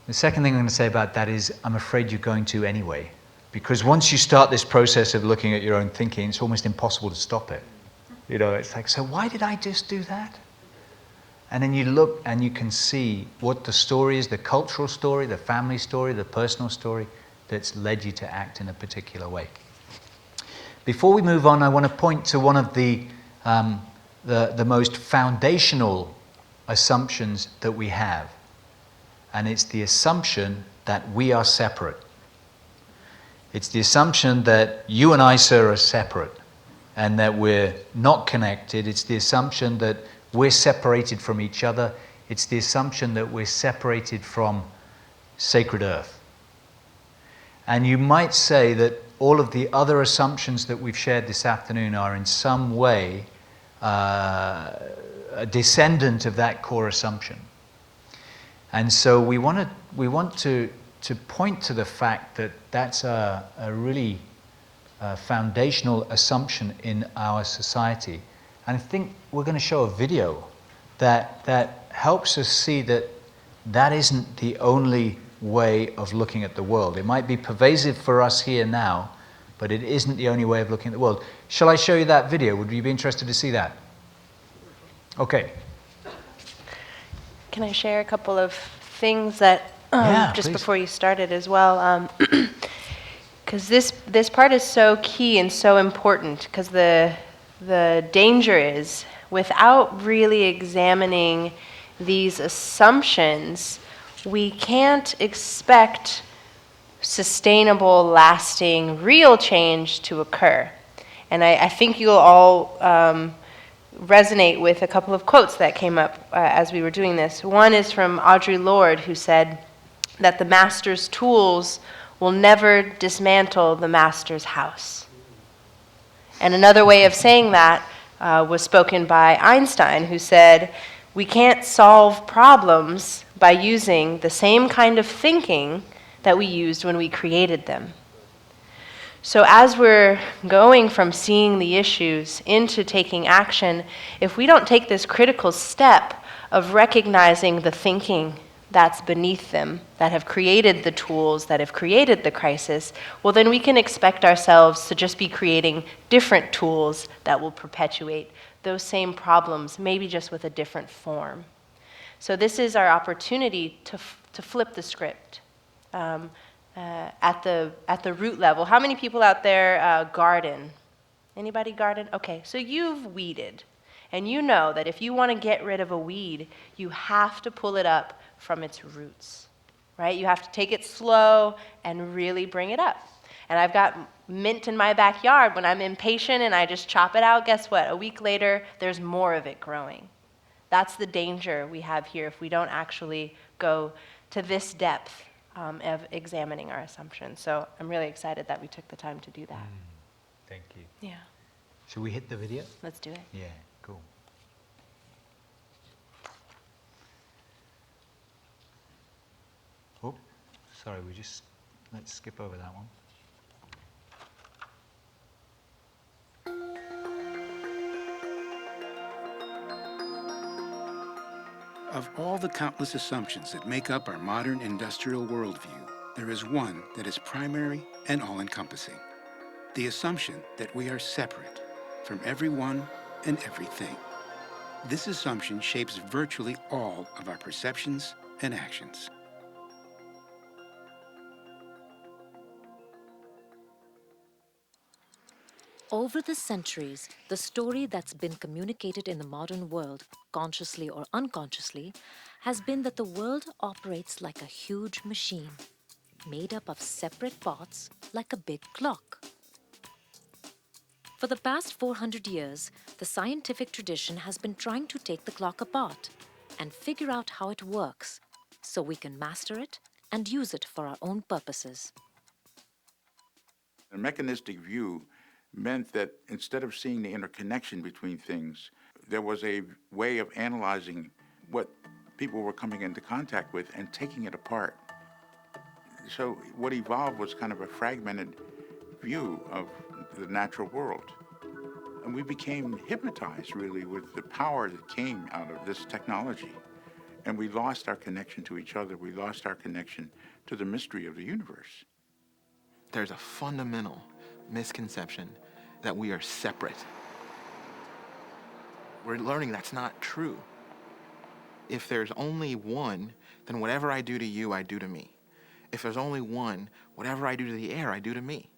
The second thing I'm going to say about that is I'm afraid you're going to anyway. Because once you start this process of looking at your own thinking, it's almost impossible to stop it. You know, it's like, so why did I just do that? And then you look and you can see what the story is, the cultural story, the family story, the personal story that's led you to act in a particular way. Before we move on, I want to point to one of the most foundational assumptions that we have. And it's the assumption that we are separate. It's the assumption that you and I, sir, are separate and that we're not connected. It's the assumption that we're separated from each other. It's the assumption that we're separated from sacred earth. And you might say that all of the other assumptions that we've shared this afternoon are in some way a descendant of that core assumption. And so we want to point to the fact that that's a really foundational assumption in our society. And I think we're going to show a video that helps us see that that isn't the only way of looking at the world. It might be pervasive for us here now, but it isn't the only way of looking at the world. Shall I show you that video? Would you be interested to see that? Okay. Can I share a couple of things that just please. before you started as well? Because this part is so key and so important, because the danger is, without really examining these assumptions, we can't expect sustainable, lasting, real change to occur. And I think you'll all resonate with a couple of quotes that came up as we were doing this. One is from Audre Lorde, who said that the master's tools will never dismantle the master's house. And another way of saying that was spoken by Einstein, who said, we can't solve problems by using the same kind of thinking that we used when we created them. So as we're going from seeing the issues into taking action, if we don't take this critical step of recognizing the thinking that's beneath them, that have created the tools, that have created the crisis, well, then we can expect ourselves to just be creating different tools that will perpetuate those same problems, maybe just with a different form. So this is our opportunity to flip the script at the root level. How many people out there garden? Anybody garden? Okay, so you've weeded. And you know that if you want to get rid of a weed, you have to pull it up from its roots, right? You have to take it slow and really bring it up. And I've got mint in my backyard. When I'm impatient and I just chop it out, guess what? A week later, there's more of it growing. That's the danger we have here if we don't actually go to this depth of examining our assumptions. So I'm really excited that we took the time to do that. Thank you. Yeah. Should we hit the video? Let's do it. Yeah, cool. Oh, sorry, let's skip over that one. Of all the countless assumptions that make up our modern industrial worldview, there is one that is primary and all-encompassing. The assumption that we are separate from everyone and everything. This assumption shapes virtually all of our perceptions and actions. Over the centuries, the story that's been communicated in the modern world, consciously or unconsciously, has been that the world operates like a huge machine, made up of separate parts like a big clock. For the past 400 years, the scientific tradition has been trying to take the clock apart and figure out how it works so we can master it and use it for our own purposes. A mechanistic view meant that instead of seeing the interconnection between things, there was a way of analyzing what people were coming into contact with and taking it apart. So what evolved was kind of a fragmented view of the natural world. And we became hypnotized, really, with the power that came out of this technology. And we lost our connection to each other. We lost our connection to the mystery of the universe. There's a fundamental misconception that we are separate. We're learning that's not true. If there's only one, then whatever I do to you, I do to me. If there's only one, whatever I do to the air, I do to me.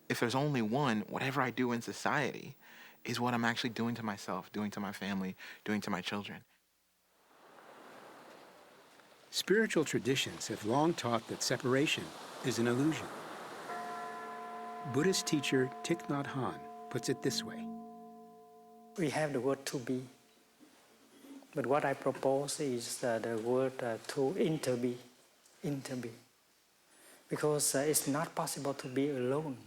If there's only one, whatever I do in society is what I'm actually doing to myself, doing to my family, doing to my children. Spiritual traditions have long taught that separation is an illusion. Buddhist teacher Thich Nhat Hanh puts it this way. We have the word to be, but what I propose is the word to interbe, because it's not possible to be alone,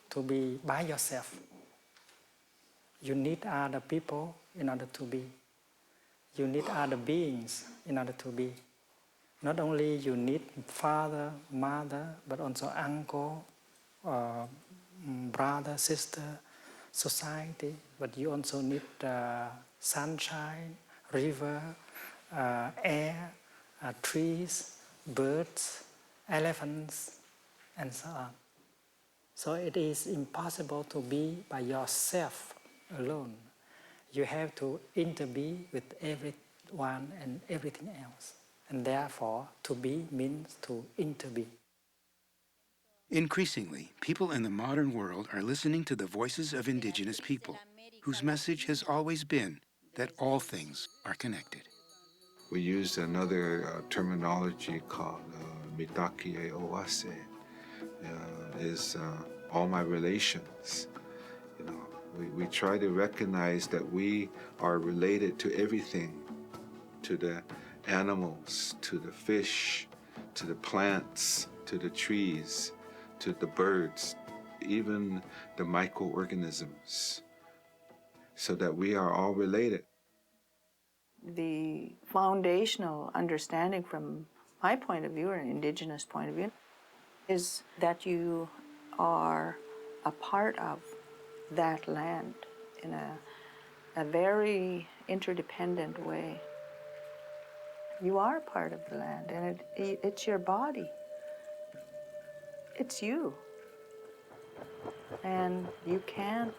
to be by yourself. You need other people in order to be. You need other beings in order to be. Not only you need father, mother, but also uncle, brother, sister, society, but you also need sunshine, river, air, trees, birds, elephants, and so on. So it is impossible to be by yourself alone. You have to interbe with everyone and everything else. And therefore, to be means to interbe. Increasingly, people in the modern world are listening to the voices of indigenous people, whose message has always been that all things are connected. We use another terminology called mitakie oase, is all my relations. You know, we try to recognize that we are related to everything, to the animals, to the fish, to the plants, to the trees, to the birds, even the microorganisms, so that we are all related. The foundational understanding from my point of view, or an indigenous point of view, is that you are a part of that land in a very interdependent way. You are part of the land, and it's your body. It's you. And you can't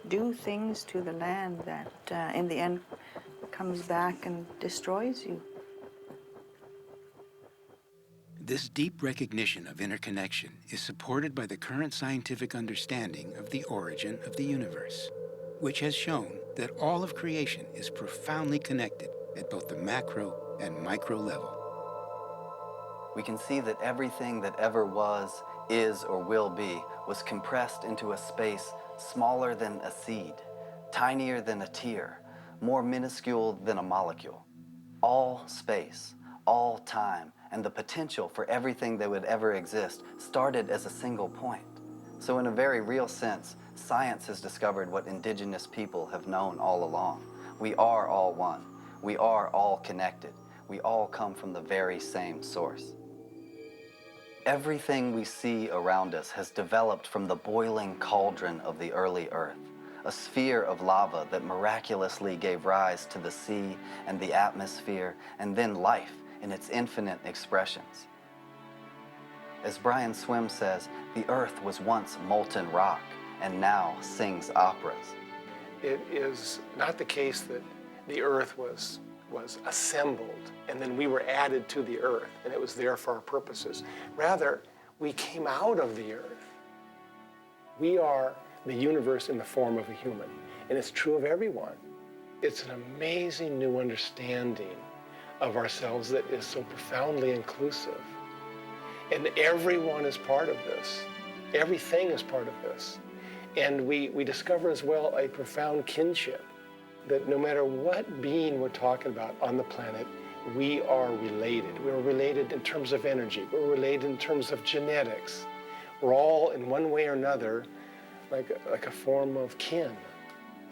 do things to the land that in the end comes back and destroys you. This deep recognition of interconnection is supported by the current scientific understanding of the origin of the universe, which has shown that all of creation is profoundly connected at both the macro and micro level. We can see that everything that ever was, is, or will be was compressed into a space smaller than a seed, tinier than a tear, more minuscule than a molecule. All space, all time, and the potential for everything that would ever exist started as a single point. So in a very real sense, science has discovered what indigenous people have known all along. We are all one. We are all connected. We all come from the very same source. Everything we see around us has developed from the boiling cauldron of the early earth, a sphere of lava that miraculously gave rise to the sea and the atmosphere, and then life in its infinite expressions. As Brian Swimme says, the earth was once molten rock and now sings operas. It is not the case that the earth was assembled and then we were added to the earth and it was there for our purposes. Rather, we came out of the earth. We are the universe in the form of a human, and it's true of everyone. It's an amazing new understanding of ourselves that is so profoundly inclusive. And everyone is part of this. Everything is part of this. And we discover as well a profound kinship, that no matter what being we're talking about on the planet, we are related. We're related in terms of energy. We're related in terms of genetics. We're all, in one way or another, like a form of kin.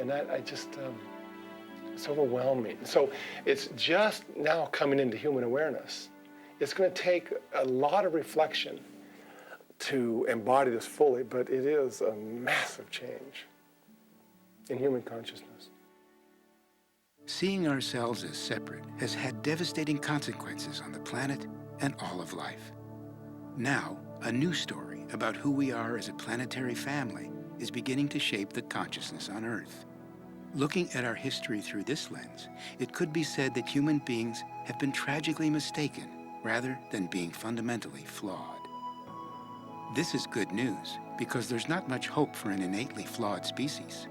And that, it's overwhelming. So it's just now coming into human awareness. It's going to take a lot of reflection to embody this fully, but it is a massive change in human consciousness. Seeing ourselves as separate has had devastating consequences on the planet and all of life. Now, a new story about who we are as a planetary family is beginning to shape the consciousness on Earth. Looking at our history through this lens, it could be said that human beings have been tragically mistaken rather than being fundamentally flawed. This is good news because there's not much hope for an innately flawed species.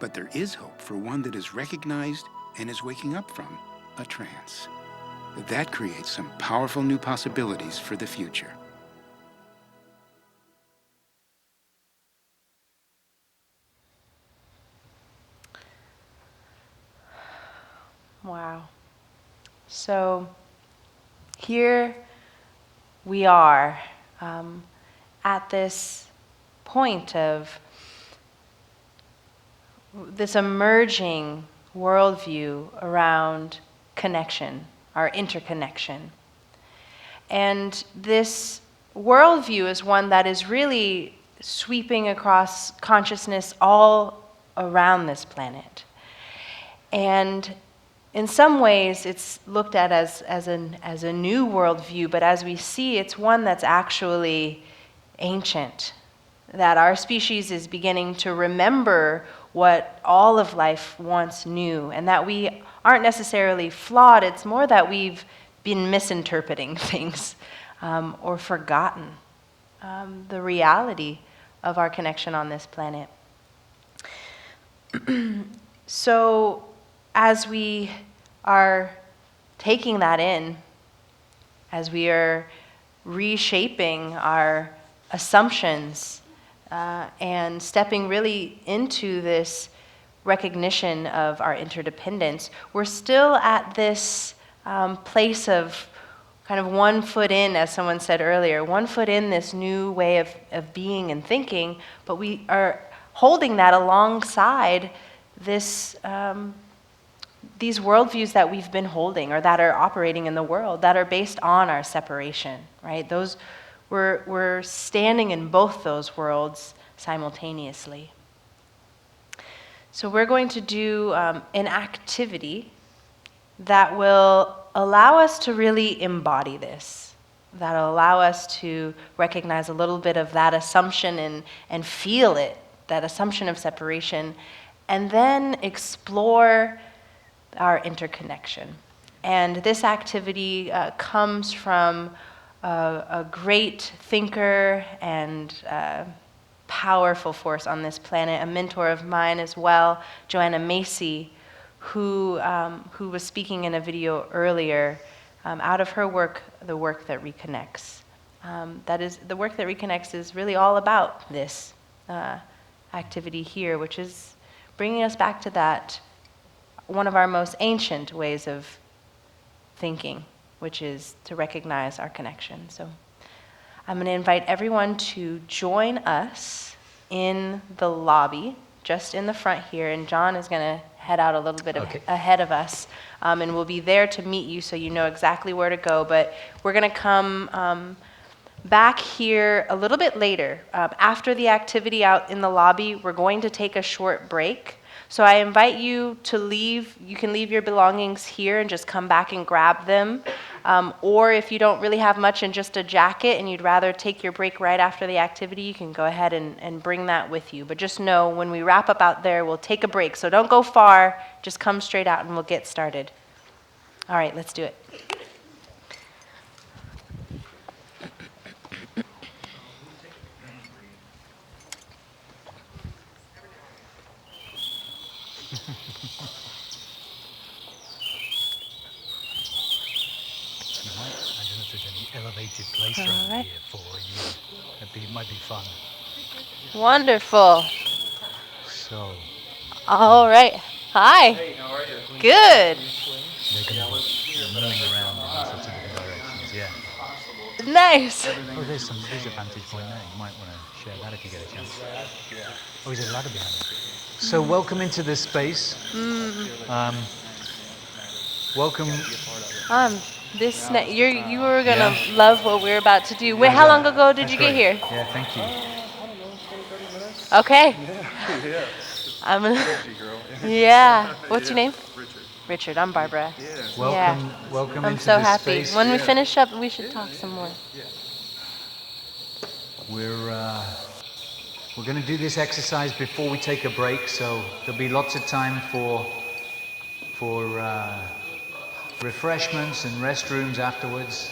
But there is hope for one that is recognized and is waking up from a trance. That creates some powerful new possibilities for the future. Wow. So here we are at this point of this emerging worldview around connection, our interconnection. And this worldview is one that is really sweeping across consciousness all around this planet. And in some ways, it's looked at as a new worldview, but as we see, it's one that's actually ancient, that our species is beginning to remember what all of life once knew, and that we aren't necessarily flawed. It's more that we've been misinterpreting things or forgotten the reality of our connection on this planet. So as we are taking that in, as we are reshaping our assumptions and stepping really into this recognition of our interdependence, we're still at this place of kind of 1 foot in, as someone said earlier, 1 foot in this new way of being and thinking, but we are holding that alongside this these worldviews that we've been holding or that are operating in the world that are based on our separation, right? We're standing in both those worlds simultaneously. So we're going to do an activity that will allow us to really embody this, that'll allow us to recognize a little bit of that assumption and feel it, that assumption of separation, and then explore our interconnection. And this activity comes from a great thinker and powerful force on this planet, a mentor of mine as well, Joanna Macy, who was speaking in a video earlier, out of her work, The Work That Reconnects. That is, The Work That Reconnects is really all about this activity here, which is bringing us back to that, one of our most ancient ways of thinking, which is to recognize our connection. So I'm going to invite everyone to join us in the lobby, just in the front here, and John is going to head out a little bit ahead of us, and we'll be there to meet you so you know exactly where to go. But we're going to come back here a little bit later. After the activity out in the lobby, we're going to take a short break. So I invite you to leave. You can leave your belongings here and just come back and grab them. Or if you don't really have much and just a jacket and you'd rather take your break right after the activity, you can go ahead and bring that with you. But just know when we wrap up out there, we'll take a break. So don't go far, just come straight out and we'll get started. All right, let's do it. Elevated place around here for you. It might be fun. Wonderful. So. All right. Hi. Hey, how are you? Good. They're going to be moving around in all sorts of different directions, yeah. Nice. Oh, there's a vantage point there. You might want to share that if you get a chance. Oh, is there a ladder behind it? So welcome into this space. Welcome. You were gonna love what we're about to do. Wait, how long ago did you get here? Yeah, thank you. Okay. Yeah. Yeah. What's your name? Richard. I'm Barbara. Welcome I'm into so this happy. space. When we finish up, we should talk some more. We're going to do this exercise before we take a break, so there'll be lots of time for refreshments and restrooms afterwards.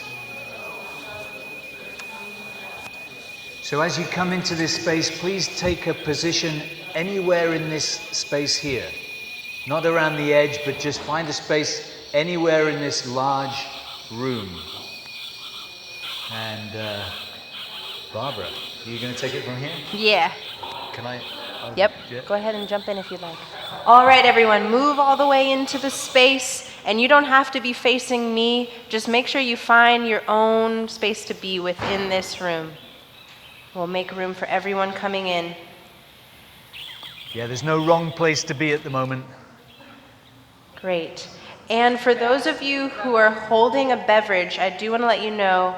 So as you come into this space, please take a position anywhere in this space here. Not around the edge, but just find a space anywhere in this large room. And Barbara, are you going to take it from here? Yeah. Can I? Yep. Yeah. Go ahead and jump in if you'd like. All right, everyone, move all the way into the space. And you don't have to be facing me. Just make sure you find your own space to be within this room. We'll make room for everyone coming in. Yeah, there's no wrong place to be at the moment. Great. And for those of you who are holding a beverage, I do want to let you know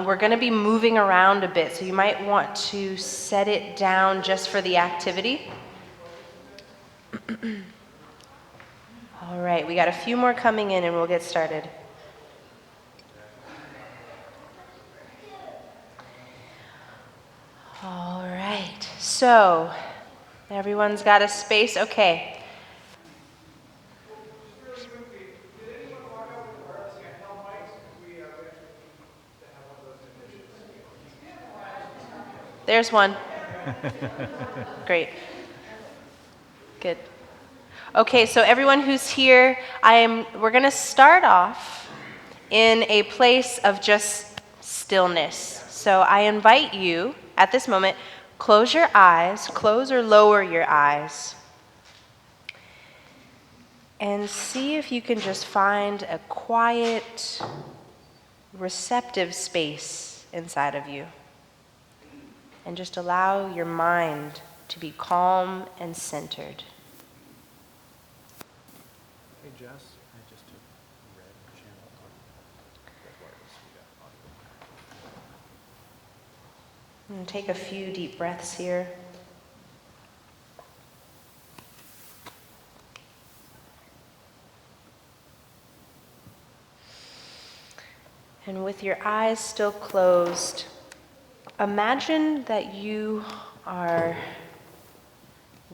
we're going to be moving around a bit, so you might want to set it down just for the activity. All right, we got a few more coming in and we'll get started. All right, so everyone's got a space? Okay. There's one. Great. Good. Okay, so everyone who's here, we're going to start off in a place of just stillness. So I invite you, at this moment, close your eyes, close or lower your eyes, and see if you can just find a quiet, receptive space inside of you. And just allow your mind to be calm and centered. Hey Jess, I just took red channel red wireless. And take a few deep breaths here. And with your eyes still closed, imagine that you are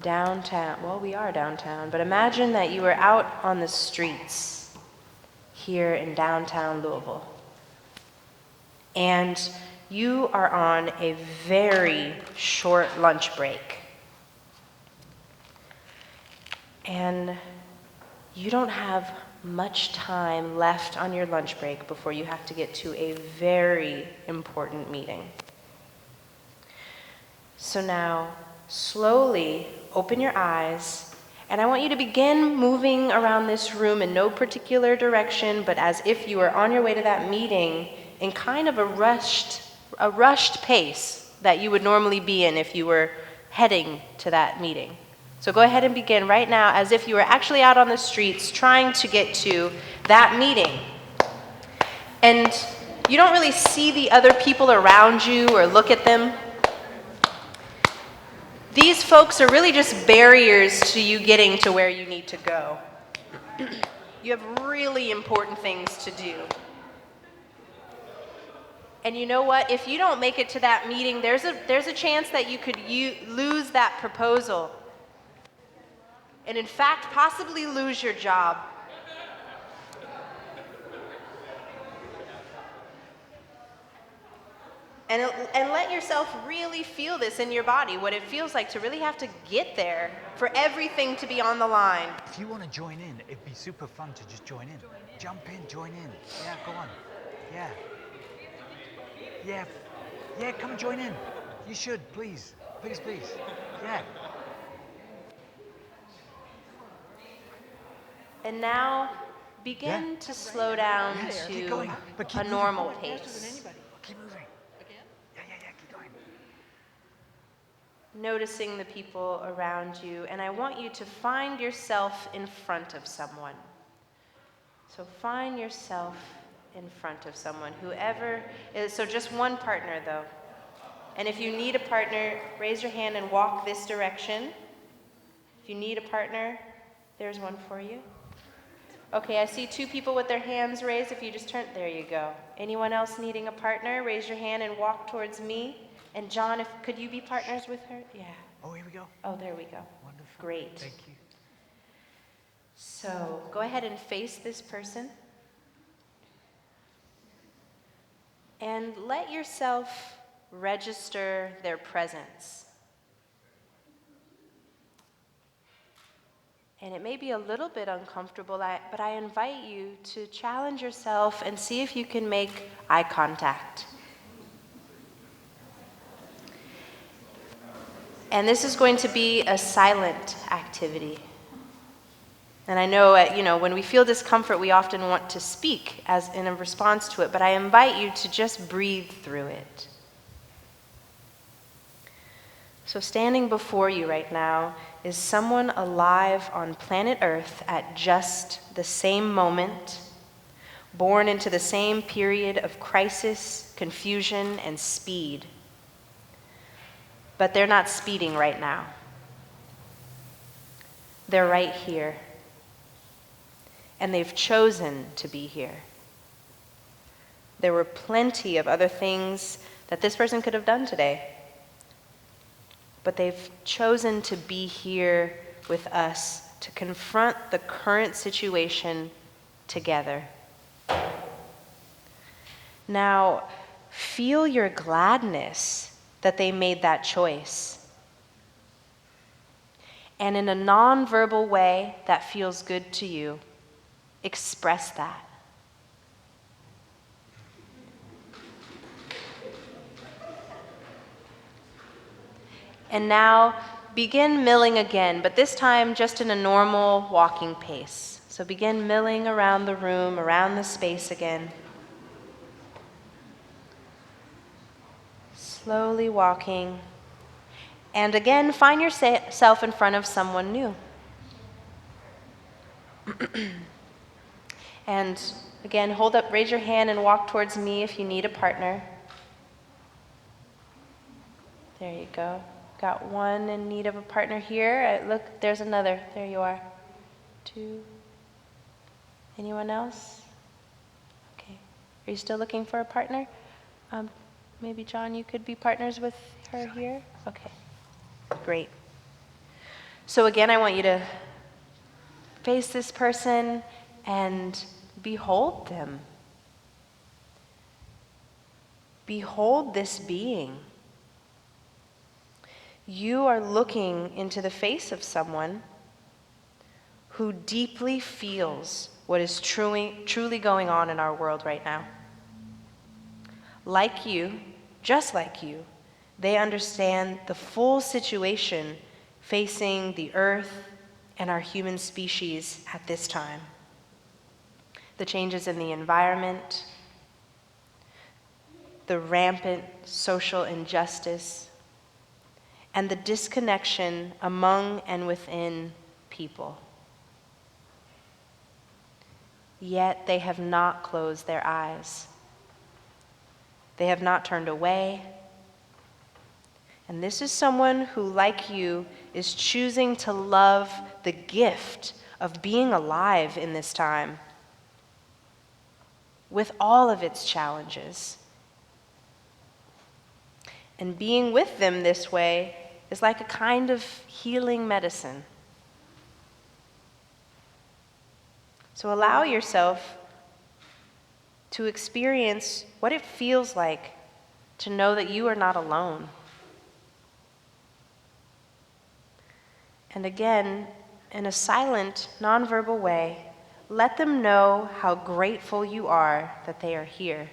downtown. Well, we are downtown, but imagine that you are out on the streets here in downtown Louisville. And you are on a very short lunch break. And you don't have much time left on your lunch break before you have to get to a very important meeting. So now, slowly open your eyes, and I want you to begin moving around this room in no particular direction, but as if you were on your way to that meeting in kind of a rushed pace that you would normally be in if you were heading to that meeting. So go ahead and begin right now as if you were actually out on the streets trying to get to that meeting. And you don't really see the other people around you or look at them. These folks are really just barriers to you getting to where you need to go. You have really important things to do. And you know what? If you don't make it to that meeting, there's a chance that you could lose that proposal. And in fact, possibly lose your job. And let yourself really feel this in your body, what it feels like to really have to get there for everything to be on the line. If you want to join in, it'd be super fun to just join in. Jump in, join in. Yeah, go on. Yeah. Yeah. Yeah, come join in. You should, please. Please, please. Yeah. And now begin to slow down to a normal pace. Keep moving. Keep going. Noticing the people around you, and I want you to find yourself in front of someone. So find yourself in front of someone, whoever is, so just one partner though. And if you need a partner, raise your hand and walk this direction. If you need a partner, there's one for you. Okay, I see two people with their hands raised. If you just turn, there you go. Anyone else needing a partner, raise your hand and walk towards me. And John, could you be partners with her? Yeah. Oh, here we go. Oh, there we go. Wonderful. Great. Thank you. So go ahead and face this person. And let yourself register their presence. And it may be a little bit uncomfortable, but I invite you to challenge yourself and see if you can make eye contact. And this is going to be a silent activity. And I know, when we feel discomfort, we often want to speak as in a response to it, but I invite you to just breathe through it. So standing before you right now is someone alive on planet Earth at just the same moment, born into the same period of crisis, confusion, and speed. But they're not speeding right now. They're right here. And they've chosen to be here. There were plenty of other things that this person could have done today. But they've chosen to be here with us to confront the current situation together. Now, feel your gladness that they made that choice. And in a non-verbal way that feels good to you, express that. And now begin milling again, but this time just in a normal walking pace. So begin milling around the room, around the space again. Slowly walking. And again, find yourself in front of someone new. And again, raise your hand and walk towards me if you need a partner. There you go. Got one in need of a partner here. Look, there's another. There you are. Two. Anyone else? Okay. Are you still looking for a partner? Maybe John, you could be partners with her here? Okay, great. So again, I want you to face this person and behold them. Behold this being. You are looking into the face of someone who deeply feels what is truly going on in our world right now. Like you, just like you, they understand the full situation facing the earth and our human species at this time. The changes in the environment, the rampant social injustice, and the disconnection among and within people. Yet they have not closed their eyes. They have not turned away. And this is someone who, like you, is choosing to love the gift of being alive in this time, with all of its challenges. And being with them this way is like a kind of healing medicine. So allow yourself to experience what it feels like to know that you are not alone. And again, in a silent, nonverbal way, let them know how grateful you are that they are here.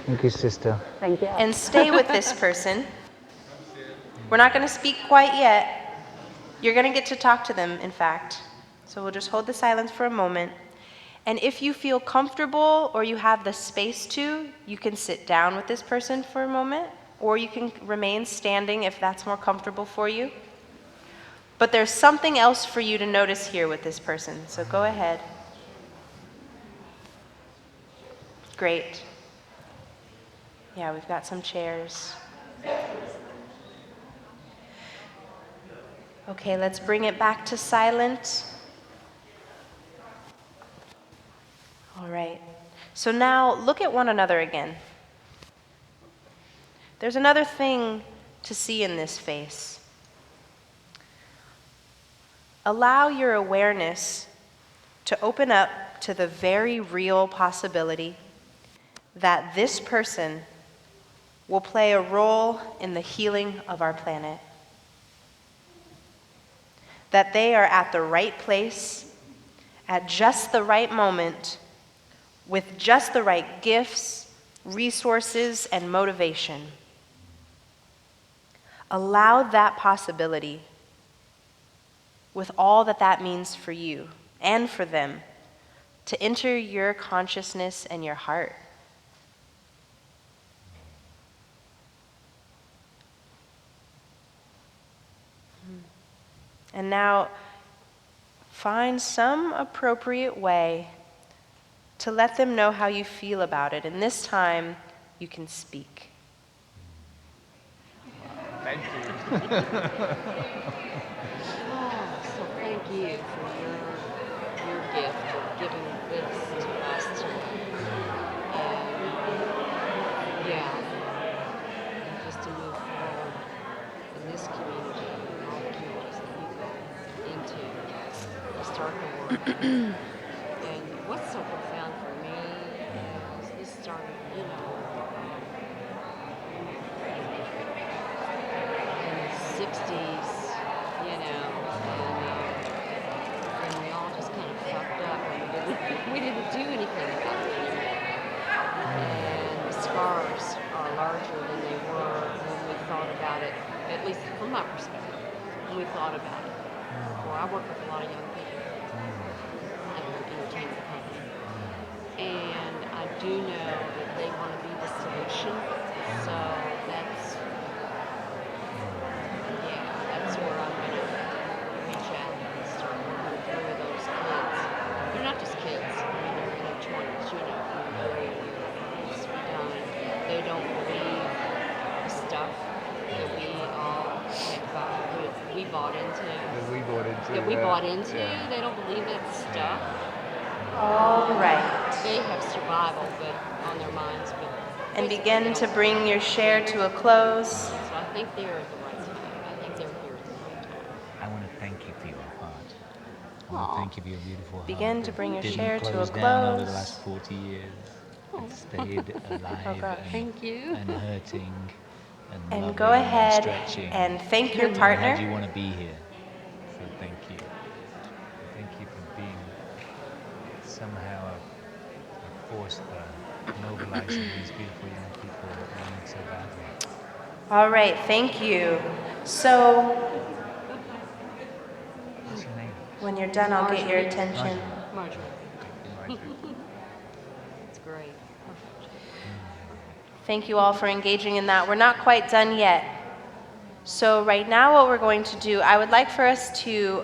Thank you, sister. Thank you. And stay with this person. We're not going to speak quite yet. You're going to get to talk to them, in fact. So we'll just hold the silence for a moment. And if you feel comfortable or you have the space to, you can sit down with this person for a moment, or you can remain standing if that's more comfortable for you. But there's something else for you to notice here with this person, so go ahead. Great. Yeah, we've got some chairs. Okay, let's bring it back to silent. All right. So now look at one another again. There's another thing to see in this face. Allow your awareness to open up to the very real possibility that this person will play a role in the healing of our planet. That they are at the right place, at just the right moment, with just the right gifts, resources, and motivation. Allow that possibility, with all that that means for you and for them, to enter your consciousness and your heart. And now, find some appropriate way to let them know how you feel about it. And this time, you can speak. Thank you. So thank you for your gift of giving this to us tonight. And yeah, just to move forward in this community, and all the communities that we go into, to start the work. And what's so profound for me is this started, in the 60s, and we all just kind of fucked up, and we didn't do anything about it anymore. And the scars are larger than they were when we thought about it, at least from my perspective, when we thought about it. Well, I work with a lot of young people at an entertainment company, and I do know that they want to be the solution, so that's where I'm going to reach out and start working through those kids. They're not just kids, they're in their 20s, and they're done. They don't believe the stuff that we all we bought into. That we bought into. that we bought into. They don't believe it's stuff. All right. They have survival but on their minds, but And begin to bring your share to a close. So I think they're at the right time. I think they're here at the right time. I want to thank you for your heart. I want to thank you for your beautiful heart. Begin to bring your Didn't share to a close down over the close. last 40 years. It stayed alive and, Thank you. and hurting and And loving go ahead and stretching. and thank your And partner. had you want to be here. So thank you. Thank you for being somehow a force for mobilizing these beautiful young people that need so badly. All right, thank you. So, What's your name? when you're done, I'll get your attention. Marjorie. Marjorie. It's great. Thank you all for engaging in that. We're not quite done yet. So right now what we're going to do, I would like for us to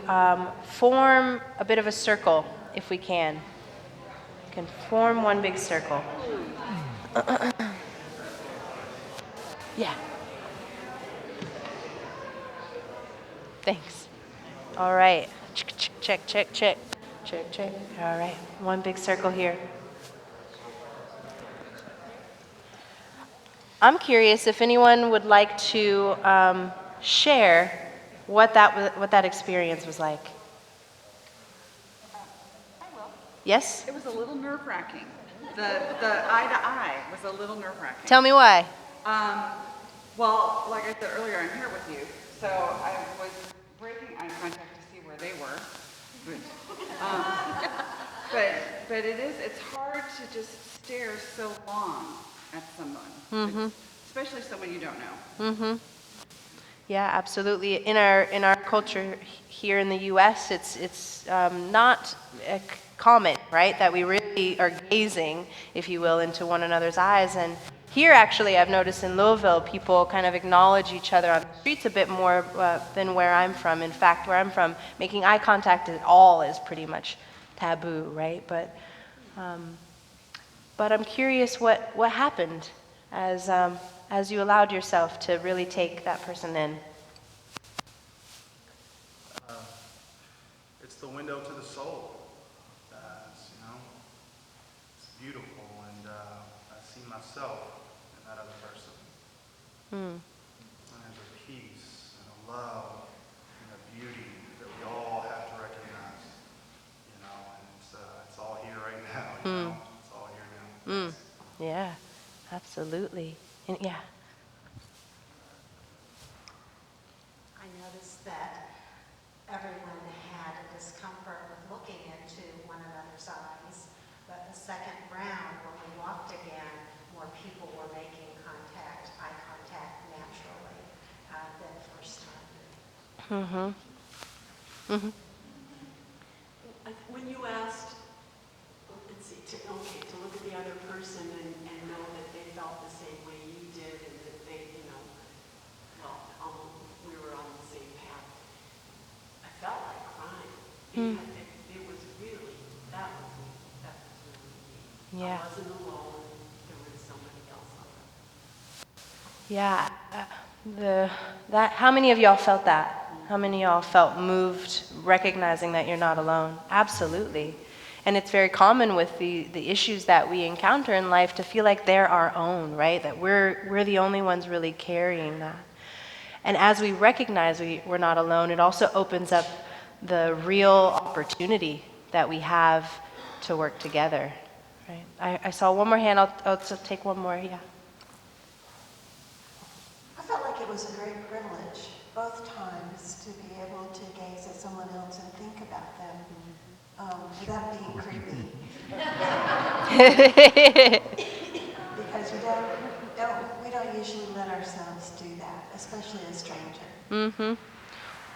form a bit of a circle, if we can. You can form one big circle. Yeah. Thanks. All right. Check, check, check. Check, check. All right. One big circle here. I'm curious if anyone would like to share what that experience was like. I will. Yes? It was a little nerve-wracking. The eye to eye was a little nerve-wracking. Tell me why. Well, like I said earlier, I'm here with you, so I was breaking eye contact to see where they were. But it's hard to just stare so long at someone, especially someone you don't know. Yeah, absolutely. In our culture here in the U.S., it's not common, right, that we really are gazing, if you will, into one another's eyes. And here, actually, I've noticed in Louisville, people kind of acknowledge each other on the streets a bit more than where I'm from. In fact, where I'm from, making eye contact at all is pretty much taboo, right? But I'm curious what happened as you allowed yourself to really take that person in. It's the window to the soul. It's beautiful, and I see myself in that other person. And there's a peace and a love and a beauty that we all have to recognize. And it's all here right now. It's all here now. Yeah, absolutely. And yeah. I noticed that everyone had a discomfort with looking into one another's eyes, but the second round, when we walked again, more people were making eye contact naturally than the first time. When you asked, to look at the other person and know that they felt the same way you did, and that they, we were on the same path, I felt like crying. It was really, that was really me. Yeah. I wasn't alone. There was somebody else on it. Yeah. How many of y'all felt that? How many of y'all felt moved recognizing that you're not alone? Absolutely. And it's very common with the issues that we encounter in life to feel like they're our own, right? That we're the only ones really carrying that. And as we recognize we're not alone, it also opens up the real opportunity that we have to work together, right? I saw one more hand. I'll take one more, yeah. I felt like it was a great privilege, both times, to be able to gaze at someone else and think about them without being creepy. Because we don't usually let ourselves do that, especially a stranger.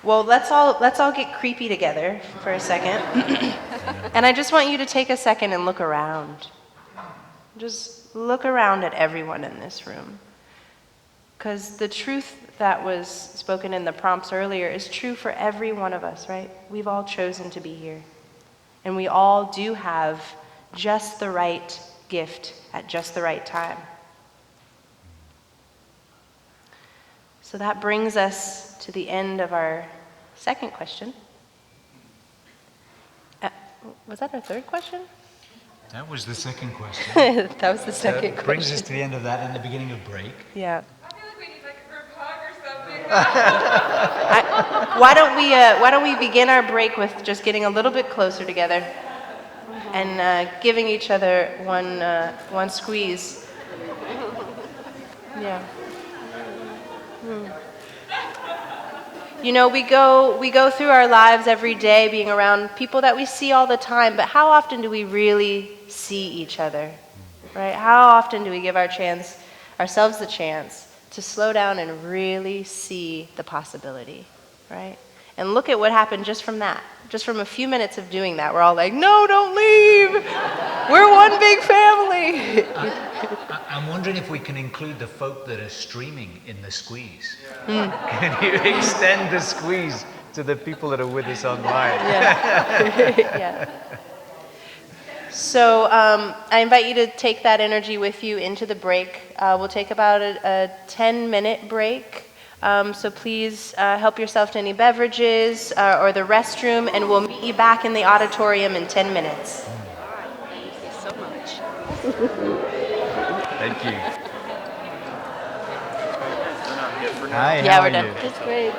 Well, let's all get creepy together for a second. And I just want you to take a second and look around. Just look around at everyone in this room. Because the truth that was spoken in the prompts earlier is true for every one of us, right? We've all chosen to be here. And we all do have just the right gift at just the right time. So that brings us to the end of our second question. Was that our third question? That was the second question. That was the second question. Brings us to the end of that and the beginning of break. Yeah. I feel like we need like a group hug or something. Why don't we begin our break with just getting a little bit closer together and giving each other one squeeze. Yeah. You know, we go through our lives every day being around people that we see all the time, but how often do we really see each other? Right? How often do we give ourselves the chance to slow down and really see the possibility, right? And look at what happened just from that. Just from a few minutes of doing that, we're all like, no, don't leave. We're one big family. I'm wondering if we can include the folk that are streaming in the squeeze. Can you extend the squeeze to the people that are with us online? Yeah. Yeah. So I invite you to take that energy with you into the break. We'll take about a 10-minute break. So please help yourself to any beverages or the restroom, and we'll meet you back in the auditorium in 10 minutes. Thank you so much. Thank you. Hi, Yeah, how we're are done. you? That's great.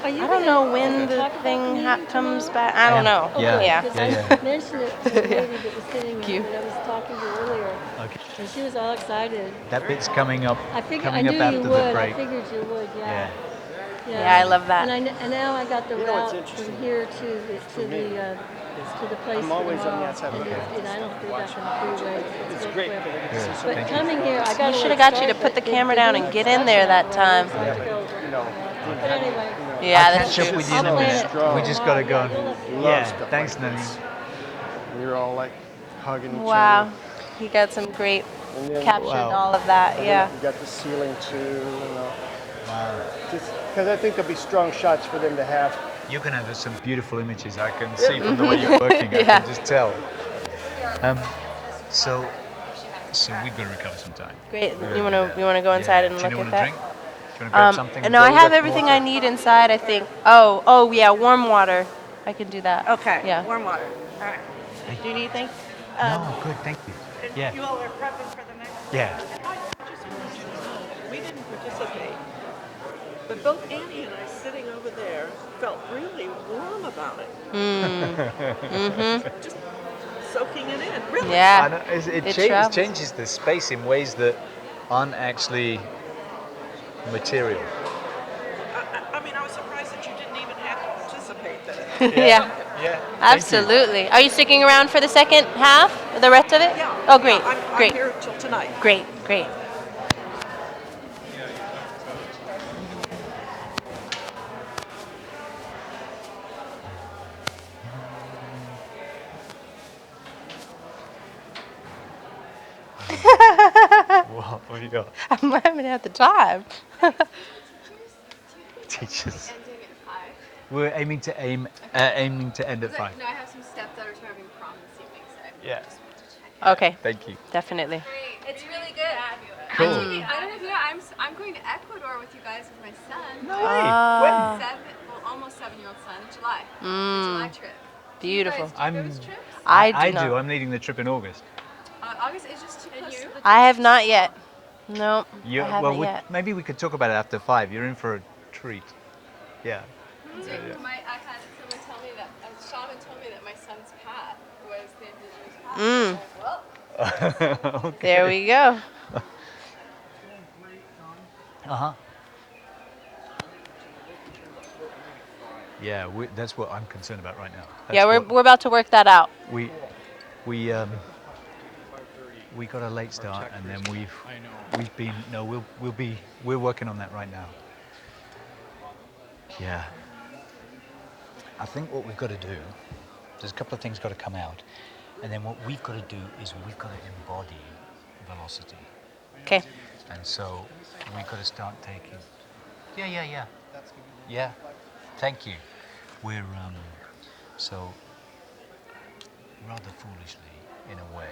Are you I don't know when the thing comes back. I don't know. Yeah. Because Yeah. I mentioned it to the lady that was sitting Thank you. that I was talking to earlier. Okay. And she was all excited. That bit's coming up. I knew after you the would. break. I figured you would, yeah. Yeah, I love that. And now I got the You know what's route interesting from here to the place I'm always for on the tomorrow. outside looking at And I don't do that on the freeway. It's great because I get to see so But many coming people. here, I got You should have got you to put the camera down and get in there that time. But anyway. Yeah, I'll that's catch up true. with you in a minute. We just got to go. Love stuff Thanks, like Nani. this. And you're all like hugging each Wow. other. You got some great And then- captured Wow. all of that. And Yeah. then you got the ceiling too. You know. Wow. Because I think there'll be strong shots for them to have. You're going to have some beautiful images. I can see from the way you're working. I Yeah. can just tell. So we've got to recover some time. Great. You wanna go inside and Do you look want at a that? drink? Do you want to grab something? No, I Go have get everything water? I need inside, I think. Oh, yeah, warm water. I can do that. Okay, Yeah. warm water. All right. Do you need anything? No, good, thank you. Yeah. You all are prepping for the next Yeah. We didn't participate, but both Annie and I sitting over there felt really warm about it. Just soaking it in, really. I know, it travels. changes the space in ways that aren't actually material. I mean, I was surprised that you didn't even have to participate then. Yeah. Yeah. Absolutely. Are you sticking around for the second half? The rest of it? Yeah. Oh, great. Yeah, Great. I'm here till tonight. Great. What have you got? I haven't had the time. Teachers. We're aiming to end at 5. No, I have some steps that are having prom this evening, so I Yeah. just want to check. Okay. Thank you. Definitely. Great. It's really good. Cool. Actually, I don't know if you know, I'm going to Ecuador with you guys with my son. No way. Almost 7-year-old son, July. Mm. July trip. Beautiful. Do you guys do those trips? I do. I'm leading the trip in August. August is just too close to the I have not yet. No, I haven't yet. Maybe we could talk about it after 5. You're in for a treat. Yeah. I had someone tell me that, a shaman told me that my son's path was the indigenous path. I was like, well, Okay. There we go. Uh-huh. Yeah, that's what I'm concerned about right now. Yeah, we're about to work that out. We got a late start, and then we're working on that right now. Yeah. I think what we've got to do, there's a couple of things got to come out, and then what we've got to do is we've got to embody velocity. Okay. And so we've got to start taking. Yeah. Yeah. Thank you. We're so rather foolishly, in a way,